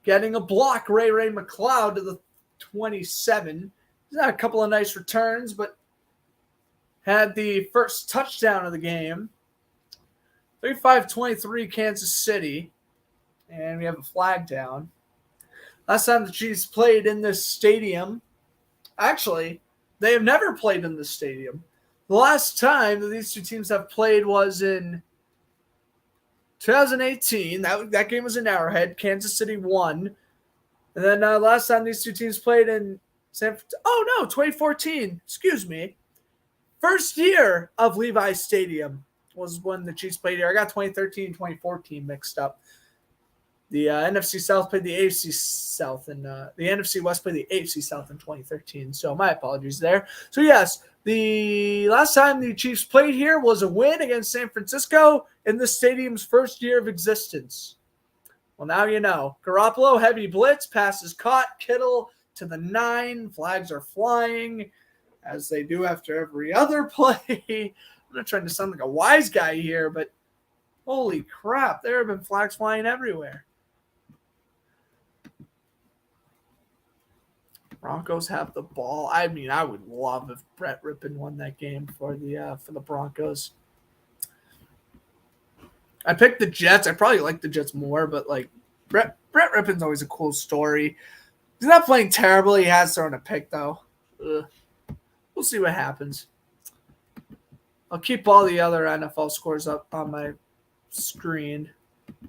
getting a block. Ray McLeod to the 27. He's had a couple of nice returns, but had the first touchdown of the game. 35-23 Kansas City. And we have a flag down. Last time the Chiefs played in this stadium, actually, they have never played in this stadium. The last time that these two teams have played was in 2018. That game was in Arrowhead. Kansas City won. And then last time these two teams played in 2014. Excuse me. First year of Levi Stadium was when the Chiefs played here. I got 2013 and 2014 mixed up. The NFC South played the AFC South, and the NFC West played the AFC South in 2013. So my apologies there. So yes, the last time the Chiefs played here was a win against San Francisco in the stadium's first year of existence. Well, now you know. Garoppolo, heavy blitz, passes caught. Kittle to the 9. Flags are flying, as they do after every other play. I'm not trying to sound like a wise guy here, but holy crap, there have been flags flying everywhere. Broncos have the ball. I mean, I would love if Brett Rippon won that game for the Broncos. I picked the Jets. I probably like the Jets more, but like Brett Rippon's always a cool story. He's not playing terribly. He has thrown a pick though. Ugh. We'll see what happens. I'll keep all the other NFL scores up on my screen.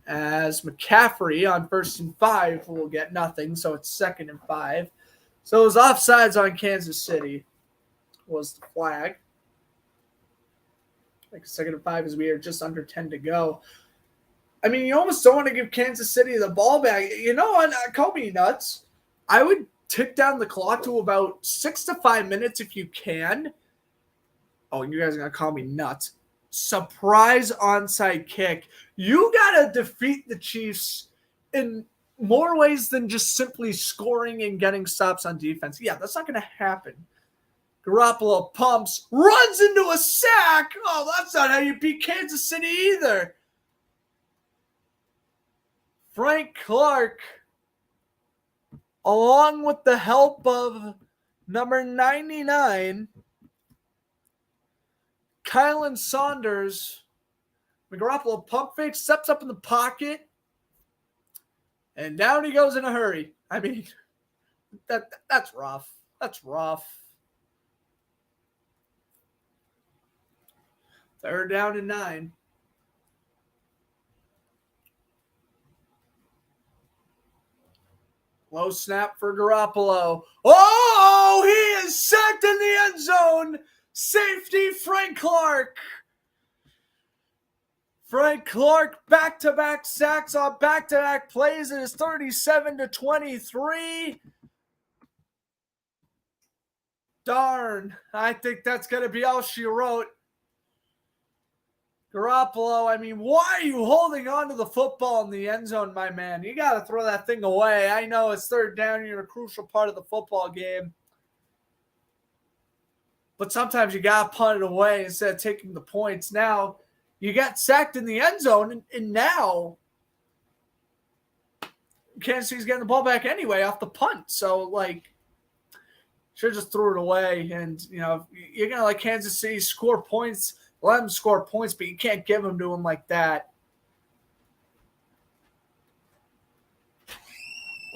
As McCaffrey on 1st and 5 will get nothing, so it's 2nd and 5. So it was offsides on Kansas City was the flag. Like 2nd and 5 as we are just under 10 to go. I mean, you almost don't want to give Kansas City the ball back. You know what? Call me nuts. I would tick down the clock to about 6 to 5 minutes if you can. Oh, you guys are going to call me nuts. Surprise onside kick. You got to defeat the Chiefs in more ways than just simply scoring and getting stops on defense. Yeah, that's not going to happen. Garoppolo pumps, runs into a sack. Oh, that's not how you beat Kansas City either. Frank Clark, along with the help of number 99, Kylan Saunders, Garoppolo pump fake, steps up in the pocket, and down he goes in a hurry. I mean, that's rough. That's rough. 3rd down and 9. Low snap for Garoppolo. Oh, he is sacked in the end zone. Safety Frank Clark. Frank Clark, back-to-back sacks on back-to-back plays. It is 37-23. Darn, I think that's going to be all she wrote. Garoppolo, I mean, why are you holding on to the football in the end zone, my man? You got to throw that thing away. I know it's 3rd down. You're a crucial part of the football game. But sometimes you got to punt it away instead of taking the points. Now, you got sacked in the end zone, and now Kansas City's getting the ball back anyway off the punt. So, should have just threw it away. And, you're going to let Kansas City score points. Let them score points, but you can't give them to them like that.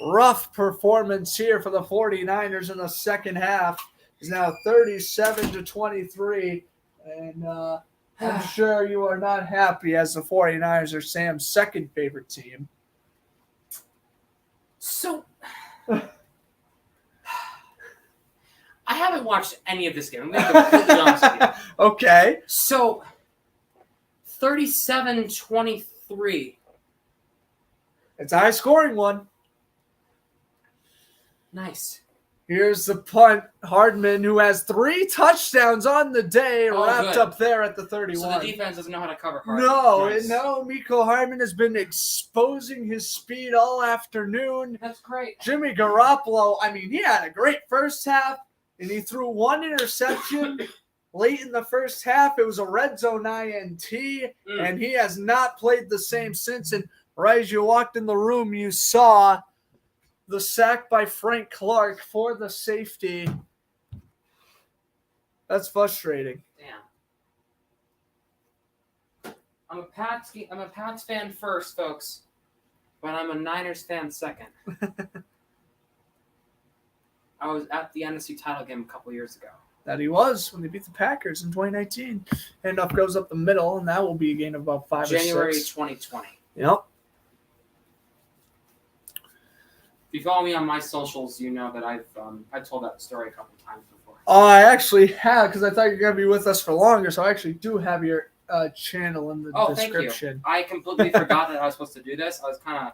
Rough performance here for the 49ers in the second half. It's now 37-23. And I'm sure you are not happy as the 49ers are Sam's second favorite team. So, I haven't watched any of this game. I'm going to be completely honest with you. Okay. So, 37-23. It's a high-scoring one. Nice. Here's the punt. Hardman, who has 3 touchdowns on the day, wrapped up there at the 31. So the defense doesn't know how to cover Hardman. No, Miko Hardman has been exposing his speed all afternoon. That's great. Jimmy Garoppolo, I mean, he had a great first half, and he threw 1 interception late in the first half. It was a red zone INT, and he has not played the same since. And right as you walked in the room, you saw the sack by Frank Clark for the safety. That's frustrating. Damn. I'm a Pats fan first, folks, but I'm a Niners fan second. I was at the NFC title game a couple years ago. That he was when they beat the Packers in 2019. Handoff goes up the middle, and that will be a gain of about 5 January or 6. 2020. Yep. If you follow me on my socials, you know that I've told that story a couple times before. Oh, I actually have, because I thought you were going to be with us for longer, so I actually do have your channel in the description. Thank you. I completely forgot that I was supposed to do this. I was kind of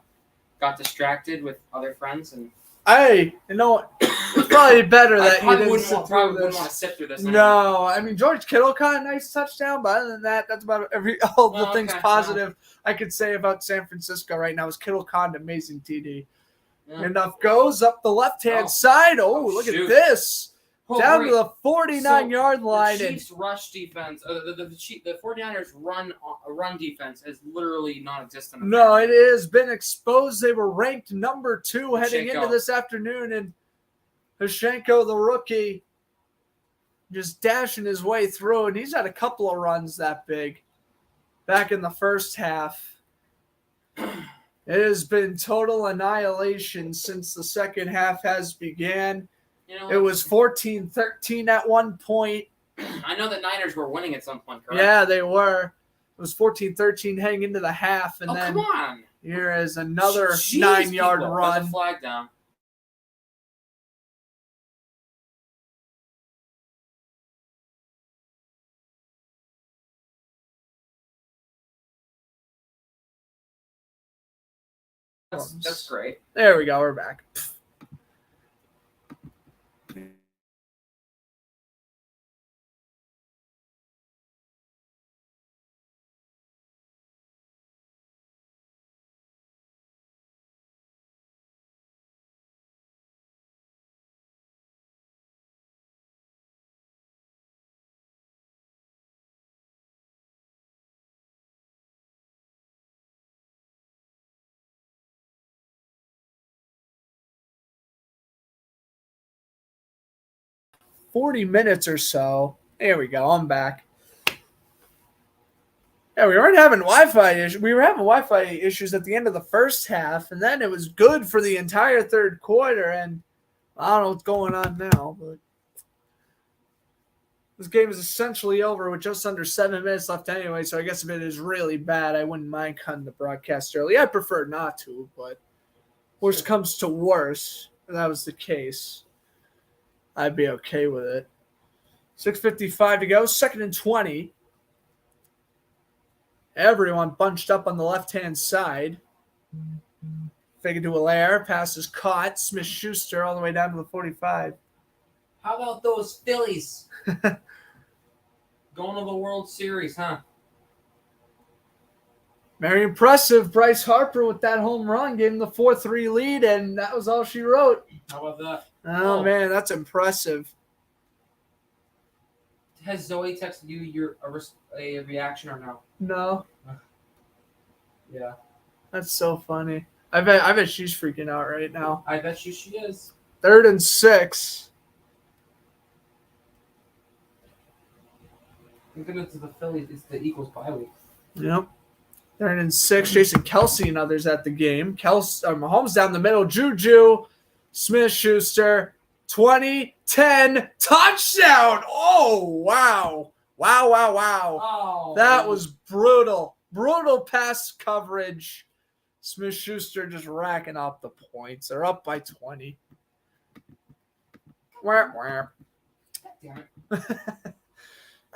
got distracted with other friends and. Hey, you know what? It's probably better that you didn't sit through wouldn't want to sit through this. No, I mean, George Kittle caught a nice touchdown, but other than that, that's about all the things positive I could say about San Francisco right now is Kittle caught an amazing TD. Yeah. Handoff goes up the left-hand side. Oh, look at this. Down to the 49-yard line. The Chiefs' rush defense, the 49ers' run defense is literally non-existent. No, it has been exposed. They were ranked number 2 heading into this afternoon, and Hashenko, the rookie, just dashing his way through, and he's had a couple of runs that big back in the first half. It has been total annihilation since the second half has began. It was 14-13 at one point. I know the Niners were winning at some point, correct? Yeah, they were. It was 14-13 heading into the half, and then come on. Here is another 9-yard run. There's a flag down. That's great. There we go. We're back. 40 minutes or so. There we go. I'm back. Yeah, we weren't having Wi-Fi issues. We were having Wi-Fi issues at the end of the first half, and then it was good for the entire third quarter. And I don't know what's going on now, but this game is essentially over with just under 7 minutes left anyway. So I guess if it is really bad, I wouldn't mind cutting the broadcast early. I prefer not to, but worst comes to worse, if that was the case, I'd be okay with it. 6:55 to go, 2nd and 20. Everyone bunched up on the left-hand side. Fake it to Allaire. Pass is caught. Smith-Schuster all the way down to the 45. How about those Phillies? Going to the World Series, huh? Very impressive. Bryce Harper with that home run gave him the 4-3 lead, and that was all she wrote. How about that? Oh, man, that's impressive. Has Zoe texted you a reaction or no? No. Yeah. That's so funny. I bet she's freaking out right now. I bet you she is. 3rd and 6. Thinking it's the Phillies, it's the Eagles bye week. Yep. 3rd and 6. Jason Kelsey and others at the game. Mahomes down the middle. Juju. Smith-Schuster. 20, 10, touchdown. Oh, wow. Wow. Oh. That was brutal. Brutal pass coverage. Smith-Schuster just racking up the points. They're up by 20. God damn it.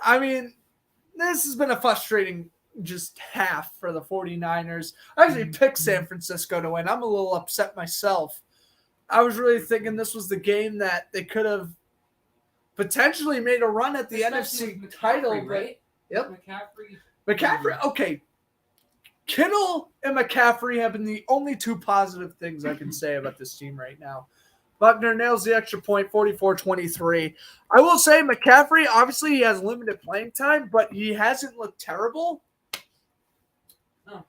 I mean, this has been a frustrating just half for the 49ers. I actually picked San Francisco to win. I'm a little upset myself. I was really thinking this was the game that they could have potentially made a run at the Especially NFC with McCaffrey, title. right? Yep. McCaffrey. Okay. Kittle and McCaffrey have been the only two positive things I can say about this team right now. Buckner nails the extra point, 44-23. I will say McCaffrey, obviously he has limited playing time, but he hasn't looked terrible. No.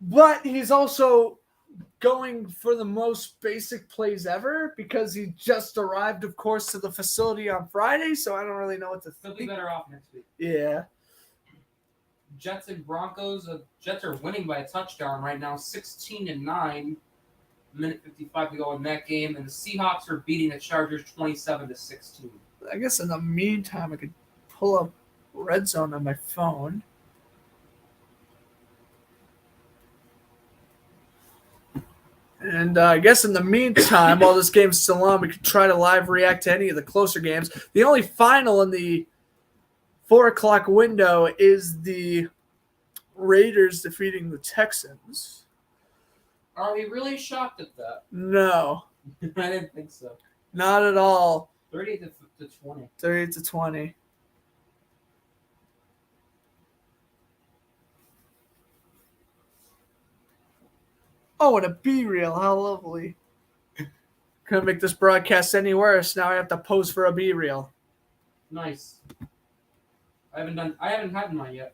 But he's also going for the most basic plays ever because he just arrived, of course, to the facility on Friday, so I don't really know what to He'll think. be better off next week. Yeah. Jets and Broncos. Jets are winning by a touchdown right now, 16-9. Minute 55 to go in that game, and the Seahawks are beating the Chargers 27-16. I guess in the meantime, I could pull up Red Zone on my phone. And I guess in the meantime, while this game's still on, we could try to live react to any of the closer games. The only final in the 4 o'clock window is the Raiders defeating the Texans. Are we really shocked at that? No, I didn't think so. not at all. 30 to 20. 30-20. Oh, and a B-reel. How lovely. Couldn't make this broadcast any worse. Now I have to pose for a B-reel. Nice. I haven't had mine yet.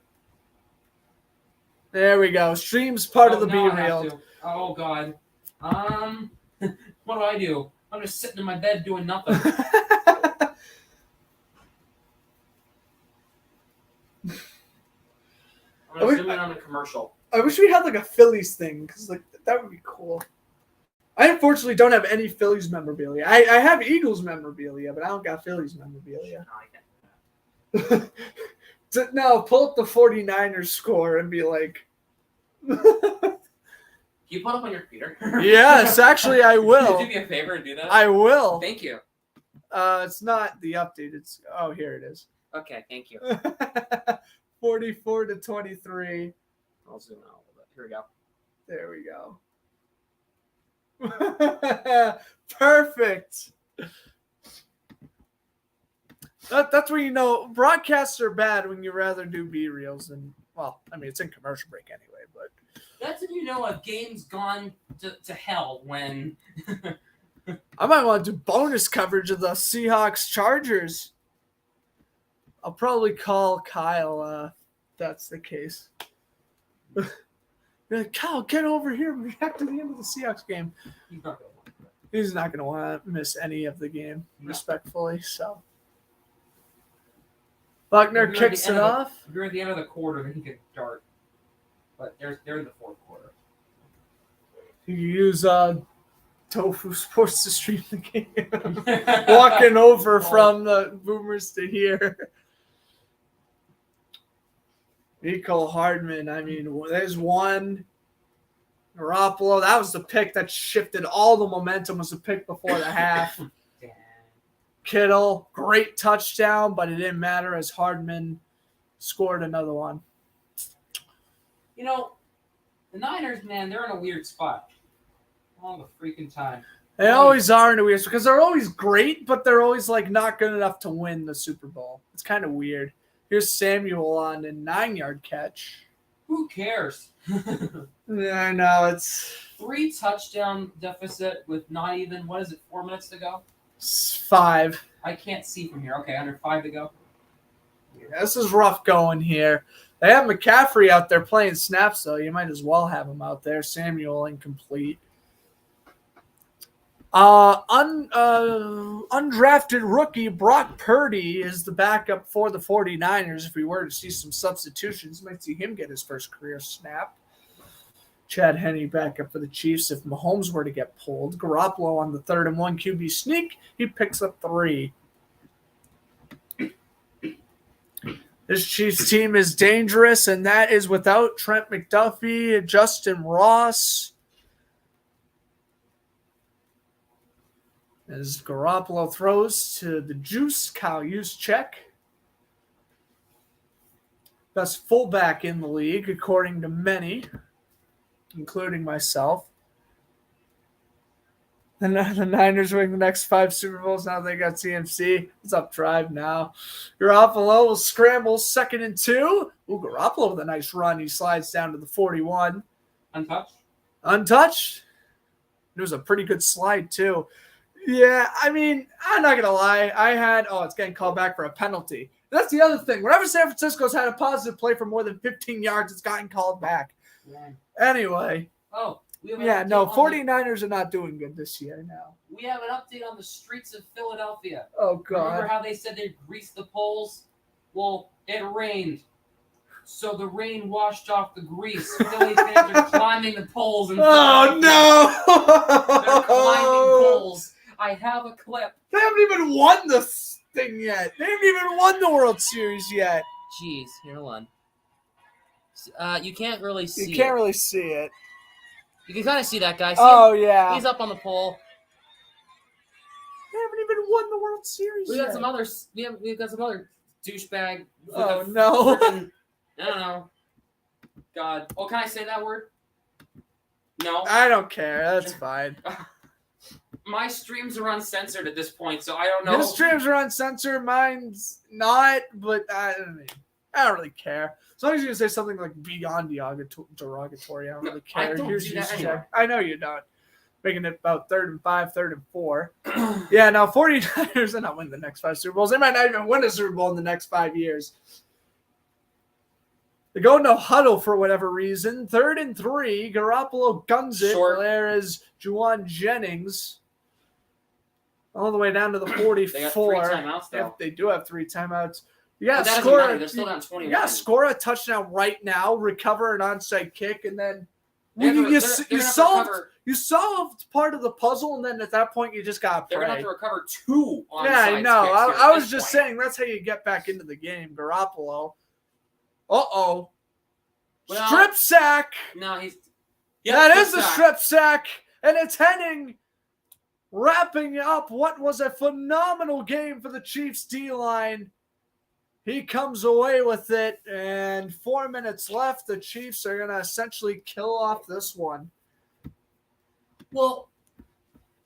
There we go. Stream's part of the now I have B-reel. to. Oh God. What do? I'm just sitting in my bed doing nothing. I'm gonna zoom in on the commercial. I wish we had like a Phillies thing because like that would be cool. I unfortunately don't have any Phillies memorabilia. I have Eagles memorabilia, but I don't got Phillies memorabilia. No, I can't. No, pull up the 49ers score and be like, Can you put up on your computer? yes, actually I will. Could you do me a favor and do that? I will. Thank you. It's not the update. It's here it is. Okay, thank you. 44-23. I'll zoom out a little bit. Here we go. There we go. Perfect. That's when you know broadcasts are bad when you rather do B-reels than, well, I mean, it's in commercial break anyway, but. That's when you know a game's gone to hell when. I might want to do bonus coverage of the Seahawks Chargers. I'll probably call Kyle if that's the case. You're like, Kyle, get over here. React to the end of the Seahawks game. He's not gonna want that. He's not going to want to miss any of the game, respectfully. So Buckner kicks it off. If you're at the end of the quarter, then he could dart. But they're in the fourth quarter. You can use Tofu Sports to stream the game. Walking over from the Boomers to here. Nico Hardman, I mean, there's one. Garoppolo, that was the pick that shifted all the momentum, was the pick before the half. Kittle, great touchdown, but it didn't matter as Hardman scored another one. You know, the Niners, man, they're in a weird spot all the freaking time. They always are in a weird spot because they're always great, but they're always like not good enough to win the Super Bowl. It's kind of weird. Here's Samuel on a 9-yard catch. Who cares? Yeah, I know. It's 3 touchdown deficit with not even, 4 minutes to go? 5. I can't see from here. Okay, under 5 to go. Yeah, this is rough going here. They have McCaffrey out there playing snaps, though. You might as well have him out there. Samuel incomplete. Undrafted rookie Brock Purdy is the backup for the 49ers. If we were to see some substitutions, might see him get his first career snap. Chad Henne backup for the Chiefs if Mahomes were to get pulled. Garoppolo on the 3rd and 1 QB sneak. He picks up 3. This Chiefs team is dangerous, and that is without Trent McDuffie, Justin Ross. As Garoppolo throws to the juice, Kyle Juszczyk. Best fullback in the league, according to many, including myself. And the Niners win the next 5 Super Bowls. Now they got CMC. It's up drive now. Garoppolo will scramble 2nd and 2. Ooh, Garoppolo with a nice run. He slides down to the 41. Untouched? It was a pretty good slide, too. Yeah, I mean, I'm not going to lie. It's getting called back for a penalty. That's the other thing. Whenever San Francisco's had a positive play for more than 15 yards, it's gotten called back. Yeah. Anyway. 49ers are not doing good this year now. We have an update on the streets of Philadelphia. Oh, God. Remember how they said they'd grease the poles? Well, it rained. So the rain washed off the grease. Philly fans are climbing the poles. And no! They're climbing poles. I have a clip. They haven't even won this thing yet. They haven't even won the World Series yet. Jeez, here one. You can't really see. You can't really see it. You can kind of see that guy. See him? Yeah. He's up on the pole. They haven't even won the World Series We've yet. got some other douchebag. Oh, no. I don't know. God. Oh, can I say that word? No. I don't care. That's fine. My streams are uncensored at this point, so I don't know. His streams are uncensored. Mine's not, but I don't really care. As long as you can say something like beyond derogatory, I don't really care. I don't do that anymore. I know you don't. Making it about 3rd and 5, 3rd and 4. Yeah, now 49ers are not winning the next 5 Super Bowls. They might not even win a Super Bowl in the next 5 years. They go no huddle for whatever reason. 3rd and 3. Garoppolo guns it. Short. There is Juwan Jennings. All the way down to the 44. They got 3 timeouts, though. They do have 3 timeouts. Yeah, that doesn't matter. They're still down 21. Yeah, score a touchdown right now, recover an onside kick, and then you solved part of the puzzle, and then at that point you just got to pray. They're going to have to recover 2 onside Yeah, I know. kicks I was just saying that's how you get back into the game. Garoppolo. Uh-oh. Well, strip sack. No, he's... That is the strip sack, and it's Henning wrapping up what was a phenomenal game for the Chiefs D-line. He comes away with it, and 4 minutes left. The Chiefs are going to essentially kill off this one. Well,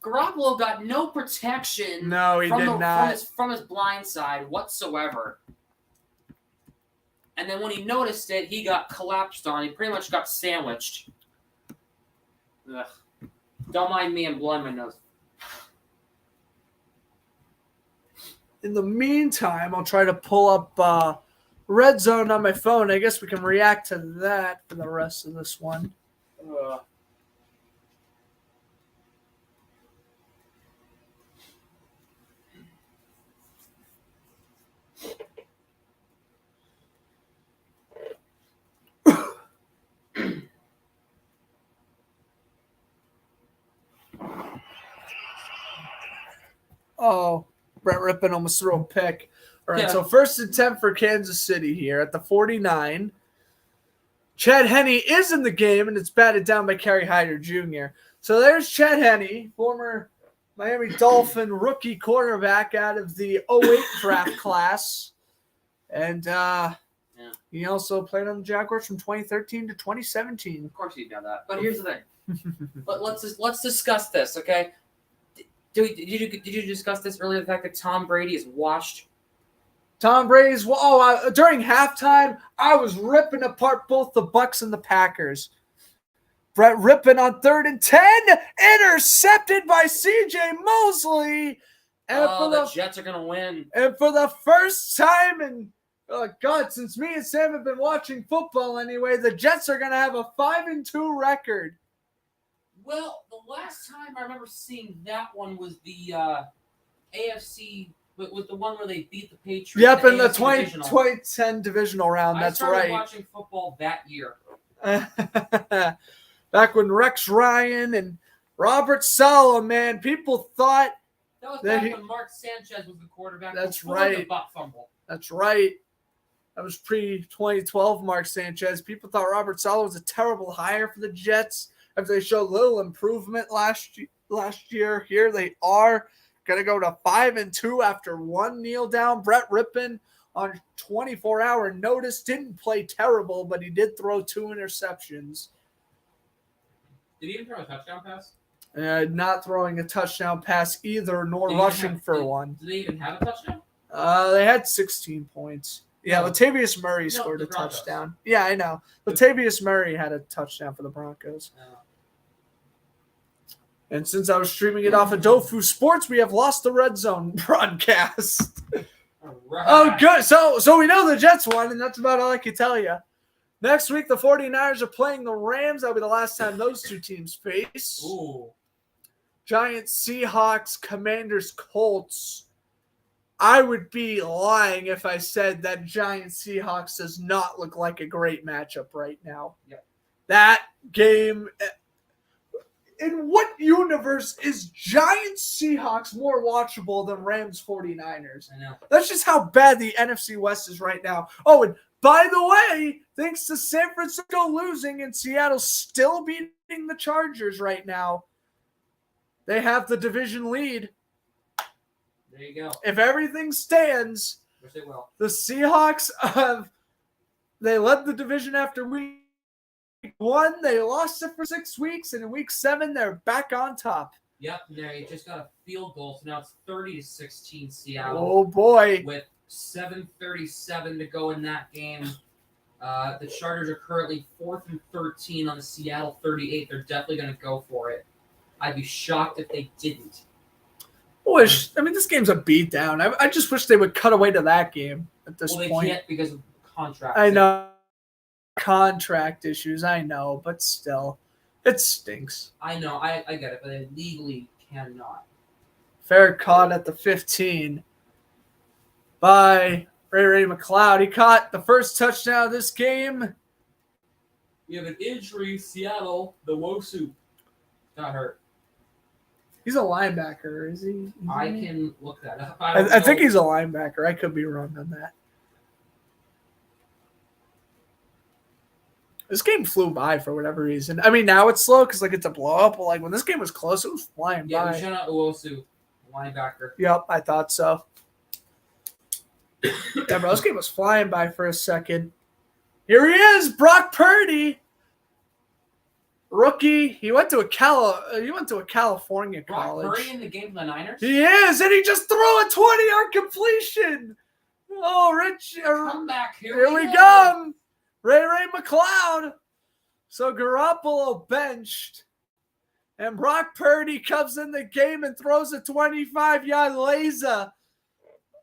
Garoppolo got no protection. No, he did not. From his blind side whatsoever. And then when he noticed it, he got collapsed on. He pretty much got sandwiched. Ugh. Don't mind me and blowing my nose. In the meantime, I'll try to pull up Red Zone on my phone. I guess we can react to that for the rest of this one. Oh, Brett Rippon almost threw a pick. All right, Yeah. so first and 10 for Kansas City here at the 49. Chad Henne is in the game, and it's batted down by Kerry Hyder Jr. So there's Chad Henne, former Miami Dolphin rookie quarterback out of the 08 draft class. And he also played on the Jaguars from 2013 to 2017. Of course you'd know that. But here's the thing. Let's discuss this, okay? Did you discuss this earlier? The fact that Tom Brady is washed. Tom Brady's during halftime, I was ripping apart both the Bucs and the Packers. Brett Rippon on 3rd and 10, intercepted by C.J. Mosley. And the Jets are gonna win. And for the first time in since me and Sam have been watching football anyway, the Jets are gonna have a 5-2 record. Well, the last time I remember seeing that one was the AFC. With the one where they beat the Patriots. Yep, in the AFC 2010 divisional round. That's I started right. watching football that year. Back when Rex Ryan and Robert Saleh, man, people thought that was back when Mark Sanchez was the quarterback. That's before right. The butt fumble. That's right. That was pre-2012 Mark Sanchez. People thought Robert Saleh was a terrible hire for the Jets after they showed little improvement last year. Here they are. Going to go to 5-2 after one kneel down. Brett Rippon on 24-hour notice didn't play terrible, but he did throw 2 interceptions. Did he even throw a touchdown pass? Not throwing a touchdown pass either, nor rushing for one. Did they even have a touchdown? They had 16 points. Yeah, Latavius Murray scored a Broncos. touchdown. Yeah, I know. Latavius Murray had a touchdown for the Broncos. And since I was streaming it off of Dofu Sports, we have lost the Red Zone broadcast. Right. Oh, good. So we know the Jets won, and that's about all I can tell you. Next week, the 49ers are playing the Rams. That'll be the last time those two teams face. Ooh. Giants, Seahawks, Commanders, Colts. I would be lying if I said that Giants, Seahawks does not look like a great matchup right now. Yep. That game... In what universe is Giants Seahawks more watchable than Rams 49ers? I know. That's just how bad the NFC West is right now. Oh, and by the way, thanks to San Francisco losing and Seattle still beating the Chargers right now, they have the division lead. There you go. If everything stands, Which they will. the Seahawks they led the division after week 1, they lost it for 6 weeks, and in week 7, they're back on top. Yep, they just got a field goal, so now it's 30-16 Seattle. Oh boy! With 7:37 to go in that game, the Chargers are currently 4th and 13 on the Seattle 38. They're definitely going to go for it. I'd be shocked if they didn't. This game's a beatdown. I just wish they would cut away to that game at this point. Well, they can't because of contracts. I know. Contract issues, I know, but still, it stinks. I know, I get it, but they legally cannot. Fair caught at the 15 by Ray McLeod. He caught the first touchdown of this game. We have an injury, Seattle, the Wosu got hurt. He's a linebacker, is he? I can look that up. I think he's a linebacker. I could be wrong on that. This game flew by for whatever reason. Now it's slow because it's a blow up. But when this game was close, it was flying by. Yeah, shout out Owosu, linebacker. Yep, I thought so. Yeah, bro, this game was flying by for a second. Here he is, Brock Purdy, rookie. He went to a California college. Brock Purdy in the game for the Niners. He is, and he just threw a 20-yard completion. Oh, Rich! Come back here we go. Ray McLeod. So Garoppolo benched. And Brock Purdy comes in the game and throws a 25-yard laser.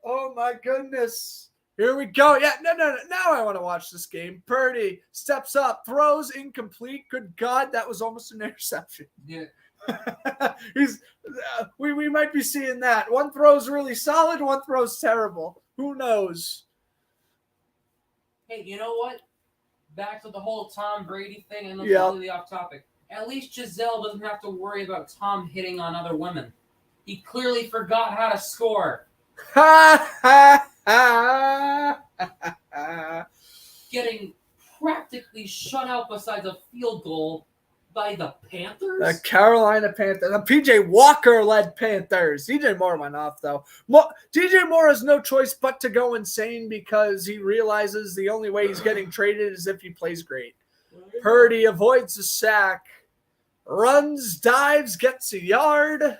Oh, my goodness. Here we go. Yeah, no. Now I want to watch this game. Purdy steps up, throws incomplete. Good God, that was almost an interception. Yeah. We might be seeing that. One throw's really solid, one throw's terrible. Who knows? Hey, you know what? Back to the whole Tom Brady thing, and Yeah. completely off topic. At least Giselle doesn't have to worry about Tom hitting on other women. He clearly forgot how to score. Getting practically shut out besides a field goal by the Panthers? The Carolina Panthers. The P.J. Walker-led Panthers. DJ Moore went off, though. DJ Moore has no choice but to go insane because he realizes the only way he's getting traded is if he plays great. Purdy avoids the sack. Runs, dives, gets a yard.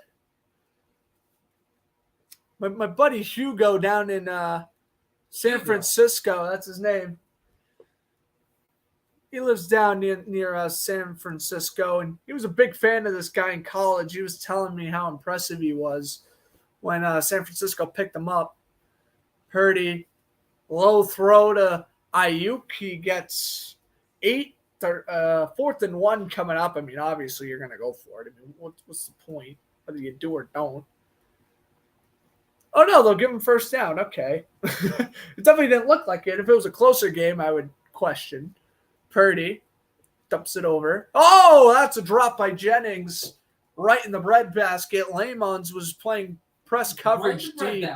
My buddy Hugo down in San Francisco, that's his name. He lives down near San Francisco, and he was a big fan of this guy in college. He was telling me how impressive he was when San Francisco picked him up. Purdy, low throw to Ayuk. He gets 4th and 1 coming up. I mean, obviously you're going to go for it. I mean, what's the point? Whether you do or don't. Oh, no, they'll give him first down. Okay. It definitely didn't look like it. If it was a closer game, I would question. Purdy dumps it over. Oh, that's a drop by Jennings right in the breadbasket. Lamons was playing press coverage deep.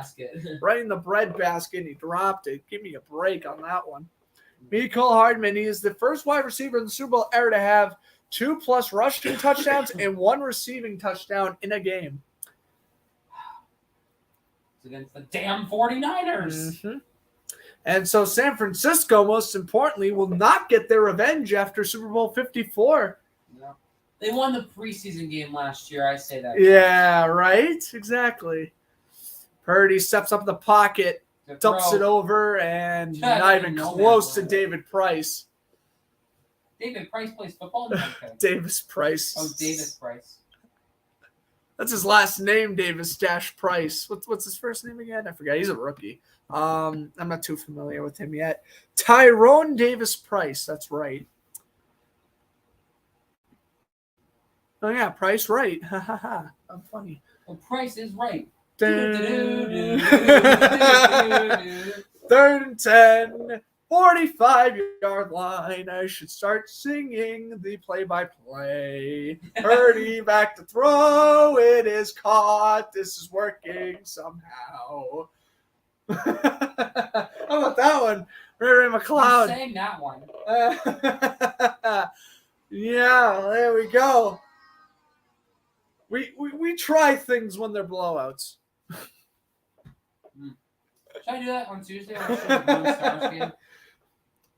Right in the breadbasket, and he dropped it. Give me a break on that one. Mecole Hardman, he is the first wide receiver in the Super Bowl ever to have 2+ rushing touchdowns and 1 receiving touchdown in a game. It's against the damn 49ers. Mm-hmm. And so San Francisco, most importantly, will not get their revenge after Super Bowl 54. Yeah. They won the preseason game last year. I say that. Yeah, right? Exactly. Purdy steps up in the pocket, dumps it over, and not even close to David Price. David Price plays football? No, okay. Davis Price. Oh, Davis Price. That's his last name, Davis Price. What's his first name again? I forgot. He's a rookie. I'm not too familiar with him yet. Tyrone Davis Price. That's right. Oh, yeah. Price right. Ha, ha, ha. I'm funny. Well, Price is right. 3rd and 10. 45-yard line. I should start singing the play-by-play. Purdy back to throw. It is caught. This is working somehow. How about that one? Ray McLeod. I'm saying that one. Yeah, there we go. We try things when they're blowouts. Should I do that on Tuesday? Or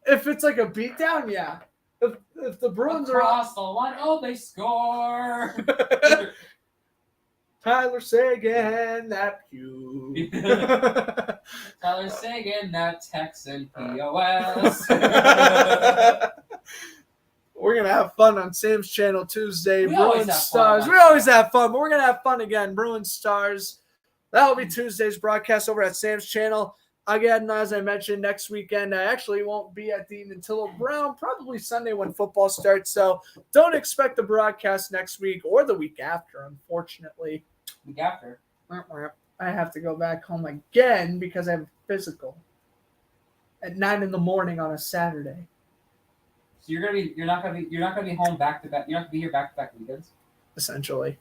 if it's like a beatdown, yeah. If the Bruins are across the line, oh, they score. Tyler Sagan, that Pew. Tyler Sagan, that Texan POS. We're going to have fun on Sam's channel Tuesday. We Bruins Stars. We always have fun, but we're going to have fun again. Bruins Stars. That will be Tuesday's broadcast over at Sam's channel. Again, as I mentioned, next weekend, I actually won't be at Dean until around probably Sunday when football starts. So don't expect the broadcast next week or the week after, unfortunately. Week after? I have to go back home again because I have a physical at 9 a.m. on a Saturday. So you're not gonna be home back to back. You're not gonna be here back to back weekends. Essentially,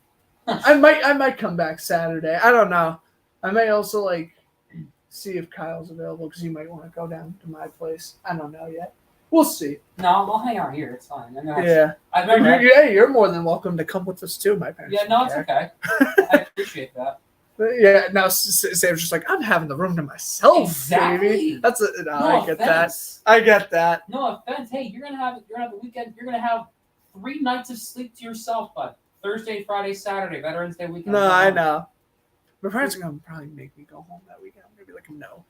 I might come back Saturday. I don't know. I may also see if Kyle's available because he might want to go down to my place. I don't know yet. We'll see. No, I'll hang out here. It's fine. I remember. You're more than welcome to come with us too, my parents. Yeah, no, it's okay. I appreciate that. Yeah, now Sam's just like, I'm having the room to myself, exactly. baby. That's no, I get offense. that. I get that. No offense. Hey, you're gonna have a weekend. You're gonna have 3 nights of sleep to yourself, bud. Thursday, Friday, Saturday, Veterans Day weekend. No, I know. My parents are gonna probably make me go home that weekend. I'm gonna be like, no.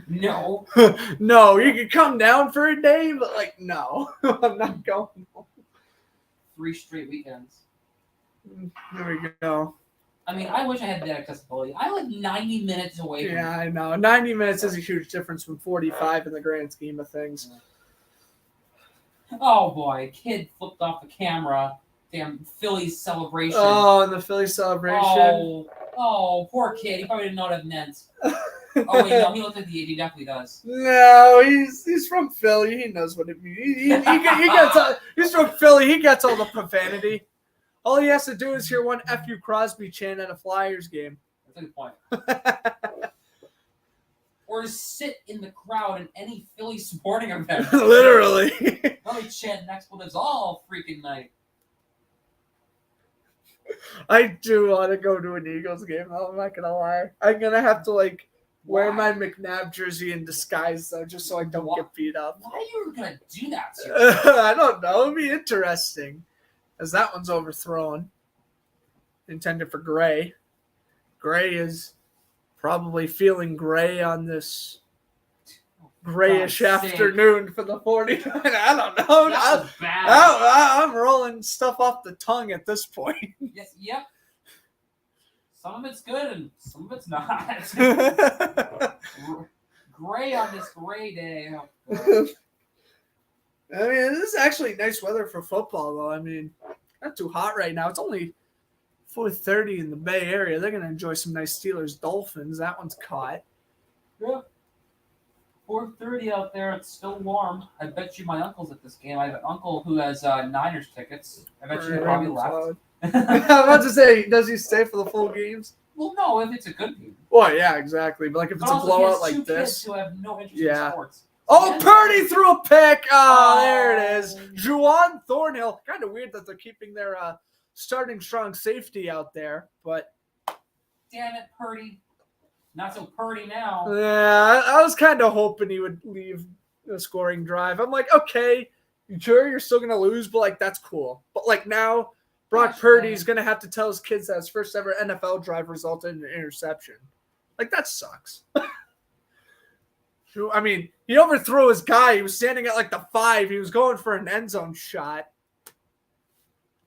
No. No, you can come down for a day, but no, I'm not going home. 3 straight weekends. There we go. I mean, I wish I had that accessibility. I live 90 minutes away from I know. 90 minutes is a huge difference from 45 in the grand scheme of things. Oh boy, a kid flipped off the camera. Damn Phillies celebration. Oh, and the Phillies celebration. Oh, poor kid. He probably didn't know what it meant. Oh wait, no, he looks like the age. He definitely does. No, he's from Philly. He knows what it means. He gets he's from Philly. He gets all the profanity. All he has to do is hear one F.U. Crosby chant at a Flyers game. That's a good point. Or sit in the crowd in any Philly sporting event. Literally. Let me chant expletives all freaking night. I do want to go to an Eagles game, though. I'm not going to lie. I'm going to have to, wear my McNabb jersey in disguise, though, just so I don't get beat up. Why are you going to do that to yourself? I don't know. It'd be interesting. As that one's overthrown. Intended for Gray. Gray is probably feeling gray on this grayish afternoon for the 49. I don't know. That was bad. I'm rolling stuff off the tongue at this point. Yes, yep. Some of it's good and some of it's not. Gray on this gray day. Oh, I mean, this is actually nice weather for football, though. I mean, not too hot right now. It's only 4:30 in the Bay Area. They're going to enjoy some nice Steelers-Dolphins. That one's caught. Yeah. 4:30 out there. It's still warm. I bet you my uncle's at this game. I have an uncle who has Niners tickets. I bet you he probably left. I'm about to say, does he stay for the full games? Well, no, if it's a good game. Well, yeah, exactly. But if it's a blowout like two this. Kids who have no interest in sports. Oh, Purdy threw a pick. Oh, there it is. Juwan Thornhill. Kind of weird that they're keeping their starting strong safety out there, but damn it, Purdy. Not so Purdy now. Yeah, I was kind of hoping he would leave the scoring drive. I'm like, okay, sure, you're still going to lose, but, that's cool. But, now, Brock Purdy's going to have to tell his kids that his first ever NFL drive resulted in an interception. That sucks. I mean, he overthrew his guy. He was standing at, the 5. He was going for an end zone shot.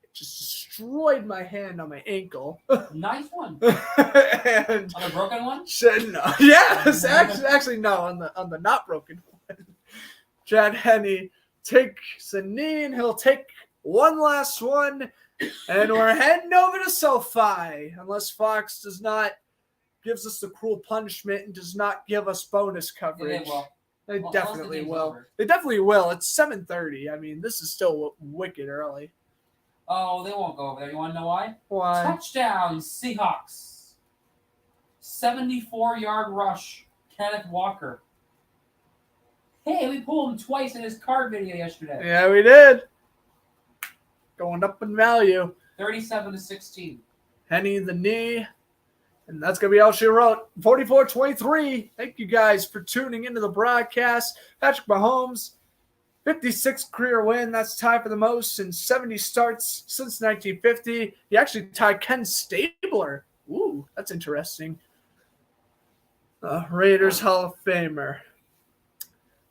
It just destroyed my hand on my ankle. Nice one. And on a broken one? No. Yes, actually no, on the not broken one. Chad Henne takes a knee, and he'll take one last one, and we're heading over to SoFi, unless Fox gives us the cruel punishment and does not give us bonus coverage. They definitely will. They definitely will. It's 7:30. I mean, this is still wicked early. Oh, they won't go over there. You want to know why? Why? Touchdown, Seahawks. 74-yard rush, Kenneth Walker. Hey, we pulled him twice in his card video yesterday. Yeah, we did. Going up in value. 37-16. Henne the knee. And that's going to be all she wrote. 44-23. Thank you guys for tuning into the broadcast. Patrick Mahomes, 56th career win. That's tied for the most in 70 starts since 1950. He actually tied Ken Stabler. Ooh, that's interesting. Raiders Hall of Famer.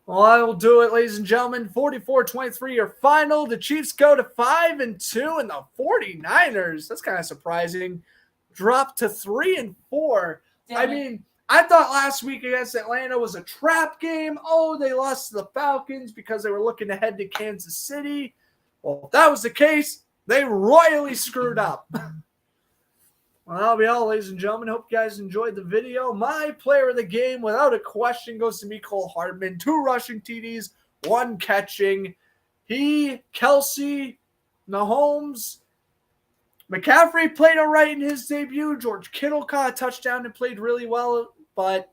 Well, I will do it, ladies and gentlemen. 44-23, your final. The Chiefs go to 5-2, and the 49ers, that's kind of surprising, dropped to 3-4. I mean, I thought last week against Atlanta was a trap game. Oh, they lost to the Falcons because they were looking ahead to Kansas City. Well, if that was the case, they royally screwed up. Well, that'll be all, ladies and gentlemen. Hope you guys enjoyed the video. My player of the game, without a question, goes to Mecole Hardman. 2 rushing TDs, 1 catching. Kelsey, Mahomes, McCaffrey played all right in his debut. George Kittle caught a touchdown and played really well, but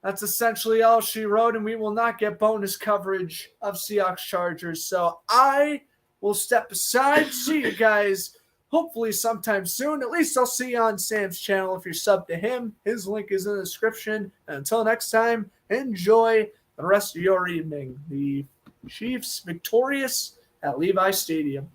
that's essentially all she wrote, and we will not get bonus coverage of Seahawks Chargers. So I will step aside. See you guys hopefully sometime soon. At least I'll see you on Sam's channel if you're subbed to him. His link is in the description. And until next time, enjoy the rest of your evening. The Chiefs victorious at Levi Stadium.